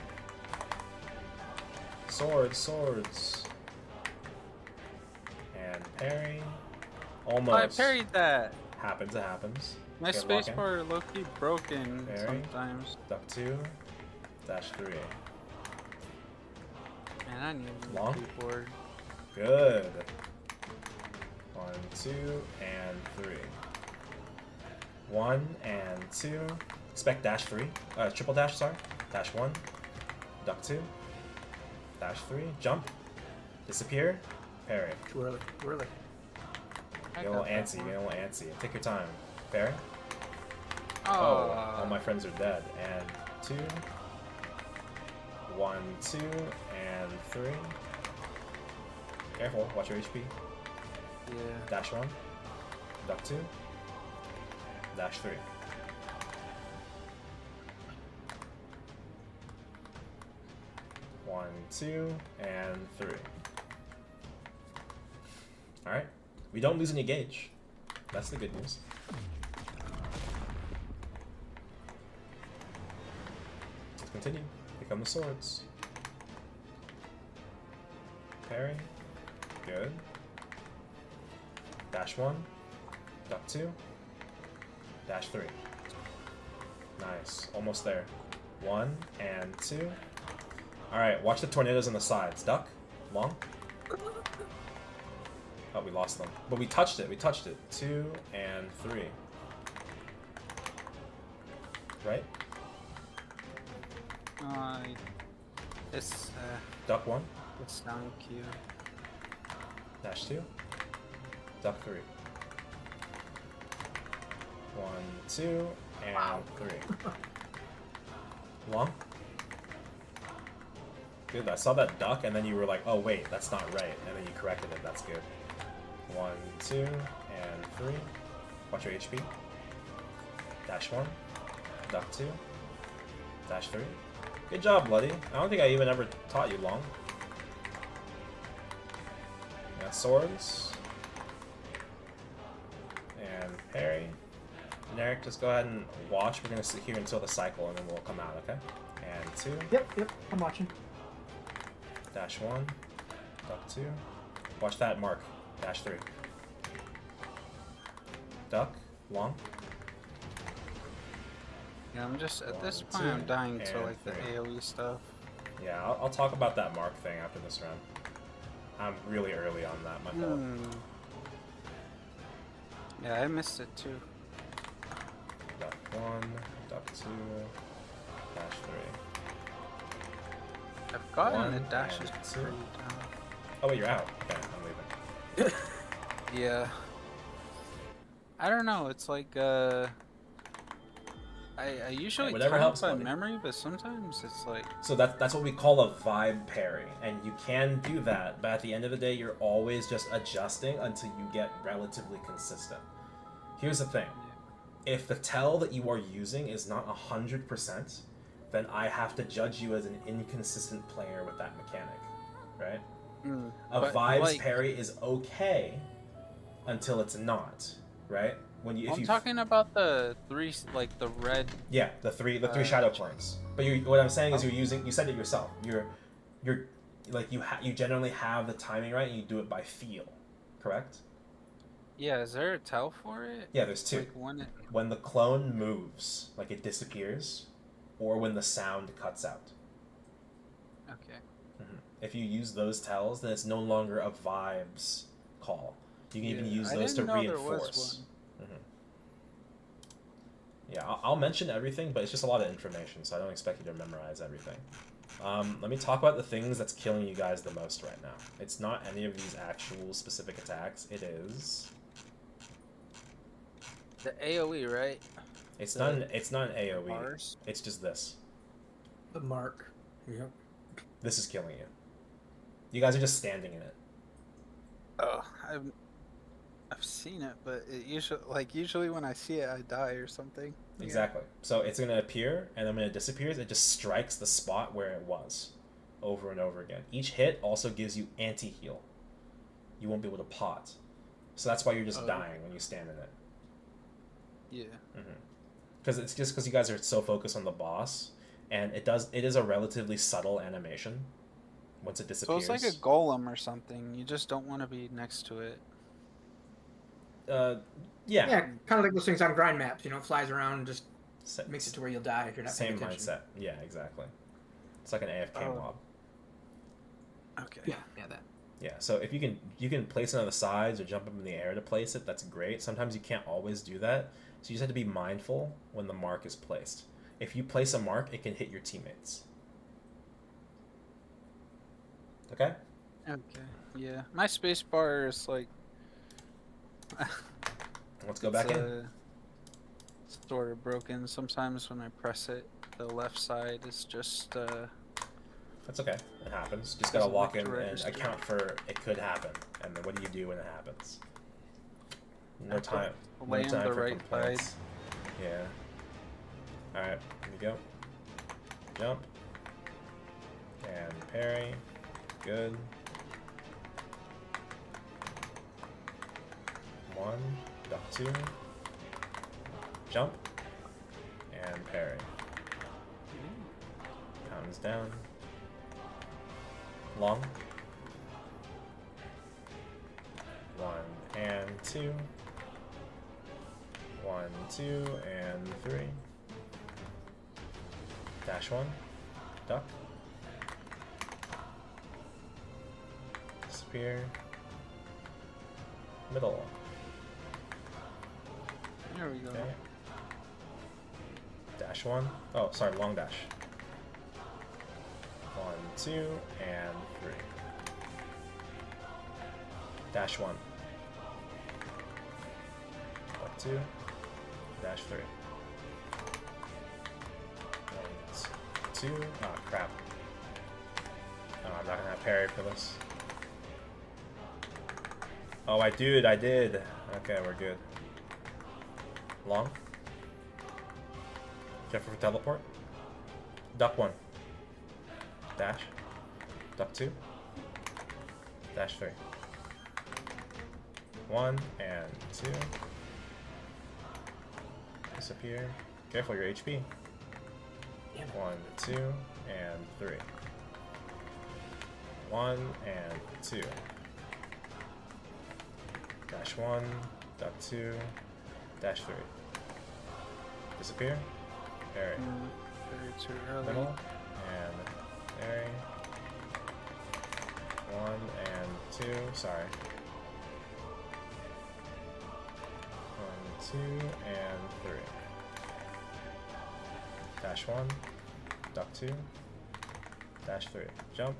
Swords. And parry. Almost. I parried that. Happens, it happens. My Okay, lock in. spacebar low-key broken Parry. sometimes. Duck 2. Dash 3. Man, I need a Long. keyboard. Good. 1, 2, and 3. 1 and 2. Expect dash 3. Triple dash, sorry. Dash 1. Duck 2. Dash 3. Jump. Disappear. Parry. Too early. Too early. I Get a little got that antsy. one. Get a little antsy. Take your time. Parry. Oh, All my friends are dead. And 2. 1, 2, and 3. Careful. Watch your HP. yeah. Dash 1. Duck 2. Dash 3. One, 2, and 3. Alright. We don't lose any gauge. That's the good news. Let's continue. Become the swords. Parry. Good. Dash 1. Duck 2. Dash 3. Nice. Almost there. 1 and 2. Alright, watch the tornadoes on the sides. Duck. Long. Oh, we lost them. But we touched it. 2 and 3. Right? It's Duck 1. it's down Q. Dash 2. duck 3. 1, 2, and 3. Long. Good. I saw that duck, and then you were like, "Oh wait, that's not right," and then you corrected it. That's good. 1, 2, and 3. Watch your HP. Dash 1. Duck 2. Dash 3. Good job, Bloody. I don't think I even ever taught you long. Got swords. And parry. Narek, just go ahead and watch. We're going to sit here until the cycle, and then we'll come out, okay? And 2. Yep, I'm watching. Dash 1. Duck 2. Watch that mark. Dash 3. Duck. Long. Yeah, I'm just at this 1, point. I'm 2, dying to and like the 3. AOE stuff. Yeah, I'll talk about that mark thing after this round. I'm really early on that, my fault. Yeah, I missed it too. Duck 1, duck 2, dash 3. I've gotten 1 the dashes and 2. pretty down. Oh wait, you're out. Okay, I'm leaving. Yeah. I don't know. It's like I usually whatever time helps, by buddy. memory, but sometimes it's like So that's what we call a vibe parry, and you can do that, but at the end of the day, you're always just adjusting until you get relatively consistent. Here's the thing. If the tell that you are using is not 100%, then I have to judge you as an inconsistent player with that mechanic, right? A but, vibes like, parry is okay until it's not, right? When you, if I'm you talking about the three, like the red. yeah, the three shadow clones. But what I'm saying is you're using. You said it yourself. You're like you generally have the timing right, and you do it by feel, correct? Yeah, is there a tell for it? Yeah, there's 2. Like When the clone moves, like it disappears, or when the sound cuts out. Okay. If you use those tells, then it's no longer a vibes call. You can even use those to reinforce. Yeah, I'll mention everything, but it's just a lot of information, so I don't expect you to memorize everything. Let me talk about the things that's killing you guys the most right now. It's not any of these actual specific attacks. It is... The AOE, right? It's not an AoE. Bars? It's just this. The mark. Yep. This is killing you. You guys are just standing in it. Oh, I've seen it, but it usually when I see it, I die or something. Exactly. So it's going to appear, and then when it disappears, it just strikes the spot where it was over and over again. Each hit also gives you anti-heal. You won't be able to pot. So that's why you're just dying when you stand in it. Yeah. Because it's just because you guys are so focused on the boss, and it is a relatively subtle animation once it disappears. So it's like a golem or something. You just don't want to be next to it. Yeah. Yeah, kind of like those things on grind maps. You know, it flies around and just makes it to where you'll die if you're not paying Same attention. mindset. Yeah, exactly. It's like an AFK mob. Okay. Yeah, that. Yeah, so if you can place it on the sides or jump up in the air to place it, that's great. Sometimes you can't always do that, so you just have to be mindful when the mark is placed. If you place a mark, it can hit your teammates. Okay? Okay. Yeah. My space bar is like... Let's go back in. Sort of broken. Sometimes when I press it, the left side is just... That's okay. It happens. Just gotta Doesn't walk like in to and register. account for it could happen. And then what do you do when it happens? No time. No Land time the for right complaints. side. Yeah. Alright, here we go. Jump. And parry. Good. 1. Duck 2. Jump. And parry. Pounds down. Long. 1 and 2. 1, 2, and 3. Dash 1. Duck. Disappear. Middle. There we go. Okay. Dash 1. Oh, sorry, long dash. 1, 2, and 3. Dash 1. 2, dash 3. 1, 2. Ah, crap. Oh, I'm not gonna have parry for this. Oh, I did. Okay, we're good. Long. Careful for teleport. Duck 1. Dash. Duck 2. Dash 3. 1 and 2. Disappear. Careful your HP. 1, 2, and 3. 1 and 2. Dash 1, duck 2, dash 3. Disappear. Parry. Very too early. Middle. And parry. 1 and 2. Sorry. 1, 2, and 3. Dash 1, duck 2, dash 3. Jump.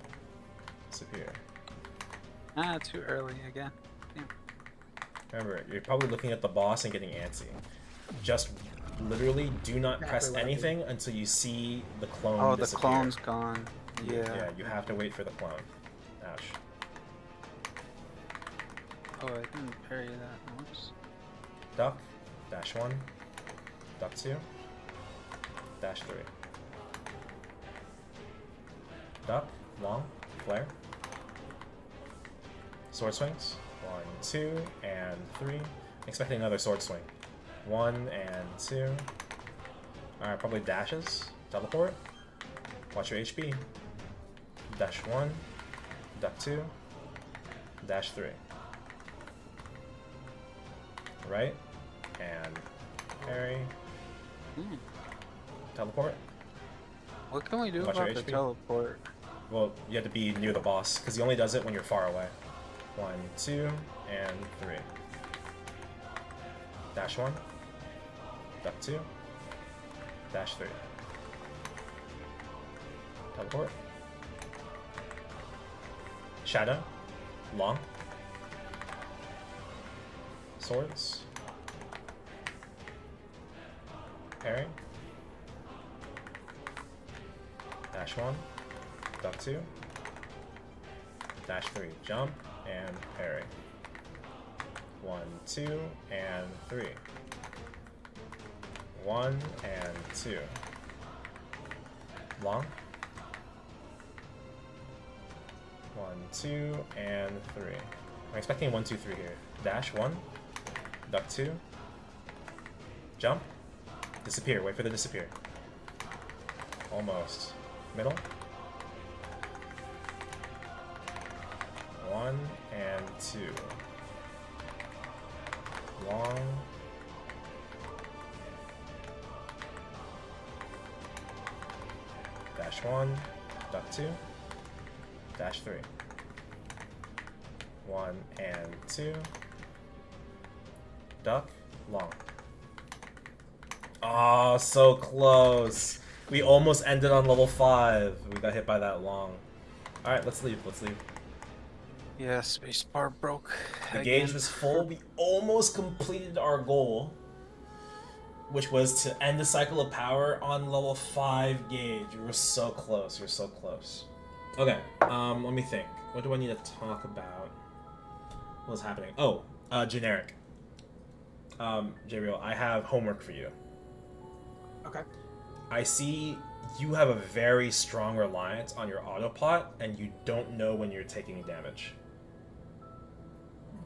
Disappear. Ah, too early again. Yeah. Remember, you're probably looking at the boss and getting antsy. Just literally do not press anything until you see the clone disappear. The clone's gone. Yeah. Yeah, you have to wait for the clone. Ouch. Oh, I didn't parry that. Whoops. Duck, dash 1, duck 2, dash 3. Duck, long, flare. Sword swings. 1, 2, and 3. Expecting another sword swing. 1 and 2. Alright, probably dashes. Teleport. Watch your HP. Dash 1. Duck 2. Dash 3. Right. And parry. Teleport. What can we do Watch your about the HP. teleport? Well, you have to be near the boss, because he only does it when you're far away. 1, 2, and 3. Dash 1. Duck 2. Dash 3. Teleport. Shadow. Long. Swords. Parry. Dash 1. Duck 2. Dash 3. Jump and parry. 1, 2, and 3. 1 and 2. Long. 1, 2, and 3. I'm expecting 1, 2, 3 here. Dash 1. Duck 2. Jump. Disappear. Wait for the disappear. Almost. Middle. 1 and 2. Long. Dash 1. Duck 2. Dash 3. 1 and 2. Duck. Long. Oh, so close. We almost ended on level 5. We got hit by that long. Alright, let's leave. Yeah, spacebar broke. The again. gauge was full. We almost completed our goal, which was to end the cycle of power on level 5 gauge. We were so close. Okay, let me think. What do I need to talk about? What's happening? Oh, generic. J-Real, I have homework for you. Okay. I see you have a very strong reliance on your autopot, and you don't know when you're taking damage.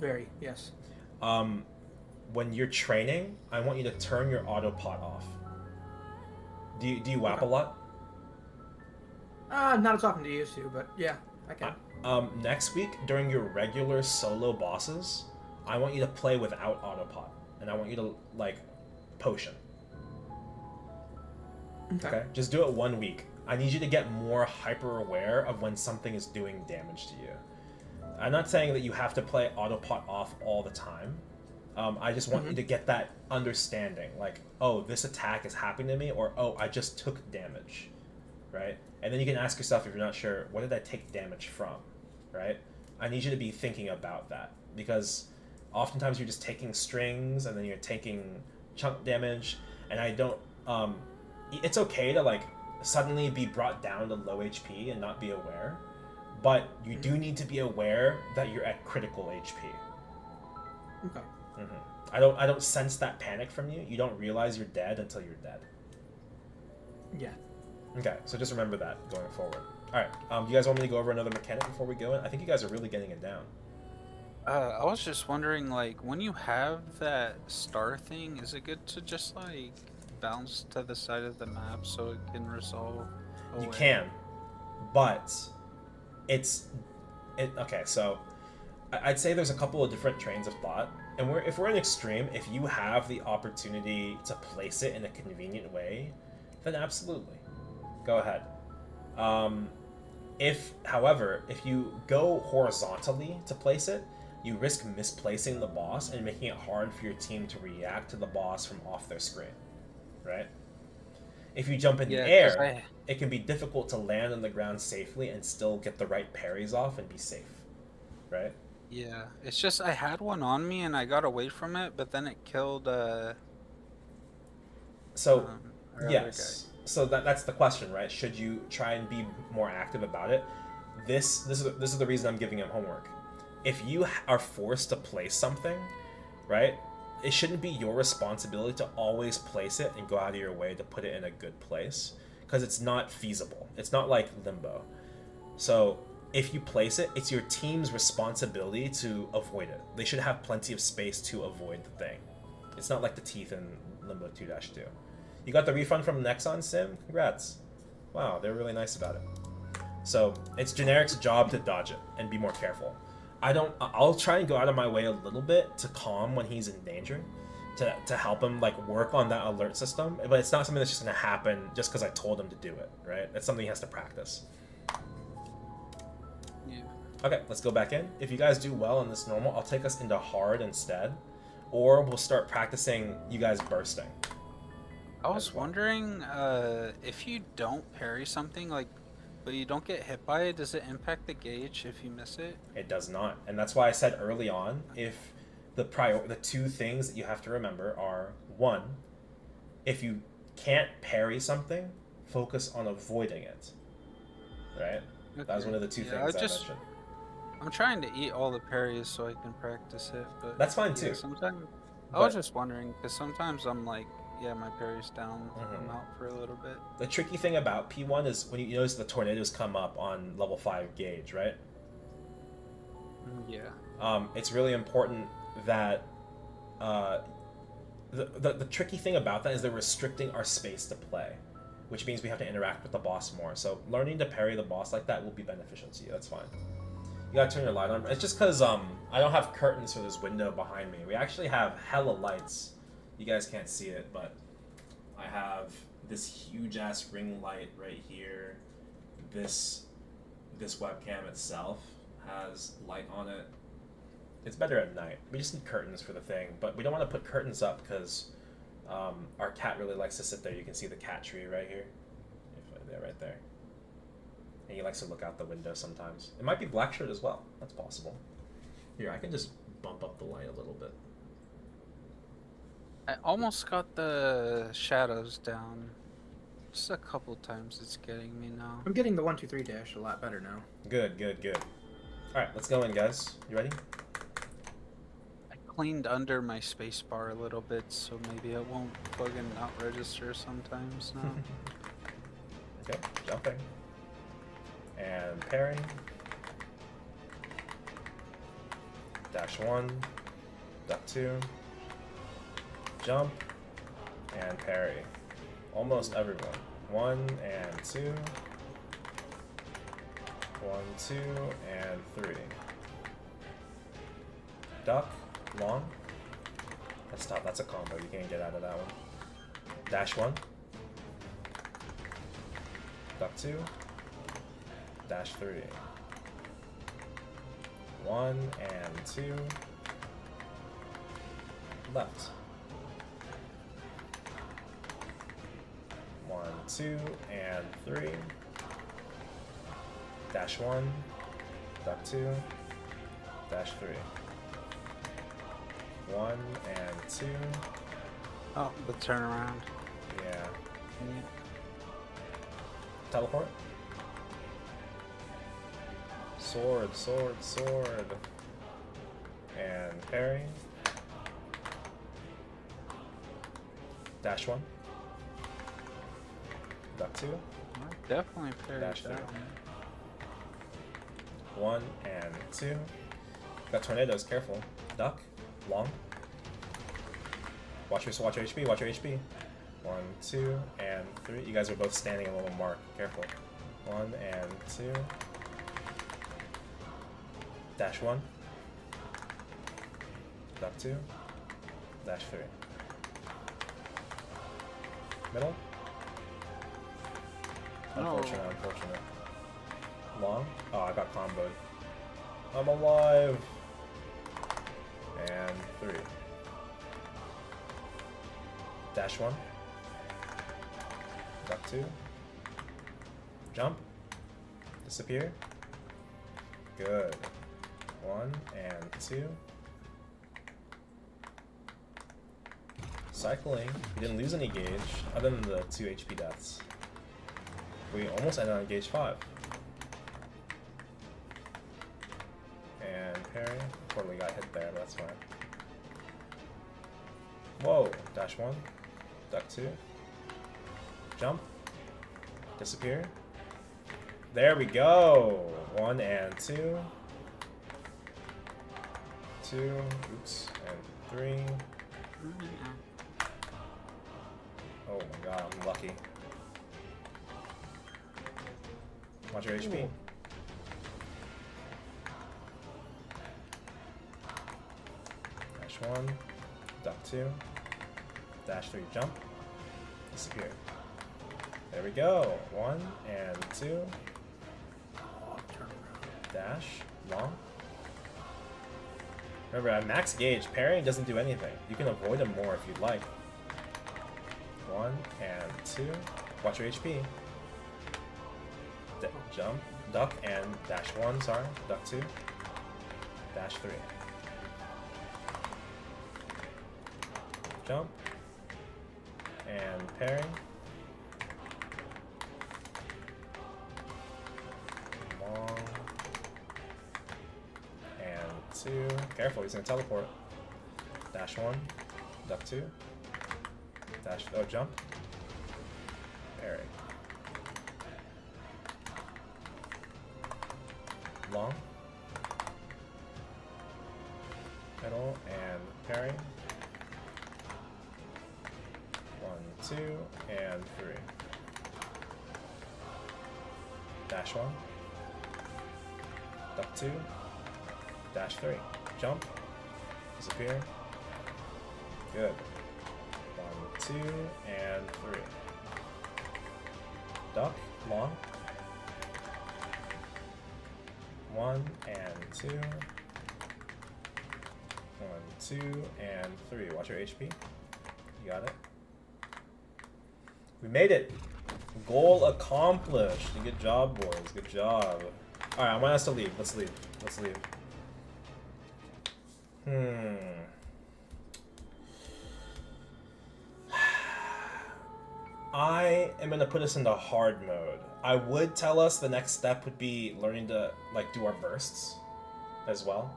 Very, yes. When you're training, I want you to turn your autopot off. Do you WAP a lot? Not as often as you used to, but yeah, I can. Next week, during your regular solo bosses, I want you to play without autopot, and I want you to, like, potion. Okay? Just do it 1 week. I need you to get more hyper-aware of when something is doing damage to you. I'm not saying that you have to play autopot off all the time. I just want you to get that understanding, like, oh, this attack is happening to me, or oh, I just took damage, right? And then you can ask yourself, if you're not sure, what did I take damage from, right? I need you to be thinking about that, because Oftentimes you're just taking strings and then you're taking chunk damage, and I don't. It's okay to like suddenly be brought down to low HP and not be aware, but you do need to be aware that you're at critical HP. Okay. I don't sense that panic from you. You don't realize you're dead until you're dead. Yeah. Okay, so just remember that going forward. All right. You guys want me to go over another mechanic before we go in? I think you guys are really getting it down. I was just wondering, like, when you have that star thing, is it good to just like bounce to the side of the map so it can resolve away? You can, but okay. So I'd say there's a couple of different trains of thought, and if we're in extreme, if you have the opportunity to place it in a convenient way, then absolutely, go ahead. However, if you go horizontally to place it, you risk misplacing the boss and making it hard for your team to react to the boss from off their screen, right? If you jump in the air, it can be difficult to land on the ground safely and still get the right parries off and be safe, right? Yeah, it's just I had one on me and I got away from it, but then it killed yes. So that's the question, right? Should you try and be more active about it? This is the reason I'm giving him homework. If you are forced to place something, right, it shouldn't be your responsibility to always place it and go out of your way to put it in a good place, because it's not feasible. It's not like Limbo. So if you place it, it's your team's responsibility to avoid it. They should have plenty of space to avoid the thing. It's not like the teeth in Limbo 2-2. You got the refund from Nexon Sim? Congrats. Wow, they're really nice about it. So it's Generic's job to dodge it and be more careful. I'll try and go out of my way a little bit to calm when he's in danger, to help him like work on that alert system, but it's not something that's just gonna happen just because I told him to do it, right? It's something he has to practice. Yeah. Okay, let's go back in. If you guys do well in this normal, I'll take us into hard instead, or we'll start practicing you guys bursting. I was wondering if you don't parry something, like, but you don't get hit by it, does it impact the gauge if you miss it? It does not, and that's why I said early on, if the two things that you have to remember are, one, if you can't parry something, focus on avoiding it, right? Okay. That was one of the two things I mentioned. I'm trying to eat all the parries so I can practice it, but that's fine too. Sometimes I was just wondering, because sometimes I'm like, yeah, my parry's down. I'm out for a little bit. The tricky thing about P1 is when you notice the tornadoes come up on level 5 gauge, right? Yeah. It's really important that the tricky thing about that is they're restricting our space to play, which means we have to interact with the boss more. So learning to parry the boss like that will be beneficial to you. That's fine. You gotta turn your light on. It's just because I don't have curtains for this window behind me. We actually have hella lights. You guys can't see it, but I have this huge ass ring light right here. This webcam itself has light on it. It's better at night. We just need curtains for the thing, but we don't want to put curtains up because our cat really likes to sit there. You can see the cat tree right here. Right there. And he likes to look out the window sometimes. It might be black shirt as well. That's possible. Here, I can just bump up the light a little bit. I almost got the shadows down. Just a couple times it's getting me now. I'm getting the 1-2-3 dash a lot better now. Good. Alright, let's go in, guys. You ready? I cleaned under my spacebar a little bit, so maybe it won't plug and not register sometimes now. Okay, jumping. And parrying. -1. Duck 2. Jump and parry. Almost everyone. 1 and 2. 1, 2, and 3. Duck, long. That's tough. That's a combo. You can't get out of that one. -1. Duck 2. -3. 1 and 2. Left. 1, 2, and 3. -1. Duck 2. -3. 1 and 2. Oh, the turnaround. Yeah. Yeah. Teleport. Sword, sword, sword. And parry. Dash 1. Duck 2. I definitely parried Dash that 1 and 2. Got tornadoes, careful. Duck. Long. Watch your HP, watch your HP. 1, 2, and 3. You guys are both standing in a little mark. Careful. 1 and 2. Dash 1. Duck 2. Dash 3. Middle. Unfortunate, unfortunate. Long. Oh, I got comboed. I'm alive. And 3. Dash 1. Duck 2. Jump. Disappear. Good. 1 and 2. Cycling. We didn't lose any gauge, other than the 2 HP deaths. We almost ended on gauge 5. And parry. Totally got hit there, but that's fine. Whoa. Dash 1. Duck 2. Jump. Disappear. There we go. 1 and 2. 2. Oops. And 3. Oh my god, I'm lucky. Watch your HP. Dash 1. Duck 2. Dash 3. Jump. Disappear. There we go. 1 and 2. Dash. Long. Remember, at max gauge, parrying doesn't do anything. You can avoid them more if you'd like. 1 and 2. Watch your HP. Jump. Duck and dash 1, sorry. Duck 2. Dash 3. Jump. And parry. Long. And 2. Careful, he's gonna teleport. Dash 1. Duck 2. Dash. Oh, jump. Parry. Long. Middle and parry. 1, 2, and 3. Dash 1. Duck 2. Dash 3. Jump. Disappear. Good. 1, 2, and 3. Duck. Long. 1 and 2. 1, 2, and 3. Watch your HP. You got it. We made it. Goal accomplished. Good job, boys. Good job. Alright, I want us to leave. Let's leave. Let's leave. I am gonna put us into hard mode. I would tell us the next step would be learning to like do our bursts as well,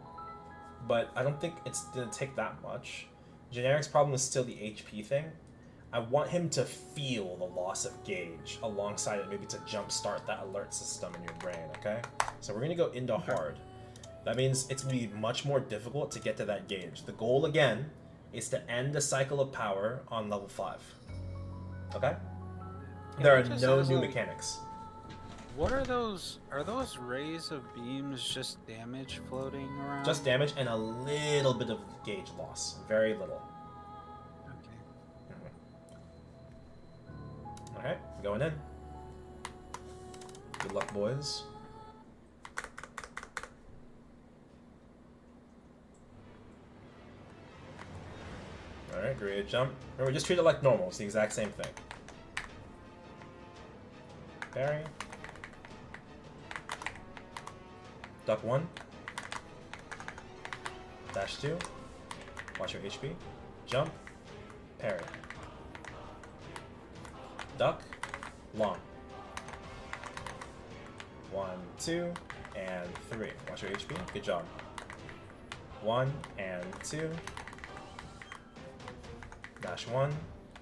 but I don't think it's gonna take that much. Generic's problem is still the HP thing. I want him to feel the loss of gauge alongside it, maybe to jumpstart that alert system in your brain. Okay, so we're gonna go into hard. That means it's gonna be much more difficult to get to that gauge. The goal again is to end the cycle of power on level 5. Okay? There are no new mechanics. What are those? Are those rays of beams just damage floating around? Just damage and a little bit of gauge loss. Very little. Okay. Alright, going in. Good luck, boys. Alright, great jump. Remember, just treat it like normal. It's the exact same thing. Parry. Duck 1. Dash 2. Watch your HP. Jump. Parry. Duck. Long. 1, 2, and 3. Watch your HP. Good job. 1 and 2. Dash 1.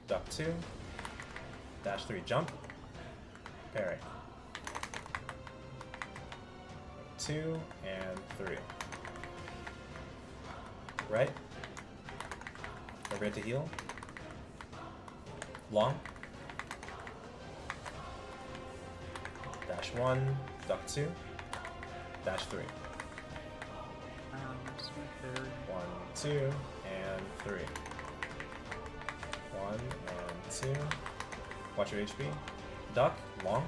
Duck 2. Dash 3. Jump. Parry. 2 and 3. Right. Don't forget to heal. Long. Dash 1, duck 2, dash 3. 1, 2, and 3. 1 and 2. Watch your HP. Duck, long.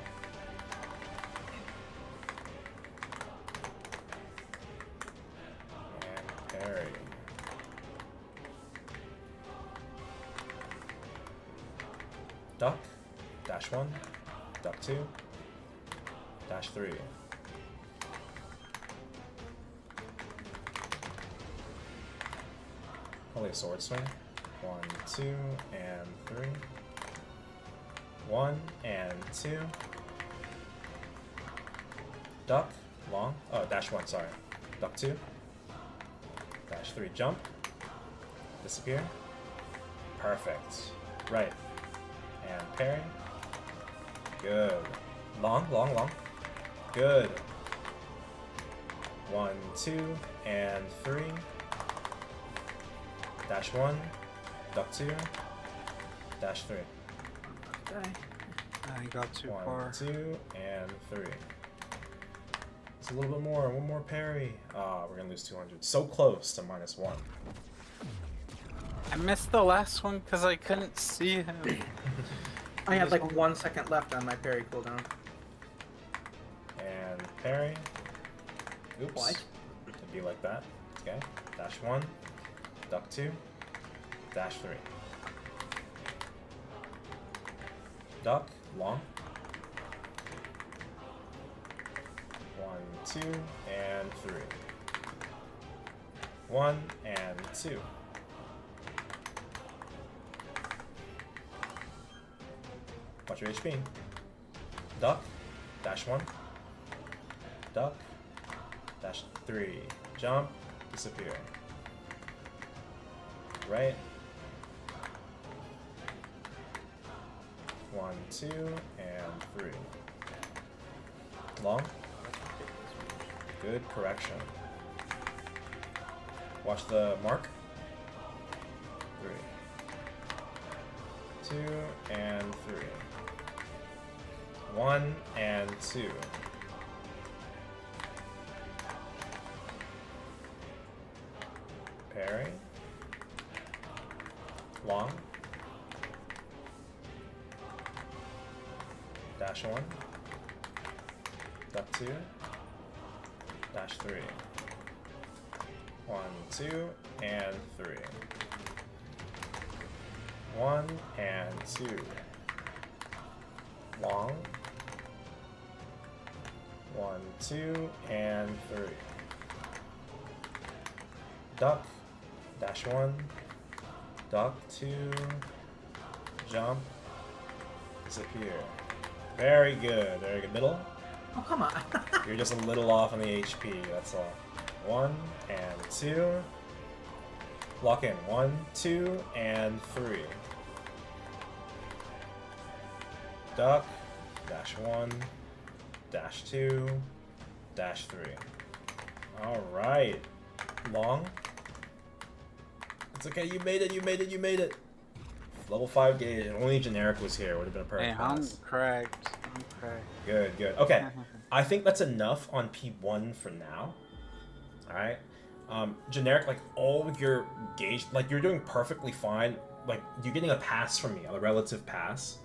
And parry. Duck, dash 1, duck 2, dash 3. Holy sword swing. 1, 2, and 3. 1 and 2. Duck, long. Oh, dash 1, sorry. Duck 2. Dash 3, jump. Disappear. Perfect. Right. And parry. Good. Long, long, long. Good. 1, 2, and 3. Dash 1, duck 2, dash 3. Okay. I got too 1, far. 2, and 3. It's a little bit more. One more parry. Ah, we're gonna lose 200. So close to -1. I missed the last one because I couldn't see him. I had like 1 second left on my parry cooldown. And parry. Oops. What? It'd be like that. Okay. Dash 1, duck 2, dash 3. Duck, long. 1, 2, and 3. 1 and 2. Watch your HP. Duck, dash 1. Duck, dash 3. Jump, disappear. Right. 1, 2, and 3. Long. Good correction. Watch the mark. 3. 2 and 3. 1 and 2. Parry. Long. Dash 1. Duck 2. Dash 3. 1, 2, and 3. 1 and 2. Long. 1, 2, and 3. Duck. Dash 1. Duck 2. Jump. Disappear. Very good. Very good. Middle. Oh, come on. You're just a little off on the HP. That's all. 1 and 2. Lock in. 1, 2, and 3. Duck. Dash 1. Dash 2. Dash 3. Alright. Long. It's okay. You made it. You made it. You made it. Level 5 gauge. Only generic was here. Would have been a perfect Hey, I'm pass. cracked. I'm cracked. Good, good. Okay. I think that's enough on P1 for now. Alright. Generic, like, all your gauge, like, you're doing perfectly fine. Like, you're getting a pass from me, a relative pass,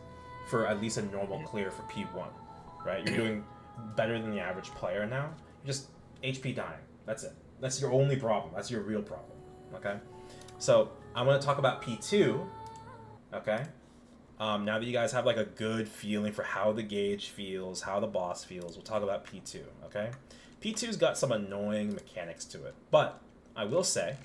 for at least a normal clear for P1. Right? You're doing better than the average player now. You're just HP dying. That's it. That's your only problem. That's your real problem. Okay? So, I'm going to talk about P2. Okay? Now that you guys have like a good feeling for how the gauge feels, how the boss feels, we'll talk about P2, okay? P2's got some annoying mechanics to it, but I will say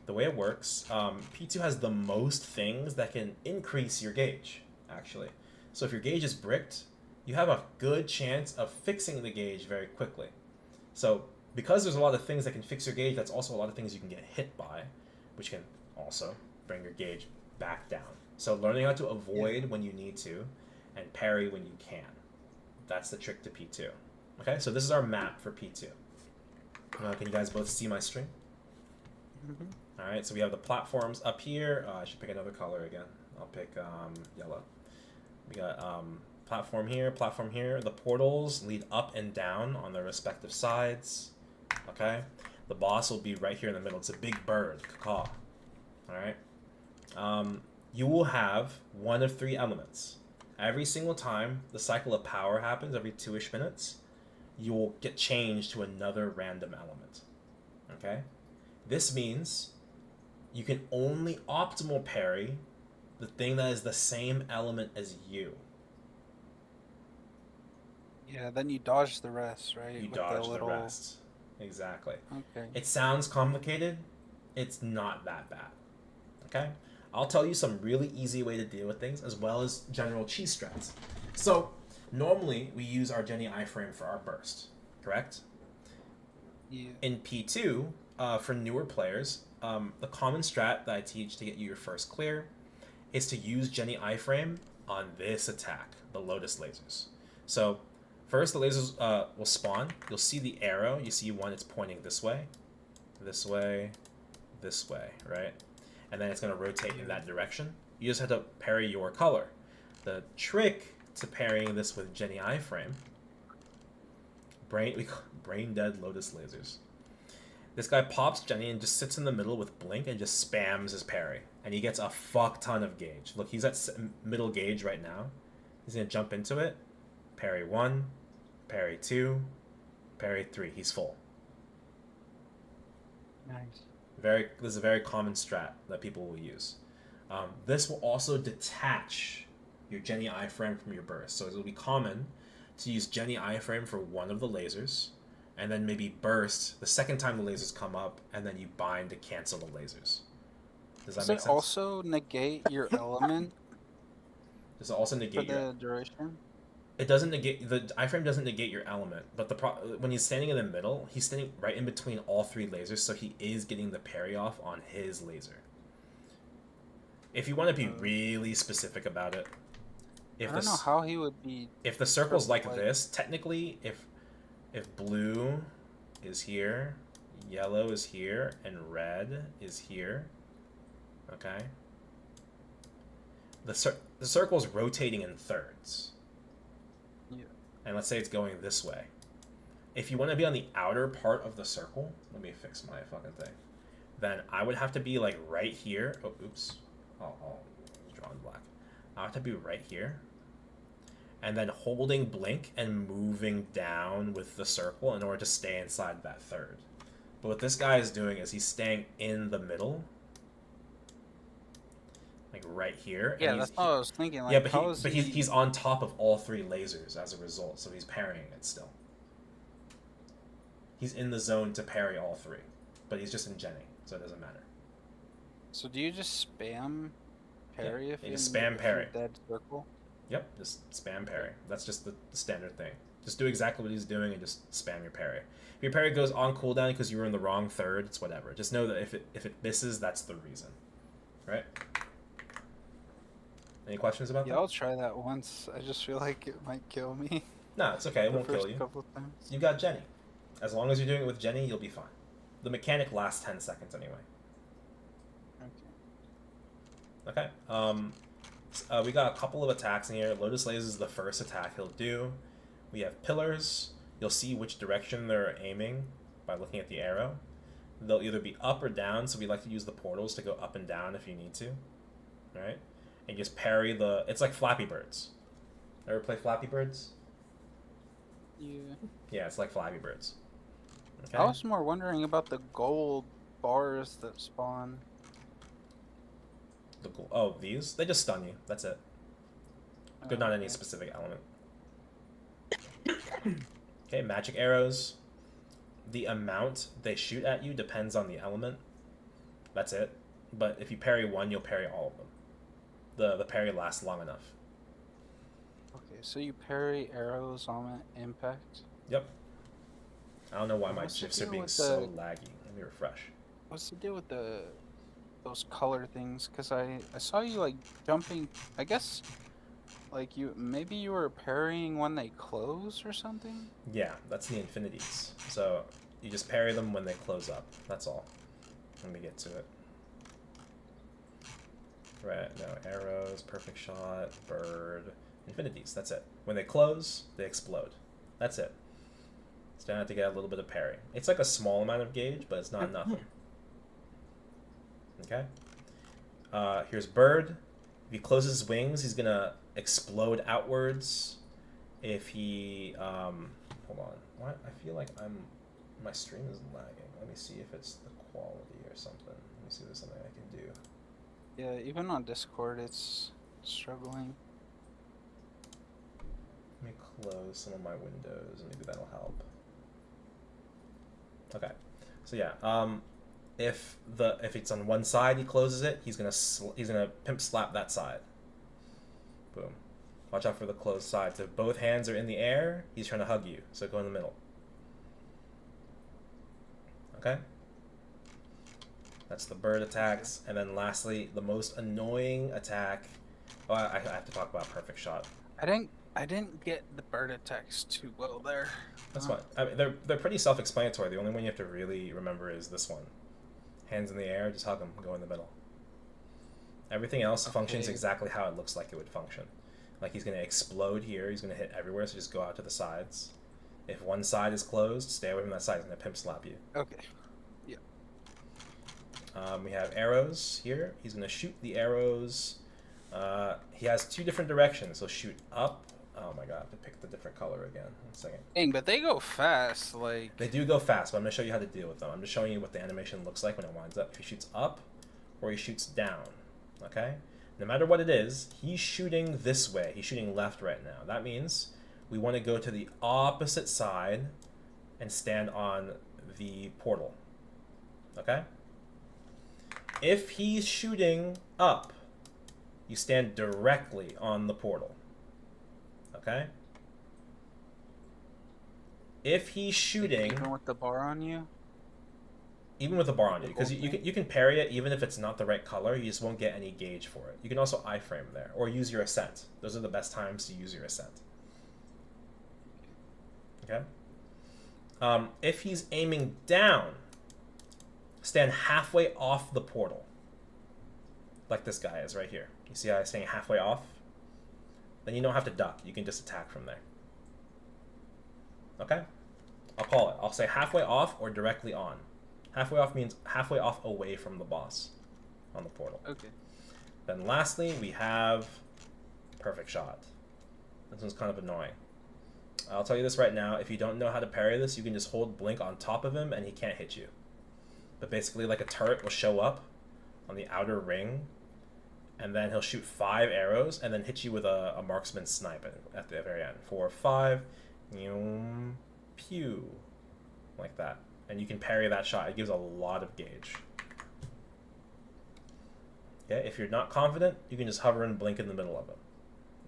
the way it works, P2 has the most things that can increase your gauge, actually. So if your gauge is bricked, you have a good chance of fixing the gauge very quickly. So because there's a lot of things that can fix your gauge, that's also a lot of things you can get hit by, which can also bring your gauge back down. So learning how to avoid when you need to and parry when you can. That's the trick to P2. Okay, so this is our map for P2. Can you guys both see my screen? Mm-hmm. All right, so we have the platforms up here. I should pick another color again. I'll pick yellow. We got platform here. The portals lead up and down on their respective sides. Okay, the boss will be right here in the middle. It's a big bird, caw. All right. You will have one of three elements. Every single time the cycle of power happens, every 2-ish minutes, you will get changed to another random element. Okay? This means you can only optimal parry the thing that is the same element as you. Yeah, then you dodge the rest, right? You dodge the rest. Exactly. Okay. It sounds complicated. It's not that bad. Okay? I'll tell you some really easy way to deal with things, as well as general cheese strats. So, normally we use our Jenny iframe for our burst, correct? Yeah. In P2, for newer players, the common strat that I teach to get you your first clear is to use Jenny iframe on this attack, the Lotus lasers. So, first the lasers will spawn. You'll see the arrow. You see one, it's pointing this way, right? And then it's going to rotate in that direction. You just have to parry your color. The trick to parrying this with Jenny iframe, we call brain dead Lotus lasers. This guy pops Jenny and just sits in the middle with blink and just spams his parry, and he gets a fuck ton of gauge. Look, he's at middle gauge right now. He's going to jump into it. Parry 1, parry 2, parry 3. He's full. Nice. This is a very common strat that people will use. This will also detach your Jenny iframe from your burst. So it will be common to use Jenny iframe for one of the lasers, and then maybe burst the second time the lasers come up, and then you bind to cancel the lasers. Does that make sense? Does it also negate your element? Does it also negate for the duration? It doesn't negate, the iframe doesn't negate your element, but when he's standing in the middle, he's standing right in between all three lasers, so he is getting the parry off on his laser. If you want to be really specific about it, I don't know how he would be. If the circle's like this, technically, if blue is here, yellow is here, and red is here, okay, the circle's rotating in thirds. Yeah. And let's say it's going this way. If you want to be on the outer part of the circle, let me fix my fucking thing. Then I would have to be like right here. Oh, oops. I'll draw in black. I have to be right here. And then holding blink and moving down with the circle in order to stay inside that third. But what this guy is doing is he's staying in the middle. Like right here. Yeah, that's what I was thinking. Like, yeah, but he's on top of all three lasers as a result, so he's parrying it still. He's in the zone to parry all three, but he's just in Jenny, so it doesn't matter. So do you just spam parry if you just spam parry? Dead circle? Yep, just spam parry. That's just the standard thing. Just do exactly what he's doing and just spam your parry. If your parry goes on cooldown because you were in the wrong third, it's whatever. Just know that if it misses, that's the reason. Right? Any questions about that? Yeah, I'll try that once. I just feel like it might kill me. No, it's okay. It won't kill you. Couple times. You got Jenny. As long as you're doing it with Jenny, you'll be fine. The mechanic lasts 10 seconds anyway. Okay. We got a couple of attacks in here. Lotus Laser is the first attack he'll do. We have pillars. You'll see which direction they're aiming by looking at the arrow. They'll either be up or down, so we like to use the portals to go up and down if you need to. Alright? And just parry the... It's like Flappy Birds. Ever play Flappy Birds? Yeah. Yeah, it's like Flappy Birds. Okay? I was more wondering about the gold bars that spawn. Oh, these? They just stun you. That's it. Good, not any specific element. Okay, magic arrows. The amount they shoot at you depends on the element. That's it. But if you parry one, you'll parry all of them. The parry lasts long enough. Okay, so you parry arrows on impact? Yep. I don't know why my GIFs are being so laggy. Let me refresh. What's the deal with those color things? Because I saw you like jumping. I guess like maybe you were parrying when they close or something. Yeah, that's the infinities. So you just parry them when they close up. That's all. Let me get to it. Right, no, arrows, perfect shot, bird, infinities, that's it. When they close, they explode. That's it. So you have to get a little bit of parry. It's like a small amount of gauge, but it's not nothing. Okay? Here's bird. If he closes his wings, he's gonna explode outwards. If he, hold on. What? I feel like my stream is lagging. Let me see if it's the quality or something. Let me see if there's something I can do. Yeah, even on Discord, it's struggling. Let me close some of my windows, and maybe that'll help. Okay, so yeah, if it's on one side, he closes it. He's gonna pimp slap that side. Boom. Watch out for the closed side. So if both hands are in the air, he's trying to hug you. So go in the middle. Okay. That's the bird attacks, and then lastly, the most annoying attack. Oh, I have to talk about perfect shot. I didn't get the bird attacks too well there. That's fine. I mean, they're pretty self-explanatory. The only one you have to really remember is this one. Hands in the air, just hug them, go in the middle. Everything else functions exactly how it looks like it would function. Like he's gonna explode here. He's gonna hit everywhere. So just go out to the sides. If one side is closed, stay away from that side. He's gonna pimp slap you. Okay. We have arrows here. He's going to shoot the arrows. He has two different directions. He'll shoot up. Oh my god, I have to pick the different color again. 1 second. Dang, but they go fast. Like they do go fast, but I'm going to show you how to deal with them. I'm just showing you what the animation looks like when it winds up. If he shoots up or he shoots down. Okay? No matter what it is, he's shooting this way. He's shooting left right now. That means we want to go to the opposite side and stand on the portal. Okay? If he's shooting up, you stand directly on the portal. Okay? If he's shooting... Even with the bar on you? Even with the bar on you. Because you can parry it even if it's not the right color. You just won't get any gauge for it. You can also iframe there. Or use your ascent. Those are the best times to use your ascent. Okay? If he's aiming down... stand halfway off the portal. Like this guy is right here. You see how he's staying halfway off? Then you don't have to duck. You can just attack from there. Okay? I'll call it. I'll say halfway off or directly on. Halfway off means halfway off away from the boss on the portal. Okay. Then lastly, we have perfect shot. This one's kind of annoying. I'll tell you this right now. If you don't know how to parry this, you can just hold blink on top of him and he can't hit you. But basically, like a turret will show up on the outer ring, and then he'll shoot 5 arrows, and then hit you with a marksman snipe at the very end. 4, 5, pew, like that. And you can parry that shot. It gives a lot of gauge. Okay, if you're not confident, you can just hover and blink in the middle of him.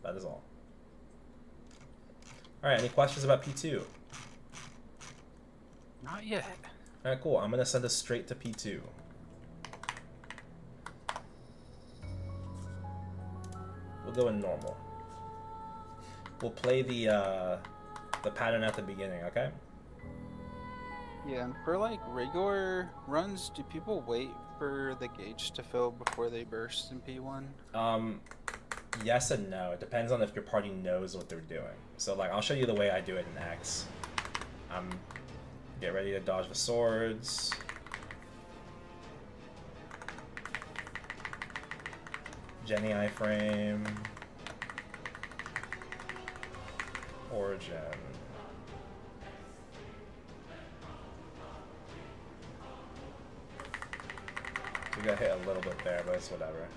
That is all. All right, any questions about P2? Not yet. All right, cool. I'm going to send us straight to P2. We'll go in normal. We'll play the pattern at the beginning, okay? Yeah, and for like regular runs, do people wait for the gauge to fill before they burst in P1? Yes and no. It depends on if your party knows what they're doing. So like, I'll show you the way I do it in X. Get ready to dodge the swords. Jenny iframe. Origin. We got hit a little bit there, but it's whatever.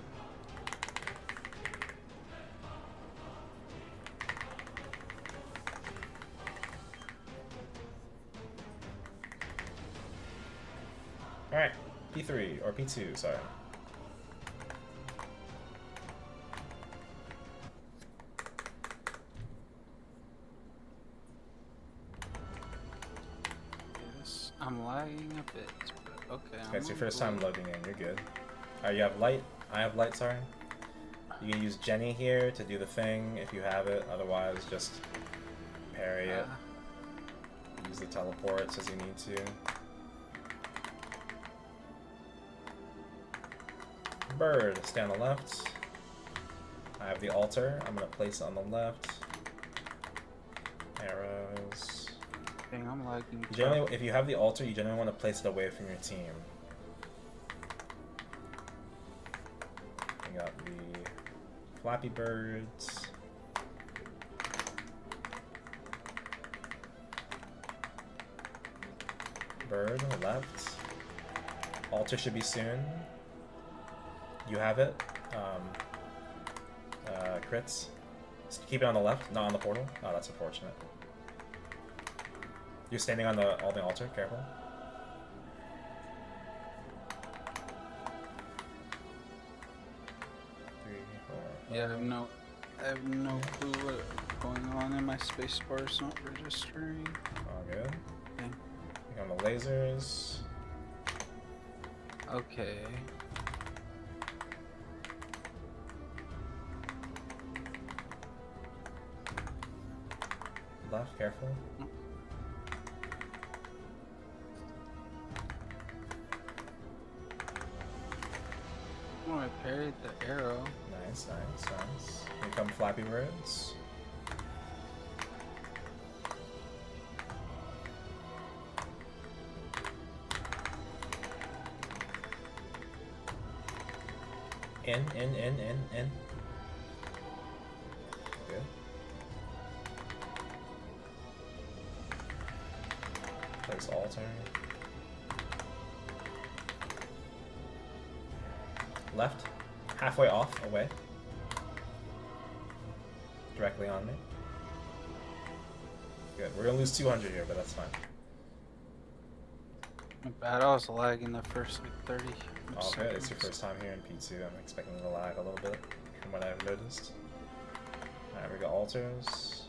Alright, P3 or P2, sorry. Yes, I'm lagging a bit, but okay. Okay, it's your first time loading in, you're good. Alright, you have light? I have light, sorry. You can use Jenny here to do the thing if you have it, otherwise just parry it. Use the teleports as you need to. Bird, stay on the left. I have the altar. I'm gonna place it on the left. Arrows. Dang, I'm lagging. Generally, if you have the altar, you generally want to place it away from your team. You got the Flappy Birds. Bird, left. Altar should be soon. You have it. Crits. Just keep it on the left, not on the portal. Oh, that's unfortunate. You're standing on the altar. Careful. Three, four. Yeah, I have no clue what's going on in my spacebar. It's not registering. All good. Okay. On the lasers. Okay. Left, careful. Oh, I parried the arrow. Nice. Here come Flappy Birds. In. Good. Place altar. Left. Halfway off, away. Directly on me. Good. We're gonna lose 200 here, but that's fine. Not bad. I was lagging the first like 30 All good. It's seconds. your first time here in P2. I'm expecting to lag a little bit from what I've noticed. Alright, we got altars.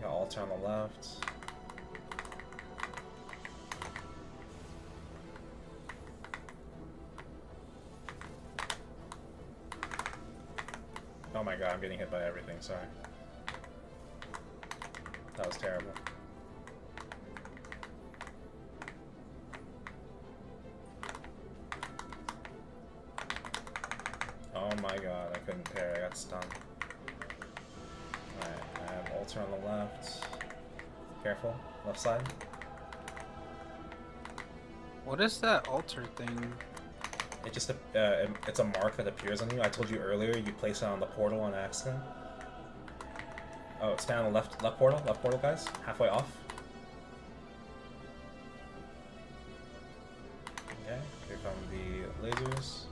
Got altar on the left. Oh my god, I'm getting hit by everything, sorry. That was terrible. Oh my god, I couldn't parry, I got stunned. Alright, I have altar on the left. Careful, left side. What is that altar thing? It just it's a mark that appears on you. I told you earlier you place it on the portal on accident. Oh, stand on the left portal, guys. Halfway off. Okay, here come the lasers.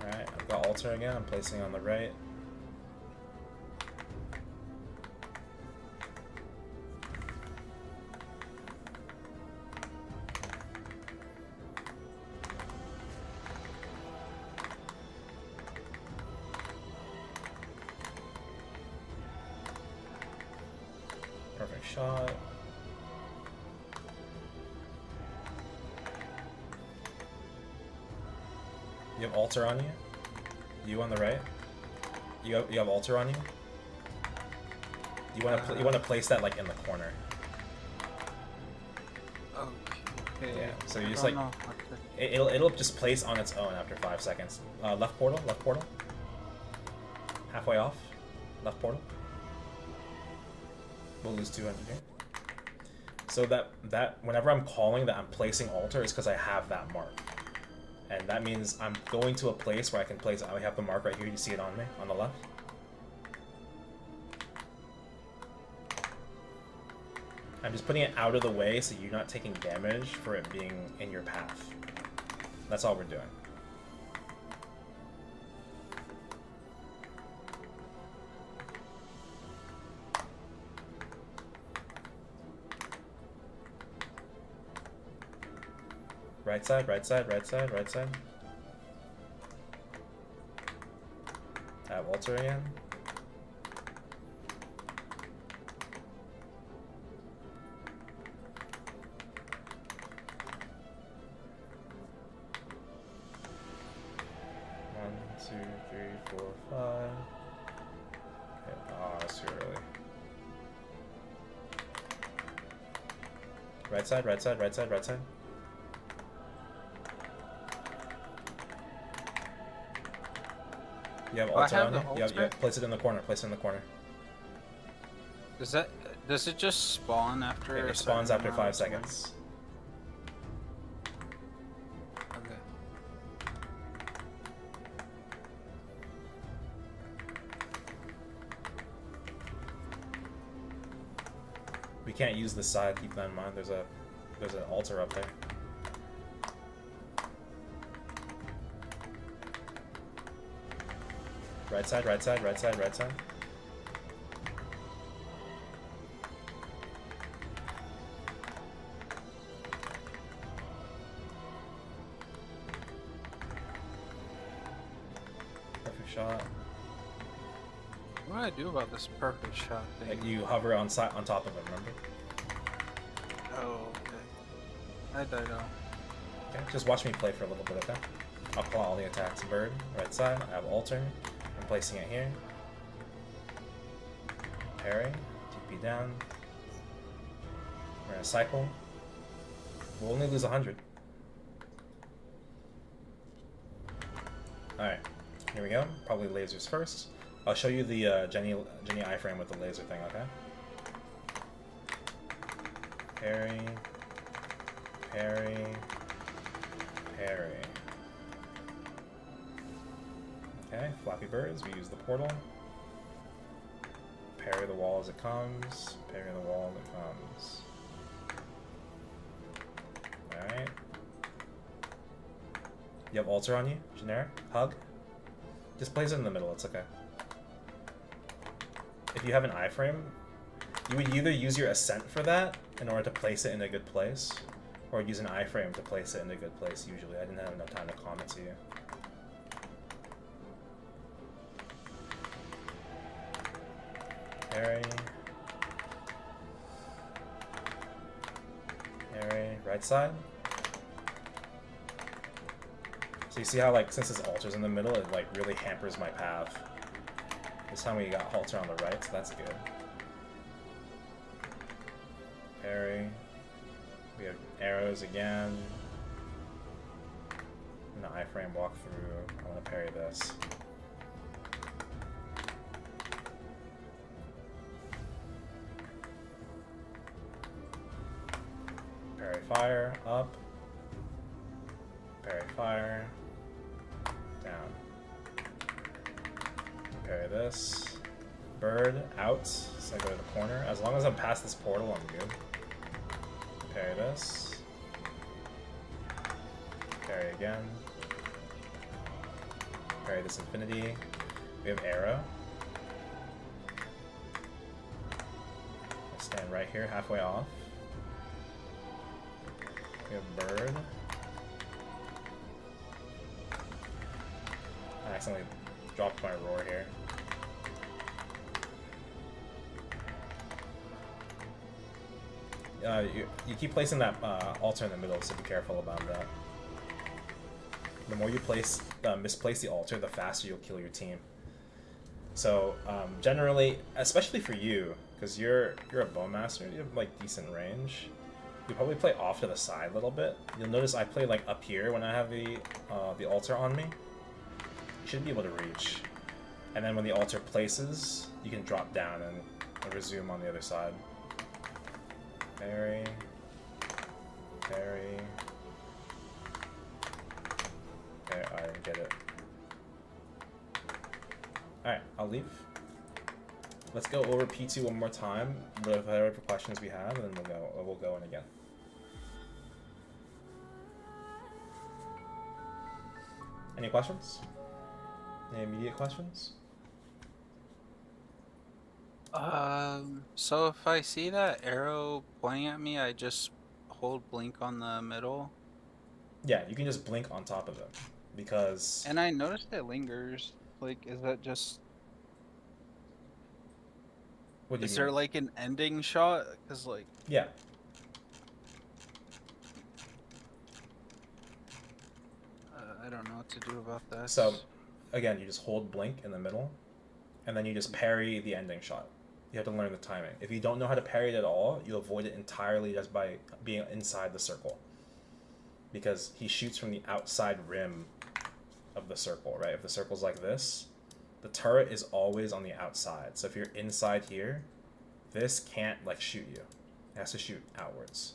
Alright, I've got altar again. I'm placing on the right. Perfect shot. You have altar on you? You on the right? You have altar on you? You want to place that like in the corner. Okay. Yeah. So you just I like don't know. it'll just place on its own after 5 seconds. Left portal. Halfway off. Left portal. We'll lose 200 here. So that whenever I'm calling that I'm placing altar is because I have that mark. And that means I'm going to a place where I can place it. I have the mark right here. You see it on me, on the left. I'm just putting it out of the way so you're not taking damage for it being in your path. That's all we're doing. Right side, right side, right side, right side. At Walter again. One, two, three, four, five. Okay. Oh, that's too early. Right side, right side, right side, right side. You have altar on you? Yeah, place it in the corner. Place it in the corner. Does it just spawn after? It spawns after 5 seconds. Okay. We can't use this side. Keep that in mind. There's an altar up there. Right side, right side, right side, right side. Perfect shot. What do I do about this perfect shot thing? Like you hover on top of it, remember? Oh, okay. I died out. Okay, just watch me play for a little bit, okay? I'll call all the attacks. Bird, right side. I have altar. I'm placing it here. Parry. TP down. We're gonna cycle. We'll only lose 100. Alright, here we go. Probably lasers first. I'll show you the Jenny iframe with the laser thing, okay? Parry. Parry. Parry. Okay, Flappy Birds, we use the portal. Parry the wall as it comes. Parry the wall as it comes. Alright. You have altar on you? Generic? Hug? Just place it in the middle, it's okay. If you have an iframe, you would either use your ascent for that in order to place it in a good place, or use an iframe to place it in a good place usually. I didn't have enough time to comment to you. Parry. Parry. Right side. So you see how, like, since this altar's in the middle, it, like, really hampers my path. This time we got altar on the right, so that's good. Parry. We have arrows again. And the iframe walk through. I want to parry this. Parry fire, up. Parry fire. Down. Parry this. Bird, out. So I go to the corner. As long as I'm past this portal, I'm good. Parry this. Parry again. Parry this infinity. We have arrow. I'll stand right here, halfway off. We have bird. I accidentally dropped my roar here. You keep placing that altar in the middle, so be careful about that. The more you misplace the altar, the faster you'll kill your team. So generally, especially for you, because you're a bowmaster, you have like decent range. You probably play off to the side a little bit. You'll notice I play like up here when I have the altar on me. You should be able to reach. And then when the altar places, you can drop down and resume on the other side. Parry. Parry. Okay, I didn't get it. Alright, I'll leave. let's go over P2 one more time with whatever questions we have, and then we'll go in again. Any questions? Any immediate questions? So if I see that arrow pointing at me, I just hold blink on the middle. Yeah, you can just blink on top of it, because... And I noticed it lingers. Like, is that just... What do you Is mean? there like an ending shot? Cause like... Yeah. I don't know what to do about that. So, again, you just hold blink in the middle, and then you just parry the ending shot. You have to learn the timing. If you don't know how to parry it at all, you avoid it entirely just by being inside the circle. Because he shoots from the outside rim of the circle, right? If the circle's like this, the turret is always on the outside. So if you're inside here, this can't like shoot you. It has to shoot outwards.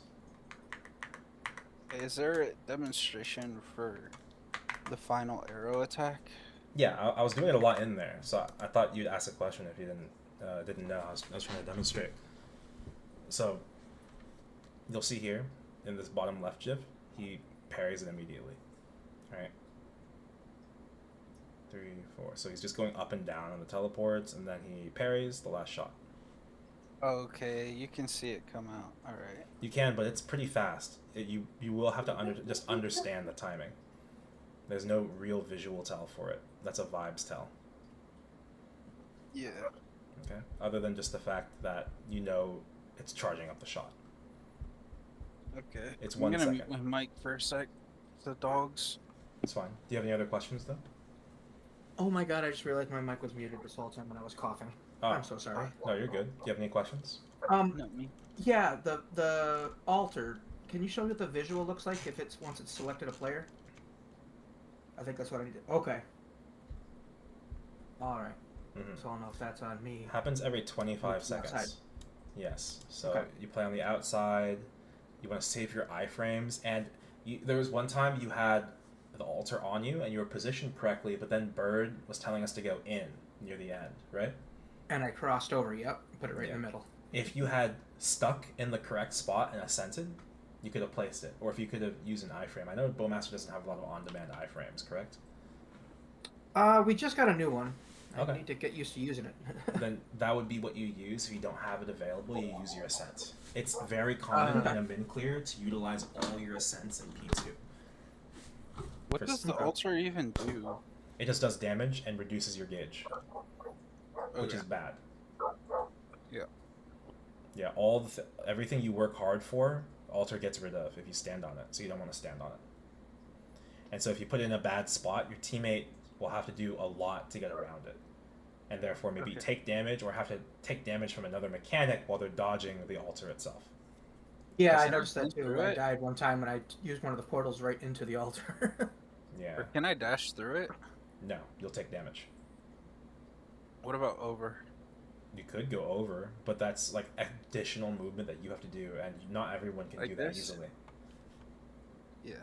Is there a demonstration for the final arrow attack? Yeah, I was doing it a lot in there, so I thought you'd ask a question if you didn't know. I was trying to demonstrate. So you'll see here in this bottom left GIF, he parries it immediately. All right. 3, 4. So he's just going up and down on the teleports, and then he parries the last shot. Okay, you can see it come out. All right. You can, but it's pretty fast. You will have to just understand the timing. There's no real visual tell for it. That's a vibes tell. Yeah. Okay. Other than just the fact that you know it's charging up the shot. Okay. It's I'm 1 gonna second. mute my mic for a sec. The dogs. It's fine. Do you have any other questions though? Oh my god, I just realized my mic was muted this whole time when I was coughing. Oh. I'm so sorry. No, you're good. Do you have any questions? Not me. Yeah, the altar. Can you show me what the visual looks like if it's once it's selected a player? I think that's what I need to... Okay. Alright. Mm-hmm. So I don't know if that's on me. Happens every 25 It's seconds. outside. Yes. So Okay. you play on the outside. You want to save your iframes, and there was one time you had the altar on you, and you were positioned correctly, but then Bird was telling us to go in near the end, right? And I crossed over, yep. Put it right in the middle. If you had stuck in the correct spot and ascended, you could have placed it. Or if you could have used an iframe. I know Bowmaster doesn't have a lot of on-demand iframes, correct? We just got a new one. Okay. I need to get used to using it. Then that would be what you use. If you don't have it available, you use your ascent. It's very common in a min clear to utilize all your ascents in P2. What does the altar even do? It just does damage and reduces your gauge, which is bad. Yeah. Yeah, everything you work hard for, altar gets rid of if you stand on it, so you don't want to stand on it. And so if you put it in a bad spot, your teammate will have to do a lot to get around it. And therefore maybe take damage or have to take damage from another mechanic while they're dodging the altar itself. Yeah, I noticed that too. I died one time when I used one of the portals right into the altar. Yeah. Or can I dash through it? No, you'll take damage. What about over? You could go over, but that's like additional movement that you have to do, and not everyone can do that easily. Yeah.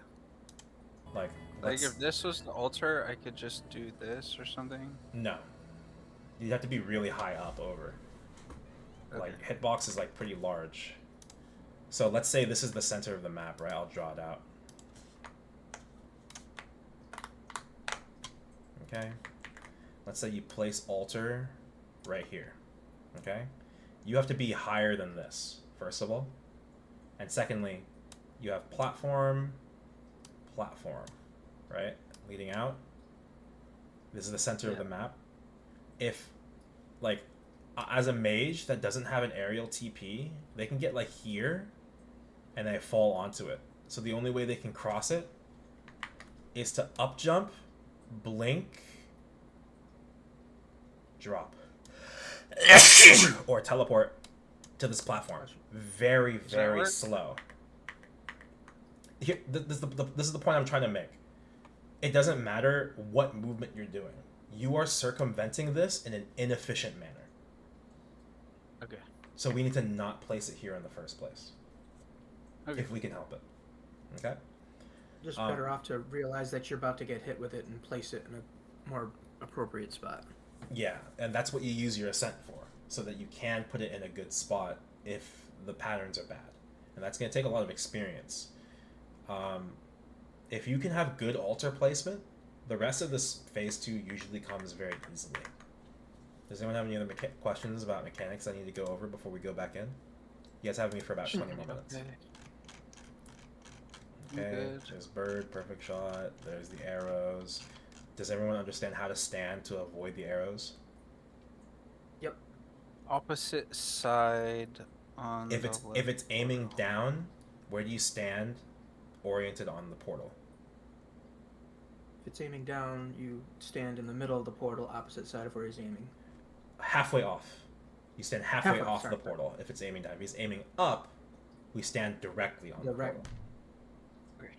Like if this was the altar, I could just do this or something? No. You'd have to be really high up over. Okay. Like, hitbox is like pretty large. So let's say this is the center of the map, right? I'll draw it out. Okay. Let's say you place altar right here. Okay? You have to be higher than this, first of all. And secondly, you have platform, right? Leading out. This is the center of the map. If, like, as a mage that doesn't have an aerial TP, they can get, like, here, and they fall onto it. So the only way they can cross it is to up jump, blink, drop. Or teleport to this platform. Very, very slow. Here, this is the point I'm trying to make. It doesn't matter what movement you're doing. You are circumventing this in an inefficient manner. Okay. So we need to not place it here in the first place. Okay. If we can help it. Okay? Just better off to realize that you're about to get hit with it and place it in a more appropriate spot. Yeah, and that's what you use your ascent for. so that you can put it in a good spot if the patterns are bad. And that's going to take a lot of experience. If you can have good altar placement, the rest of this phase 2 usually comes very easily. Does anyone have any other questions about mechanics I need to go over before we go back in? You guys have me for about 20 more minutes. Okay, there's bird, perfect shot. There's the arrows. Does everyone understand how to stand to avoid the arrows? Yep. Opposite side on If the it's left if it's aiming portal. down, where do you stand oriented on the portal? If it's aiming down, you stand in the middle of the portal, opposite side of where he's aiming. Halfway off. You stand halfway off sorry. the portal if it's aiming down. If he's aiming up, we stand directly on the portal. Great.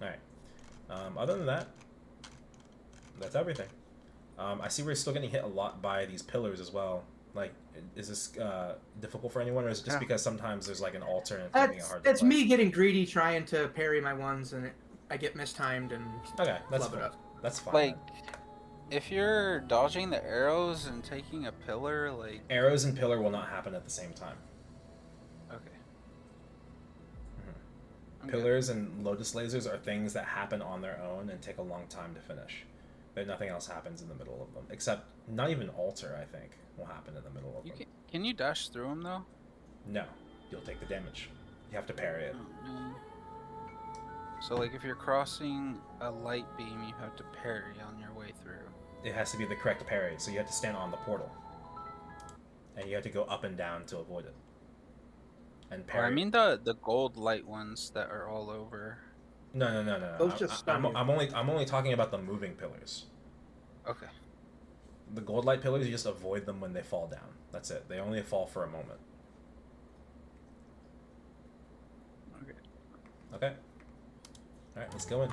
Alright. Other than that, that's everything. I see we're still getting hit a lot by these pillars as well. Like, is this difficult for anyone, or is it just because sometimes there's like an altar and it's making it hard to It's play? me getting greedy, trying to parry my ones, and I get mistimed and Okay, that's flub it fine. up. That's fine. Like, if you're dodging the arrows and taking a pillar, like... Arrows and pillar will not happen at the same time. Okay. Mm-hmm. Pillars and lotus lasers are things that happen on their own and take a long time to finish. But nothing else happens in the middle of them. Except, not even altar, I think, will happen in the middle of them. Can you dash through them, though? No. You'll take the damage. You have to parry it. Oh, man. So, like, if you're crossing a light beam, you have to parry on your way through. It has to be the correct parry, so you have to stand on the portal. And you have to go up and down to avoid it. And parry. Or I mean the gold light ones that are all over. No. Those just stun you. I'm only talking about the moving pillars. Okay. The gold light pillars, you just avoid them when they fall down. That's it. They only fall for a moment. Okay. Okay. Alright, let's go in.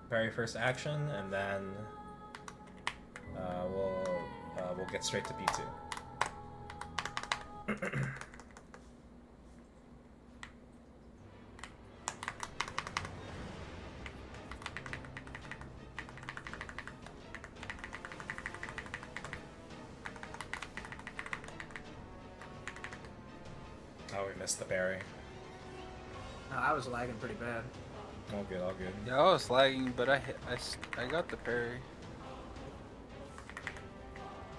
Parry first action, and then we'll get straight to P2. Oh, we missed the parry. No, I was lagging pretty bad. All good, all good. Yeah, I was lagging, but I got the parry.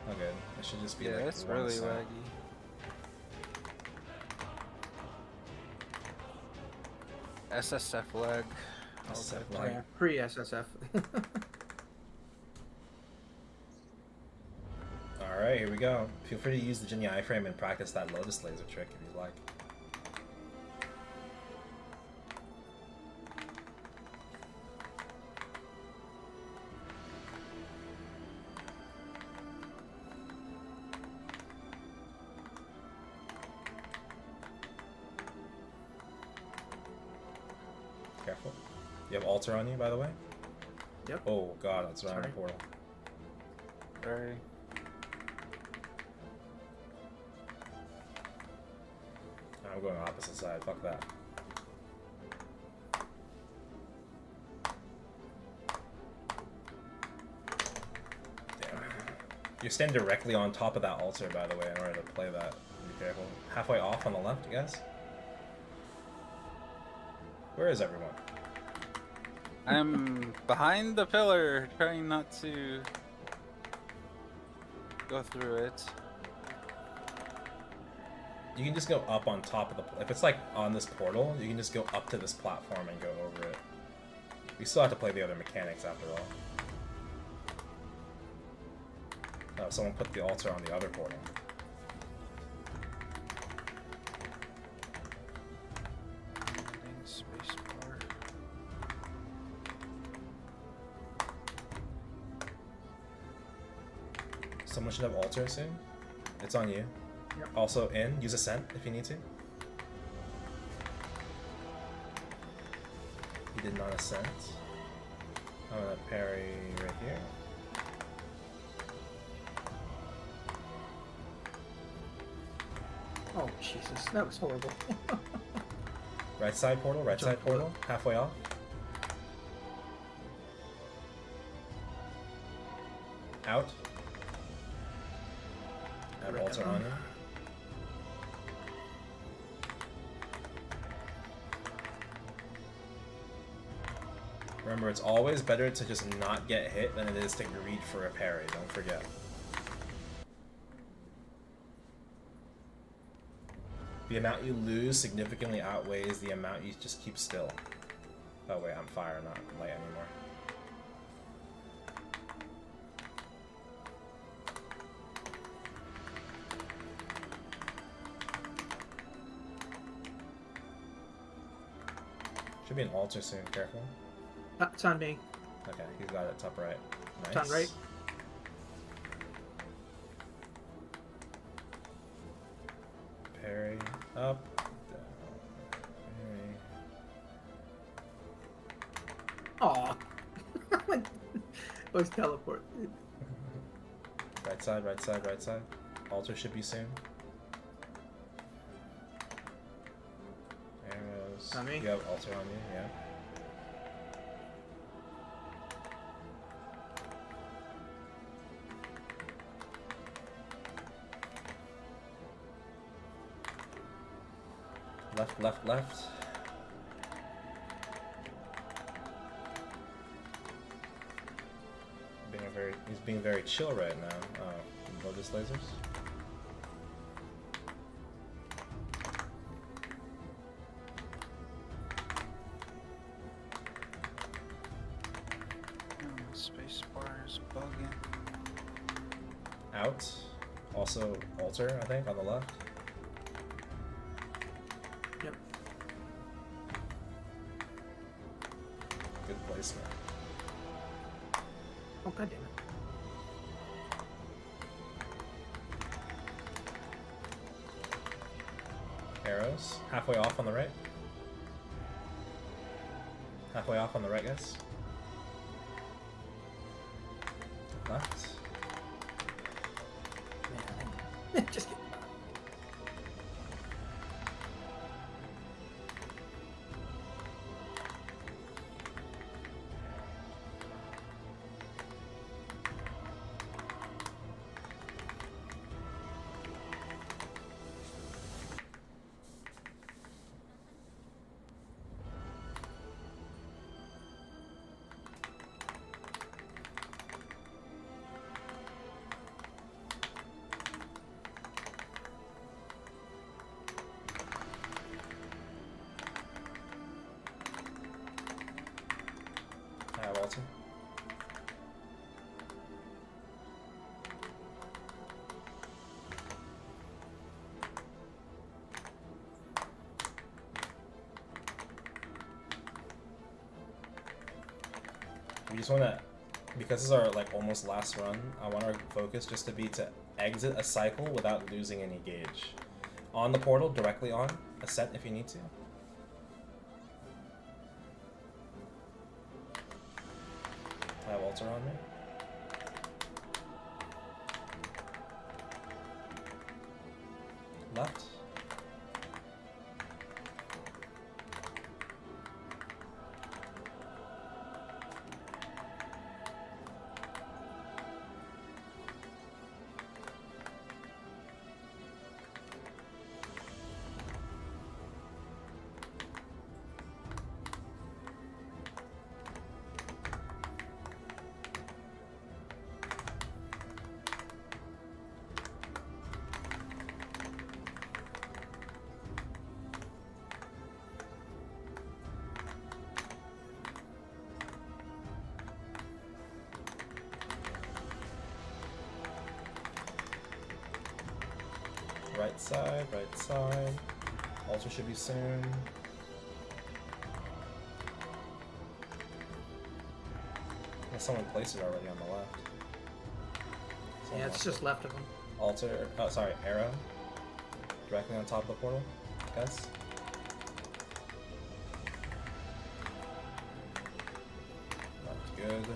All good. It should just be Yeah, like it's one really side. laggy. SSF lag. SSF Okay. lag. Yeah, pre-SSF. Alright, here we go. Feel free to use the Jinny iframe and practice that lotus laser trick if you'd like. Careful. You have altar on you, by the way? Yep. Oh god, that's around the Sorry. portal. Sorry. I'm going opposite side, fuck that. Damn. You stand directly on top of that altar, by the way, in order to play that. Be careful. Halfway off on the left, I guess? Where is everyone? I'm behind the pillar, trying not to go through it. You can just go up on top of the... If it's like on this portal, you can just go up to this platform and go over it. We still have to play the other mechanics after all. Oh, someone put the altar on the other portal. Spacebar. Someone should have altar soon. It's on you. Yep. Also in, use Ascent if you need to. He did not Ascent. I'm gonna parry right here. Oh, Jesus. That was horrible. Right side portal, right side portal, halfway off. Out. Altar on you. Remember, it's always better to just not get hit than it is to greed for a parry, don't forget. The amount you lose significantly outweighs the amount you just keep still. Oh wait, I'm fire, not light anymore. Should be an altar soon, careful. It's on me. Okay, he's got it top right. Nice. It's on right. Parry, up, down, parry. Aw. Always teleport. Right side, right side, right side. Altar should be soon. Arrows. On me? You have altar on you, yeah. Left, left, left. He's being very chill right now. Lotus lasers. Space bar is bugging. Out. Also altar, I think, on the left. Yep. Good placement. Oh, god damn it. Arrows. Halfway off on the right. Halfway off on the right, guys. Left. Man, just get... Walter. We just want to, because this is our like almost last run, I want our focus just to be to exit a cycle without losing any gauge. On the portal, directly on, ascent if you need to. I have altar on me. Left. Right side, right side. Altar should be soon. Someone placed it already on the left. Yeah, it's just left of them. Altar, oh sorry, arrow. Directly on top of the portal, guys. Left good.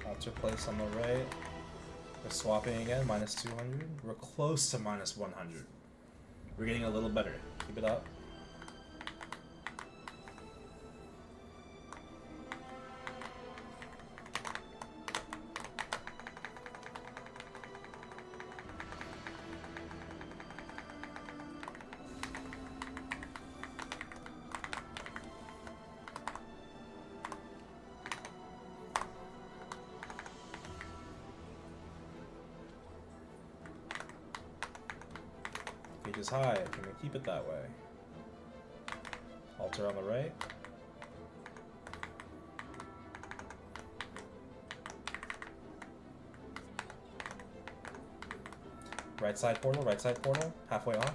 Altar place on the right. We're swapping again, minus 200. We're close to minus 100. We're getting a little better. Keep it up. is high. Can we keep it that way? Altar on the right. Right side portal, halfway off.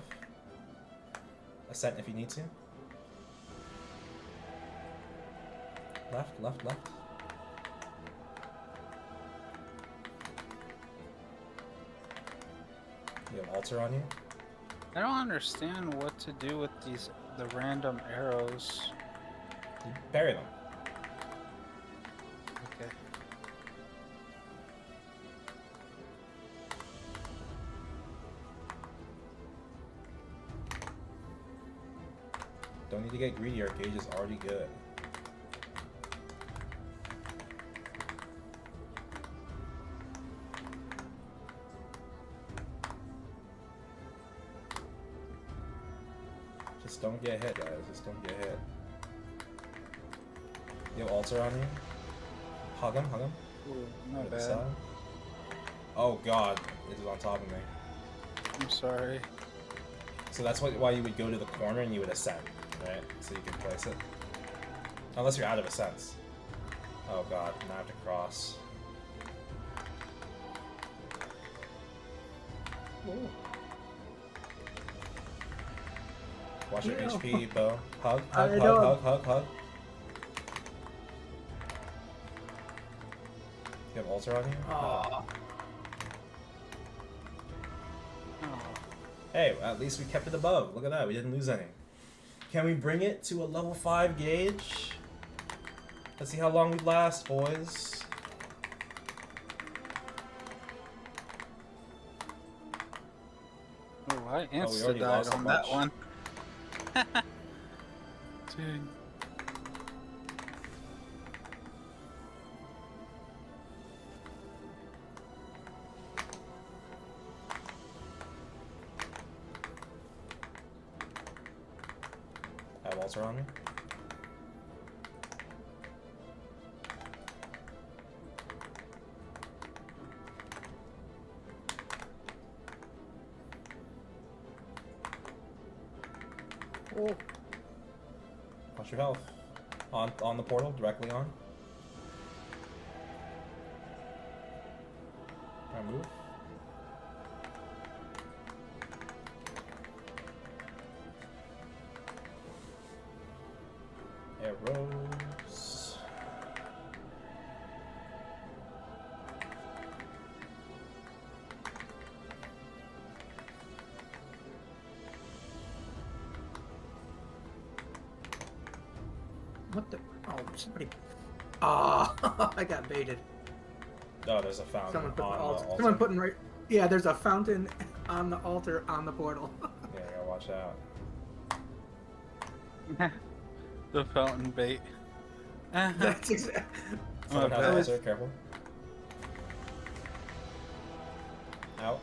Ascent if you need to. Left, left, left. You have altar on you? I don't understand what to do with the random arrows. You bury them. Okay. Don't need to get greedy, our gauge is already good. Just don't get hit, guys. Just don't get hit. You have altar on you? Hug him, hug him. Ooh, Over not the bad. side. Oh god, it is on top of me. I'm sorry. So that's why you would go to the corner and you would ascend, right? So you can place it. Unless you're out of ascents. Oh god, now I have to cross. Ooh. Watch your Ew. HP, Bo. Hug, I hug, hug, don't- hug, hug, hug. You have altar on you? Aw. Oh. Hey, at least we kept it above. Look at that, we didn't lose any. Can we bring it to a level 5 gauge? Let's see how long we last, boys. Oh, I we insta already died lost a on that bunch. one. Dude. I have altar on me. Oh. Watch your health. On the portal, directly on. Try and move. Arrows. What the? Oh, somebody. Ah, I got baited. Oh, there's a fountain Someone put the on altar. the altar. Someone putting right. Yeah, there's a fountain on the altar on the portal. Yeah, you gotta watch out. The fountain bait. That's exactly. Someone Oh, has that was- altar, careful. Out.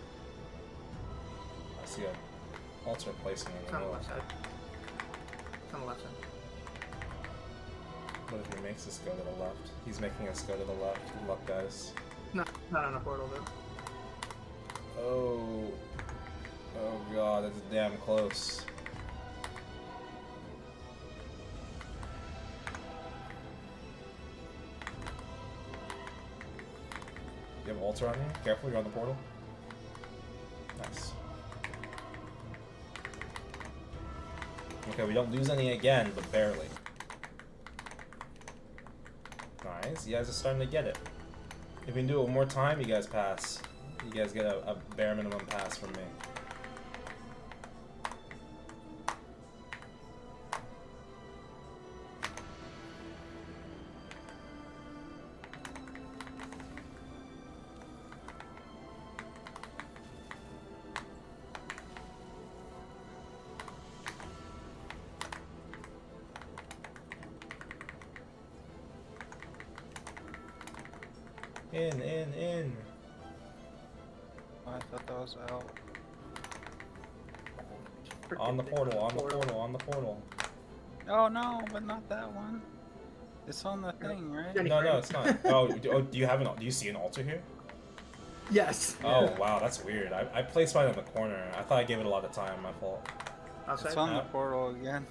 I see a altar placing in It's the on the middle. left side. It's on the left side. What if he makes us go to the left? He's making us go to the left. Good luck, guys. No, not on the portal though. Oh. Oh god, that's damn close. You have altar on you? Careful, you're on the portal. Nice. Okay, we don't lose any again, but barely. Nice, you guys are starting to get it. If we can do it one more time, you guys pass. You guys get a bare minimum pass from me. In. Oh, I thought that was out. On the Freaking portal, on the portal, on the portal. Oh no, but not that one. It's on the thing, right? Jenny- No, it's not. Oh, do you have do you see an altar here? Yes. Oh wow, that's weird. I placed mine in the corner. I thought I gave it a lot of time. My fault. Outside. It's on the portal again.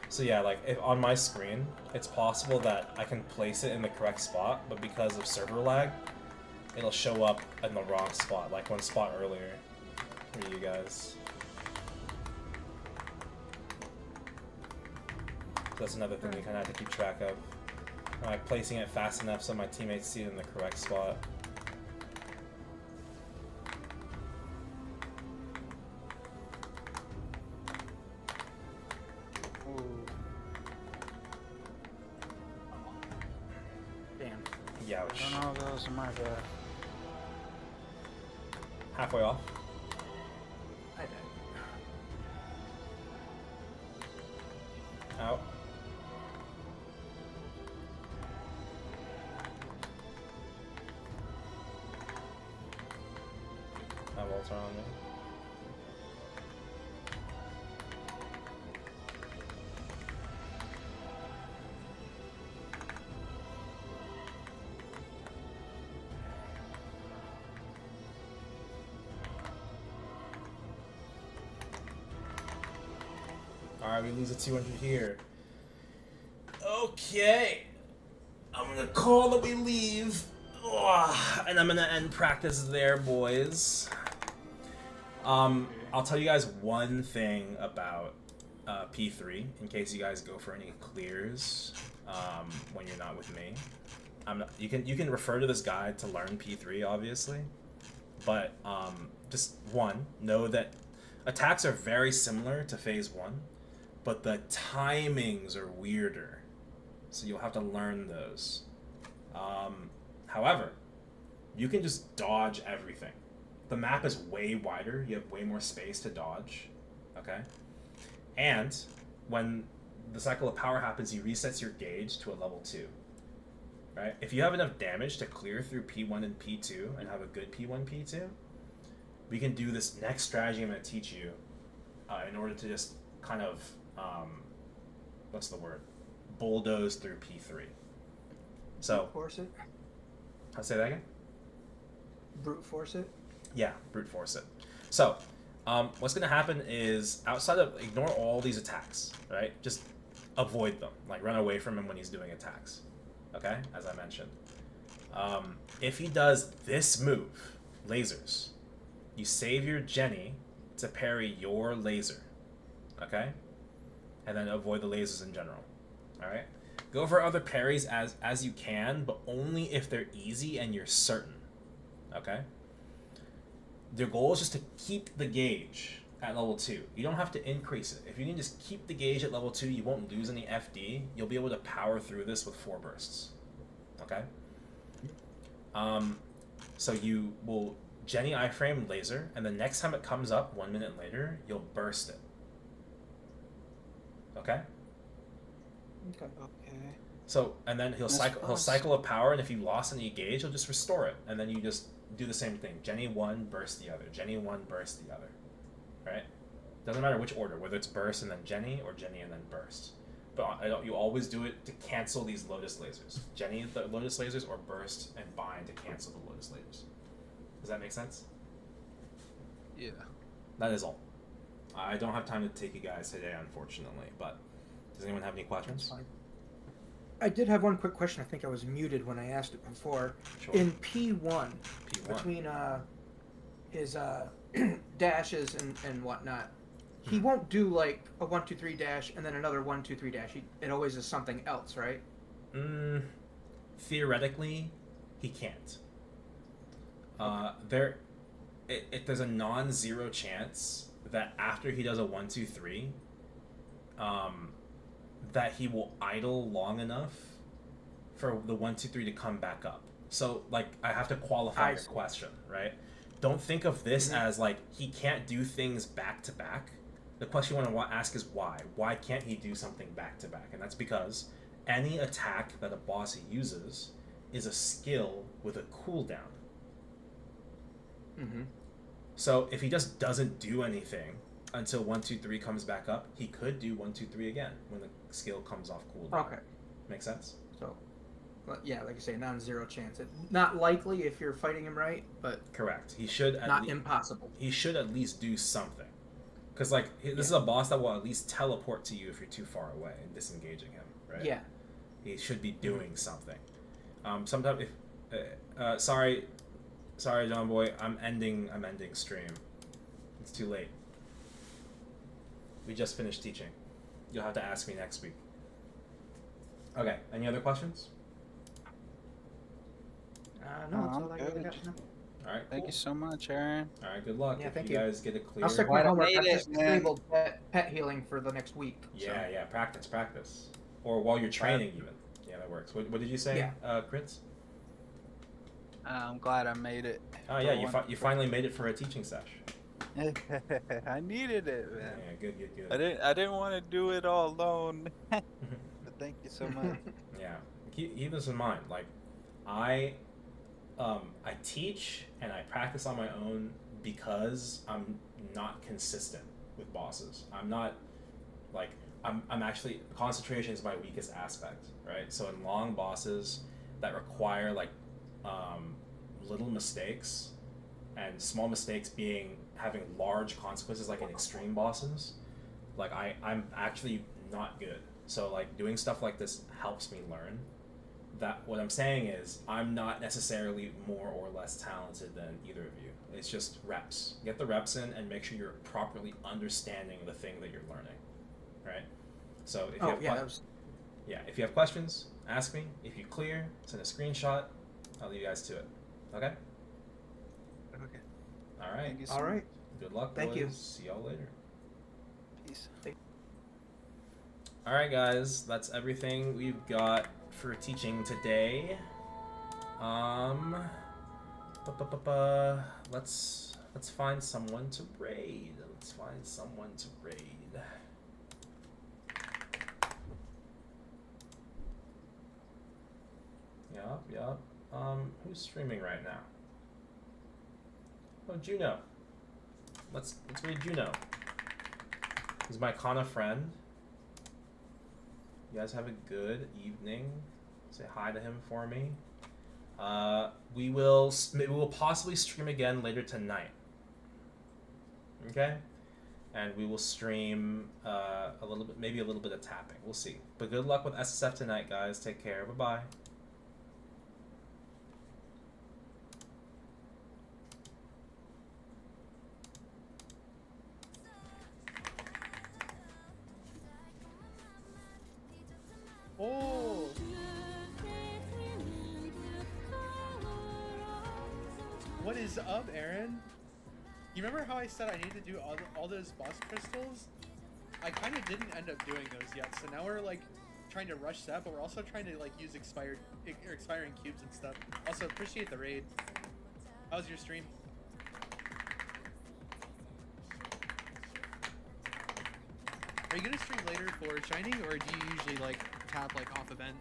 So yeah, like if on my screen, it's possible that I can place it in the correct spot, but because of server lag, it'll show up in the wrong spot, like one spot earlier for you guys. That's another thing you kind of have to keep track of. Am I placing it fast enough so my teammates see it in the correct spot? Damn. Youch. I don't know if those are my bad. Halfway off. I died. Out. That bolt's around me. Alright, we lose a 200 here. Okay. I'm gonna call that we leave. Ugh, and I'm gonna end practice there, boys. I'll tell you guys one thing about P3 in case you guys go for any clears when you're not with me. You can refer to this guide to learn P3, obviously, but just know that attacks are very similar to Phase 1, but the timings are weirder, so you'll have to learn those. However, you can just dodge everything. The map is way wider, you have way more space to dodge, okay? And when the cycle of power happens, he resets your gauge to a level 2, right? If you have enough damage to clear through P1 and P2 and have a good P1, P2, we can do this next strategy I'm going to teach you in order to just kind of, what's the word? Bulldoze through P3. So, Brute force it. I'll say that again? Brute force it. Yeah, brute force it. So, what's going to happen is, outside of, ignore all these attacks, right? Just avoid them. Like, run away from him when he's doing attacks. Okay? As I mentioned. If he does this move, lasers, you save your Jenny to parry your laser. Okay? And then avoid the lasers in general. Alright? Go for other parries as you can, but only if they're easy and you're certain. Okay? Your goal is just to keep the gauge at level 2. You don't have to increase it. If you can just keep the gauge at level 2, you won't lose any FD. You'll be able to power through this with 4 bursts. Okay? So you will Jenny iframe laser, and the next time it comes up 1 minute later, you'll burst it. Okay? Okay. So, and then he'll cycle a power, and if you lost any gauge, he'll just restore it, and then you just do the same thing. Jenny 1, burst the other. Jenny 1, burst the other. Right? Doesn't matter which order, whether it's burst and then Jenny, or Jenny and then burst. But you always do it to cancel these Lotus lasers. Jenny the Lotus lasers, or burst and bind to cancel the Lotus lasers. Does that make sense? Yeah. That is all. I don't have time to take you guys today, unfortunately, but does anyone have any questions? That's fine. I did have one quick question. I think I was muted when I asked it before. Sure. In P1, between his dashes and whatnot, he won't do like a 1, 2, 3 dash and then another 1, 2, 3 dash. It always is something else, right? Theoretically, he can't. There's a non-zero chance that after he does a 1, 2, 3, that he will idle long enough for the 1, 2, 3 to come back up. So, like, I have to qualify your question, right? Don't think of this as, like, he can't do things back to back. The question you want to ask is why. Why can't he do something back to back? And that's because any attack that a boss uses is a skill with a cooldown. So if he just doesn't do anything until 1, 2, 3 comes back up, he could do 1, 2, 3 again when the skill comes off cooldown. Okay. Make sense? So, Yeah, like I say, non-zero chance. Not likely if you're fighting him right, but Correct. He should not impossible. He should at least do something. Because like this is a boss that will at least teleport to you if you're too far away and disengaging him, right? Yeah. He should be doing something. Sometimes if sorry, John Boy, I'm ending stream. It's too late. We just finished teaching. You'll have to ask me next week. Okay. Any other questions? No, that's all I good. got now. All right. Thank you so much, Aaron. All right. Good luck. Yeah, if thank you you. guys get a clear. I'll stick Glad my I homework. made I've it, just man. disabled pet healing for the next week. So. Yeah. Practice. Or while you're training, even. Yeah, that works. What did you say, Crits? I'm glad I made it. Oh yeah, you finally made it for a teaching sesh. I needed it, man. Yeah, good. I didn't want to do it all alone. But thank you so much. Yeah, keep this in mind. Like, I teach and I practice on my own because I'm not consistent with bosses. I'm not like I'm actually concentration is my weakest aspect, right? So in long bosses that require like little mistakes, and small mistakes being having large consequences, like in extreme bosses, like I'm actually not good. So like doing stuff like this helps me learn. That what I'm saying is I'm not necessarily more or less talented than either of you. It's just reps. Get the reps in and make sure you're properly understanding the thing that you're learning, right? So if you have if you have questions, ask me. If you clear, send a screenshot. I'll leave you guys to it. Okay? Okay. All right. Thank you so All right. Good luck, Thank boys. you. See y'all later. Peace. All right, guys. That's everything we've got for teaching today. Let's find someone to raid. Yup. Who's streaming right now? Oh, Juno. Let's read Juno. He's my Kanna friend. You guys have a good evening. Say hi to him for me. We will possibly stream again later tonight. Okay? And we will stream a little bit, maybe a little bit of tapping. We'll see. But good luck with SSF tonight, guys. Take care. Bye-bye. Oh! What is up, Aaron? You remember how I said I need to do all those boss crystals? I kind of didn't end up doing those yet, so now we're like trying to rush that, but we're also trying to like use expiring cubes and stuff. Also, appreciate the raid. How was your stream? Are you gonna stream later for Shining, or do you usually like tap like off event?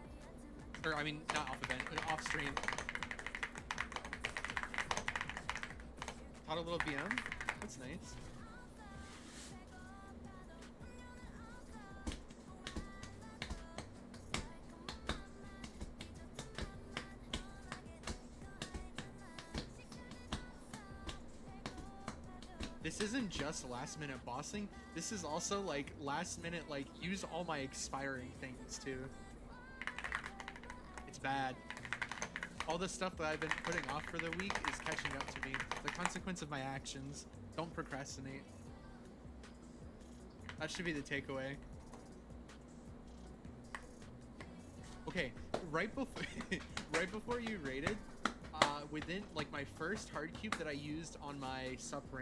Or I mean, not off event, but off stream. Taught a little BM? That's nice. This isn't just last minute bossing, this is also like last minute like use all my expiring things too. It's bad. All the stuff that I've been putting off for the week is catching up to me. The consequence of my actions. Don't procrastinate. That should be the takeaway. Okay, right before you raided, within like my first hard cube that I used on my suffering